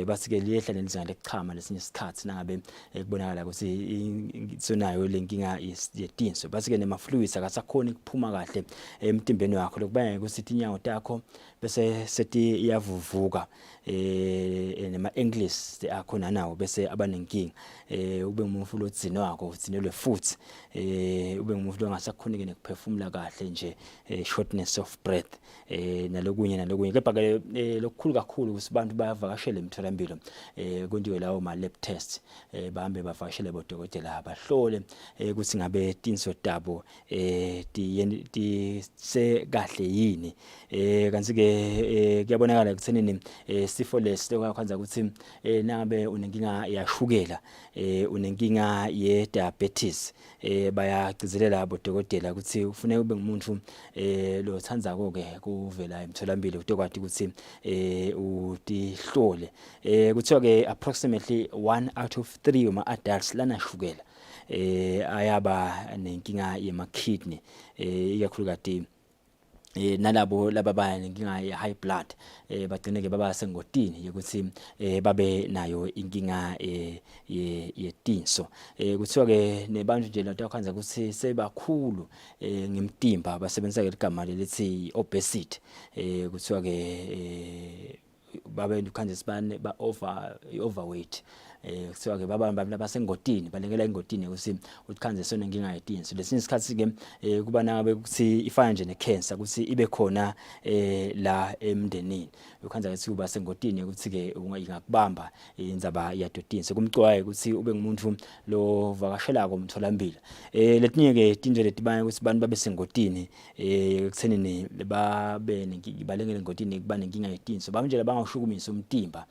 bathi ke liyehla nelizinga lekuchama lesinye isikhathi nangabe kubonakala ukuthi sonayo lenkinga yetinso bathi ke nema fluids akasakhona ukuphuma kahle emtimbeni wakho lokubanga ukuthi inyawo takho bese sethi iyavuvuka nema English akhona nawo bese abanenkinga ube umuntu lodzino wakho udzinelwe futhi ube umuntu ongasakhonike nekuphefumula kahle nje shortness of breath nalokunye kepha ke lokukhulu kakhulu ukuthi abantu bayavakashela emtholampilo kondiwe lawo ma lab test bahambe bavakashele bodokotela abahlole ukuthi ngabe tinso tabo ti se kahle yini kanti ke kuyabonakala ekuthenini sifo lesi lokwenza ukuthi nangabe unenkinga yashukela unenkinga ye diabetes bayagcizelela abodokotela ukuthi ufuneka ube ngumuntu lo thandza konke kuvela emtholampilo utokwathi ukuthi utihlole kuthiwa ke approximately 1 out of 3 uma adults lana shukela ayaba nenkinga yema kidney ikakhulu kati nalabo lababaya nenkinga ye high blood bagcine ke baba sengotini ukuthi babe nayo inkinga yetinso kuthiwa ke nebantu nje lathi akhanza ukuthi sebakhulu ngemtimba basebenzisa ke igama lelithi obesity kuthiwa ke babe ukhanza sibane ba overweight kuthiwa ke baba basengotini balekela ingotini ukuthi ukhanze sona inkinga yetinso lesinye isikhathi ke kuba nabe ukuthi ifana nje necancer ukuthi ibe khona la emndenini ukhanza ukuthi kuba sengotini ukuthi ke ungakubamba indzaba yadotinso kumcwaye ukuthi ube ngumuntu lo vakashela komtholampilo letinye ke tinje letibanye ukuthi abantu babe sengotini ekuthenini babe balengele ingotini kuba nenkinga yetinso banje labangawushukumisa umtimba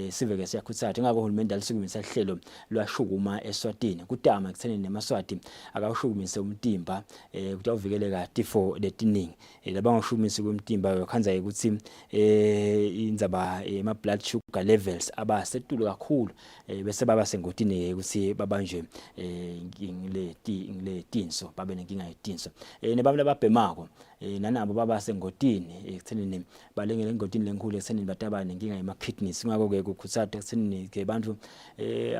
sive ke siyakhuthaza ngakho uhulumende alisukumisa ihlelo lwashukuma Eswatini kutama ekuthenini nemaswati akawushukumise umtimba ukuthi awuvikeleka tifo letiningi labangawushukumisa umtimba yakhanza ukuthi indzaba ma blood sugar levels abasetulu kakhulu bese baba sengotini ukuthi babanje letinso babe nenkinga yetinso nebantu ababhemako nanabo baba sengotini ekuthenini balengele ingotini lenkulu ekuthenini bataba nenkinga yema kidneys ngakho ke kukhuthaza ekuthenini ke bantu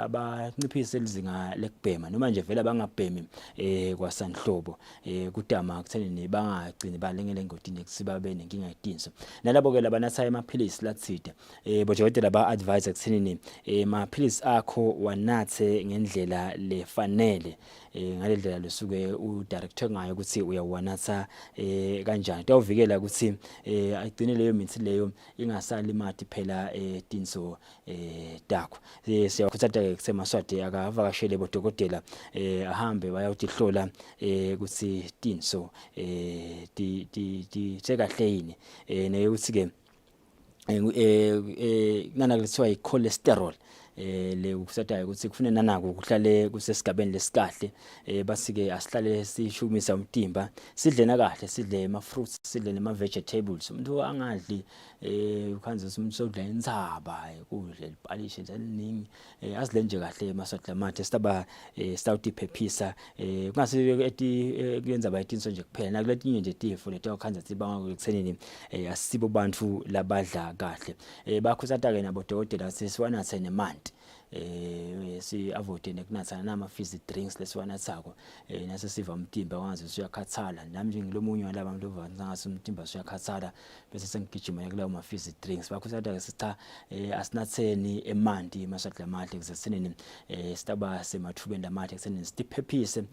abanciphise izinga lekubhema noma nje vele abangabhemi kwasanhlobo kudama ekuthenini bangagcini balengele ingotini ekusibabe nenkinga yetinso nalabo ke labanatha amaphilisi lathide bodokotela ba advise ekuthenini amaphilisi akho wanathe ngendlela lefanele ngalendlela lesuke u director ngayo ukuthi uyawanatha kanjani tawuvikela ukuthi agcine leyo mithi leyo ingasalimati phela tinso takho siyakhuthaza kusemaswati akavakashele bodokotela ahambe bayawutihlola ukuthi tinso ti kahle yini neyokuthi ke nana kuthiwa i-cholesterol le ukusathayo ukuthi kufanele nanako kuhlale kusesigabeni lesikahle basike asihlale sishukumisa umtimba sidle kahle sidle ama fruits sidle nema vegetables umuntu angadli ukhanze umuntu sodla inzaba kudle libhalishe njalo azidle nje kahle maswati lamathe sitaba stawuthi phephisa kungase eti kuyenza bayitinso nje kuphela nakuletinye nje tifo leto khanza sibanga ekuthenini asibo bantu labadla kahle bakhusata ke nabo dokotela sesiwanathe nemanti si avoid nekunatha nama fizzy drinks lesiwanathako nase siva umtimba wangaze usuyakhathala nami nje ngilomunye walabo abantu ngase umtimba usuyakhathala bese sengigijima kulawo ma fizzy drinks bakhusata ke sitha asinatheni emanti maswati lamahle kusesenini sitaba semathubeni lamahle kusesenini siphephise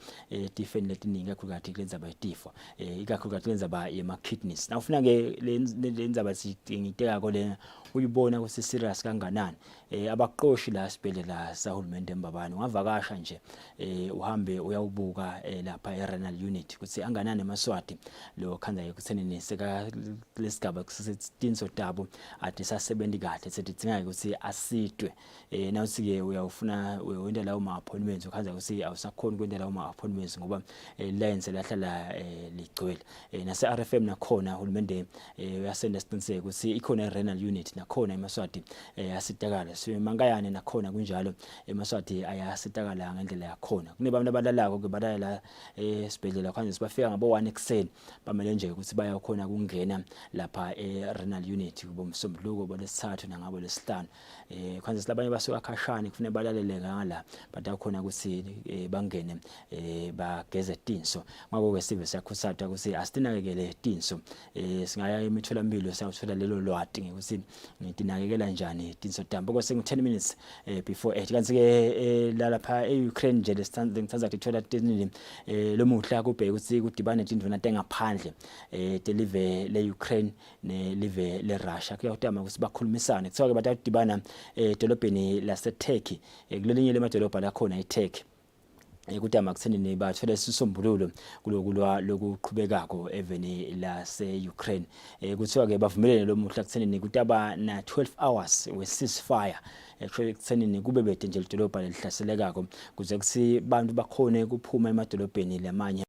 tifeni letiningi kakhulukathi kulenza bayitifo ikakhulukathi kulenza ba yema kidneys nawufuna ke lenza basidingiteka ko le uyibona ukuthi serious kanganani abaqoshi la sibhedlela sahulumende embabani ungavakasha nje uhambe uyawubuka lapha e-renal unit ukuthi anganani emaswati lo khanza ekuthenini seka lesigaba kusetinso tabo ade sasebenzi kahle sedidinga ukuthi asidwe nawuthi ke uyawufuna wenda lawo ma appointments ukhanza ukuthi awusakhona kwenda lawo ma appointments ngoba lens lahlala ligcwele nase RFM nakhona uhulumende uyasenda isiqiniseko ukuthi ikhona i-renal unit nakhona emaswati asitakala mangayane nakhona kunjalo emaswati ayasitakala ngendlela yakhona kunebantu abalalako ke balala esibhedlela kanje sibafika ngabo 1 ekseni bamele nje ukuthi bayakhona kungena lapha e-renal unit kubomsombuluko bolesithathu nangabo lesihlanu kanje silabanye basuka khashane kufanele balalele ngala batakhona ukuthi bangene bageze tinso ngakho ke sibe siyakhusata ukuthi asitinakekele tinso singaya emitholampilo sayothola lelo lwati ukuthi ngitinakekela njani tinso tambo kwase 10 minutes before 8 kanti ke lapha eUkraine nje lesithanza ukuthola tinini lomuhla kubheka ukuthi kudibane tinduna tengaphandle deliver le Ukraine ne live le Russia kuyawutama ukuthi bakhulumisane kuthiwa ke batadibana edolobheni lase Turkey kulelinye lemadolobha la khona eTurkey ekutama kuthenini bathola isisombululo kulokulwa lokuqhubekako eveni lase Ukraine kuthiwa ke bavumelene lo muhla kuthenini kutaba na 12 hours we ceasefire ekuthenini kube bede nje idolobha lihlaselekako kuze kusi bantu bakhone kuphuma emadolobheni lamanye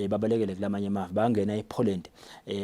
babalekele kulamanye amavi bangena ePoland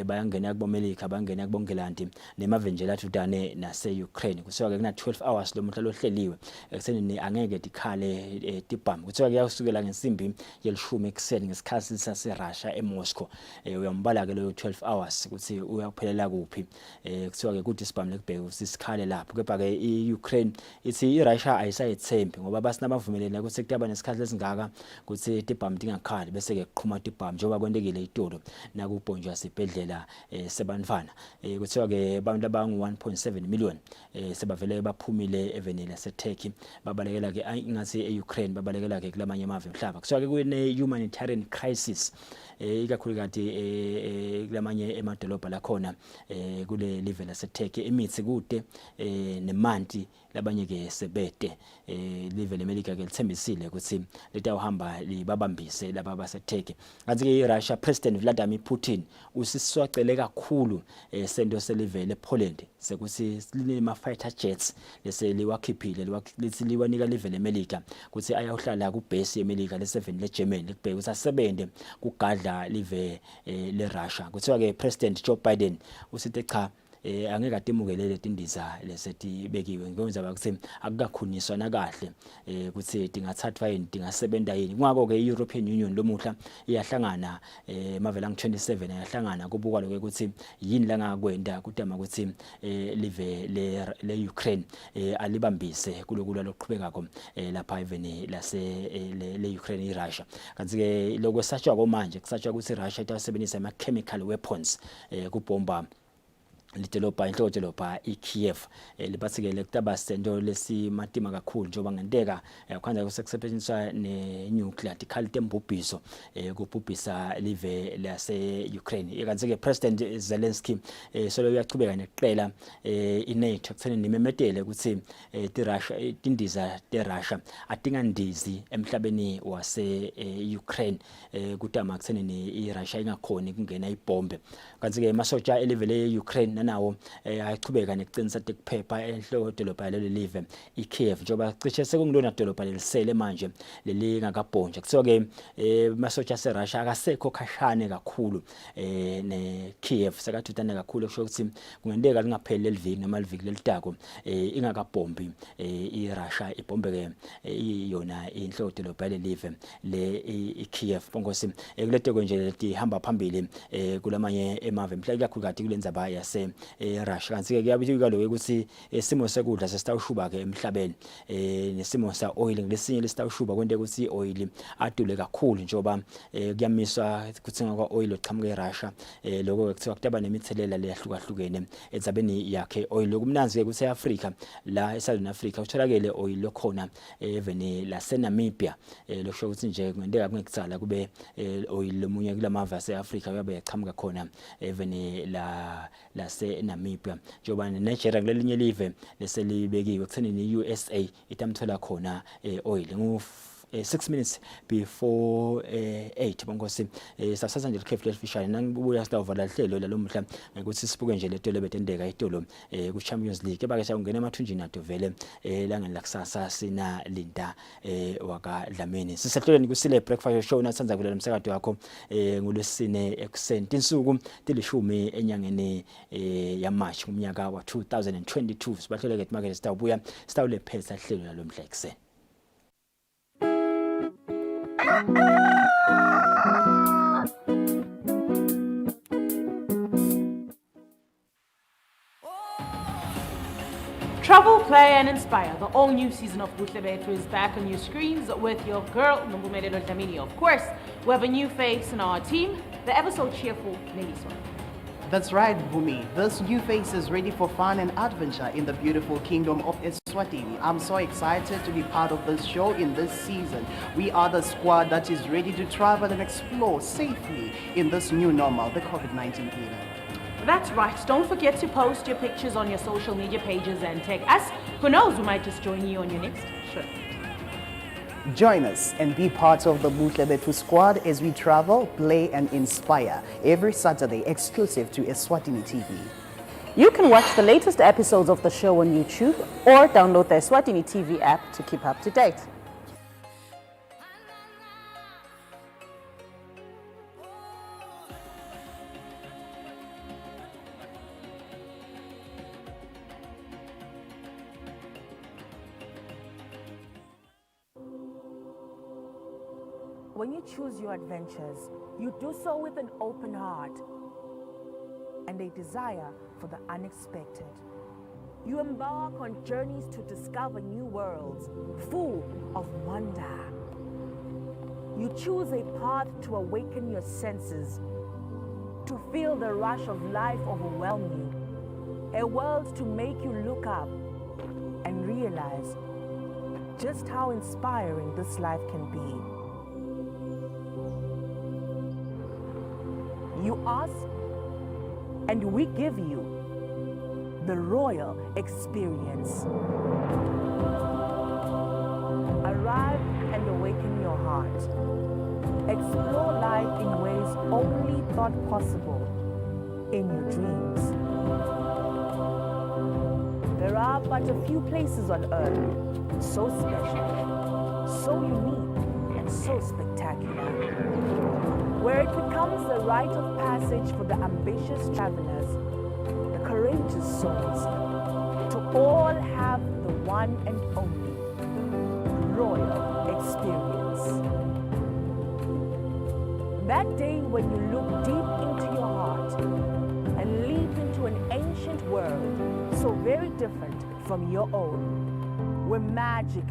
bayangena kubomelika bangena kubongelandi nemavenjela tudane nase Ukraine kuthiwa ke kuna 12 hours lo muhla lohleliwe ekuthenini angeke dikhale tibham kuthiwa ke yasukela izoqala ngesimbi yelishumi ekuseni ngesikhathi saseRussia eMoscow. Uyambala ke lo 12 hours ukuthi uyaphelela kuphi. Kuthiwa ke kuthi sibamle kubheka usisikhale lapho. Kepha ke iUkraine ithi iRussia ayisayethembi ngoba basinabavumelene ukuthi kutaba nesikhathi lesingaka ukuthi tibham dingakhali bese ke qhuma tibham njengoba kwendekile itolo nakubhonjwa sibhedlela sebantwana. Kuthiwa ke abantu abangu 1.7 million sebavele baphumile eveni laseTurkey babalekela ke ingathi eUkraine babalekela ke kulamanye amazwe emhlaba. Kuthiwa ke kune humanitarian crisis ikakhulukazi kulamanye emadolobha la khona kule live laseTurkey imithi kude nemanti labanye ke sebede live leMelika ke lithembisile ukuthi litawuhamba libabambise laba baseTurkey. Kanti ke iRussia President Vladimir Putin usiswacele kakhulu sento selive lePoland sekuthi silima fighter jets leseliwakhiphile lithi liwanika live leMelika ukuthi ayawuhlala ku base yeMelika le7 leGermany likubheka ukuthi asebende kugadla live leRussia. Kuthiwa ke President Joe Biden usithi cha angeke atimukelele tindiza lesetibekiwe ngenza bakuthi akukakhuniswa nakahle ukuthi dingathathwa yini dingasebenza yini. Ngakho ke iEuropean Union lomuhla iyahlangana emavela nge27 ayahlangana kubukwa lokho ukuthi yini la ngakwenda kudama ukuthi live leUkraine alibambise kulokulwa lokuqhubekako lapha eveni leUkraine iRussia. Kanti ke lokho satshwa komanje kusatshwa ukuthi iRussia itawusebenzisa ama chemical weapons kubomba lidolobha inhlodolobha iKiev libathikele kutaba sento lesimatima kakhulu njengoba ngenteka kwanza kusekusebenziswa nenuclear tikhalite embubhiso kubhubhisa live lase-Ukraine. Kanti ke President Zelensky solo uyachubeka neqela iNATO kutheni nimemetele ukuthi iRussia tindiza teRussia atingandizi emhlabeni wase-Ukraine kutama kutheni iRussia ingakhoni kungena ibombe. Kanti ke masoja elive le-Ukraine nanawo ayachubeka neqinisa tekuphepha enhlodolobha lelo live iKiev njengoba cishe sekungilona dolobha lelisele manje lelingakabhonje. Kuthiwa ke masoja aseRussia akasekho khashane kakhulu neKiev sekathutane kakhulu kusho ukuthi kungenteka lingapheli leliviki noma liviki lelitako ingakabhombi iRussia ibhombe ke iyona inhlodolobha lelive le iKiev. Bongosi kuleteko nje litihamba phambili kulamanye emave mhla ikakhulukazi kulendzaba yase Russia. Kanti ke kuyabika lokho ukuthi isimo sekudla sesitawushuba ke emhlabeni nesimo sa oil ngelesinye lesitawushuba kwente ukuthi oil adule kakhulu njoba kuyamiswa kuthenga kwa oil oqhamuka eRussia lokho kuthiwa kutaba nemithelela leyahlukahlukene enzabeni yakhe oil. Lokumnanzi ke ukuthi eAfrica la eSouthern Africa utholakele oil lokhona eveni laseNamibia lokusho ukuthi nje kwenteka kungekutsala kube oil lomunye kulamava aseAfrica kuyabe yaqhamuka khona eveni laseNamibia njengoba neNigeria kulelinye live leselibekiwe kutheni USA itamthola khona oil. 6 minutes before 8 bongosi sasasa nje likhefu lefishane nangibuya sitavala hlelo lalomhla ukuthi sibuke nje letolo betendeka itolo ku Champions League ebake ungena emathunjini ato vele langeni lakusasa sina Linda waka Dlamini sisehlelweni Kusile breakfast show natsanza kulela umsakazo wakho ngolwesine ekuseni insuku tilishumi enyangeni ya March umnyaka wa 2022 sibahleleke emarket sitawubuya sitawulephetha hlelo lalomhla ekuseni. Travel, play and inspire. The all-new season of Buhle Bethu is back on your screens with your girl, Nombumelelo Dlamini. Of course, we have a new face in our team, the ever so cheerful Neliswa. That's right, Bhumi. This new face is ready for fun and adventure in the beautiful kingdom of Eswatini. I'm so excited to be part of this show in this season. We are the squad that is ready to travel and explore safely in this new normal, the COVID-19 era. That's right. Don't forget to post your pictures on your social media pages and tag us. Who knows, we might just join you on your next trip. Join us and be part of the Buhle Bethu squad as we travel, play and inspire every Saturday exclusive to Eswatini TV. You can watch the latest episodes of the show on YouTube or download the Eswatini TV app to keep up to date. When you choose your adventures, you do so with an open heart and a desire for the unexpected. You embark on journeys to discover new worlds, full of wonder. You choose a path to awaken your senses, to feel the rush of life overwhelm you, a world to make you look up and realize just how inspiring this life can be. You ask, and we give you the royal experience. Arrive and awaken your heart. Explore life in ways only thought possible in your dreams. There are but a few places on earth so special, so unique, and so spectacular, where it becomes the rite of passage for the ambitious travelers, the courageous souls, to all have the one and only royal experience. That day when you look deep into your heart and leap into an ancient world so very different from your own, where magic,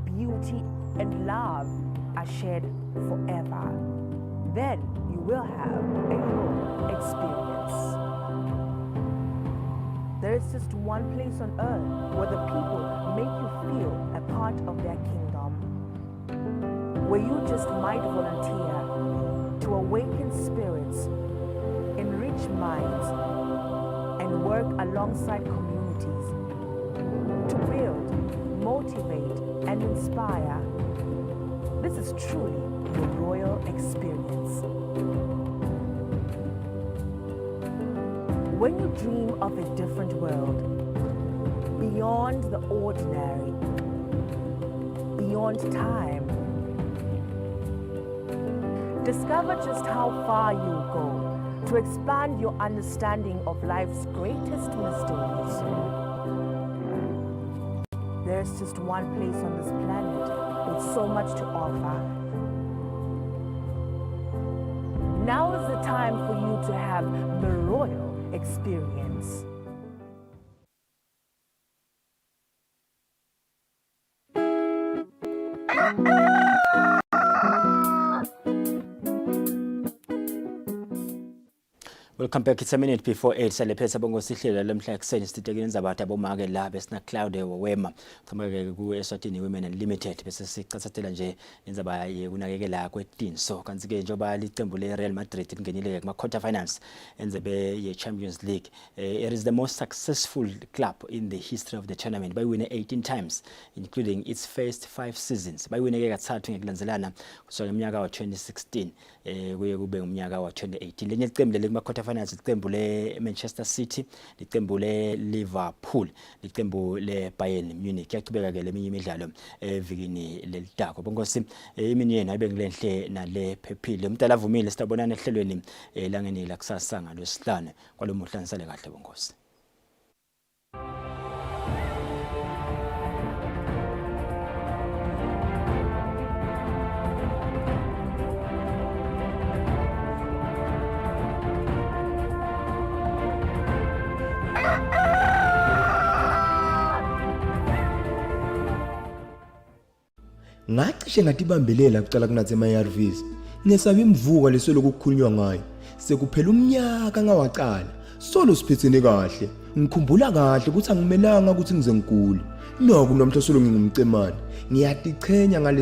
beauty, and love are shared forever, then you will have a royal experience. There is just one place on earth where the people make you feel a part of their kingdom, where you just might volunteer to awaken spirits, enrich minds, and work alongside communities to build, motivate, and inspire. This is truly the royal experience. When you dream of a different world, beyond the ordinary, beyond time, discover just how far you'll go to expand your understanding of life's greatest mysteries. There's just one place on this planet with so much to offer. Now is the time for you to have the royal experience. Welcome back. It's a minute before 8. Salephetha bongo sihlelo lemhla ekseni sitekene indzaba abomake la besina Claudia Wahome thomake ku Eswatini Women Unlimited bese sicatsatela nje indzaba yekunakekela kwetinso kanti ke njoba liqembu le Real Madrid lingenile kuma quarter finals endzebe ye Champions League. It is the most successful club in the history of the tournament by winning 18 times including its first 5 seasons. By winning kathathu ngekulandzelana kusuka ngomnyaka wa 2016 kuye kube ngomnyaka wa 2018. Lenye iqembu le kuma quarter finals liqembu le Manchester City, liqembu le Liverpool, liqembu le Bayern Munich. Yaqhubeka ke leminye imidlalo evikini lelitako. Bongosi imini yena ibe ngilenhle nale phephile. Umntala avumile sitabonana ehlelweni langeni la kusasa ngolwesihlanu kwalomuhla nisale kahle bongosi. Ngacishe ngatibambelela kucala kunathe ama-ARVs ngesaba imvuka lesoloko kukhulunywa ngayo sekuphela umnyaka ngawaqala solo siphethene kahle ngikhumbula kahle ukuthi angimelanga ukuthi ngize ngigule noku namhla solo ngingumcemane ngiyatichenya ngale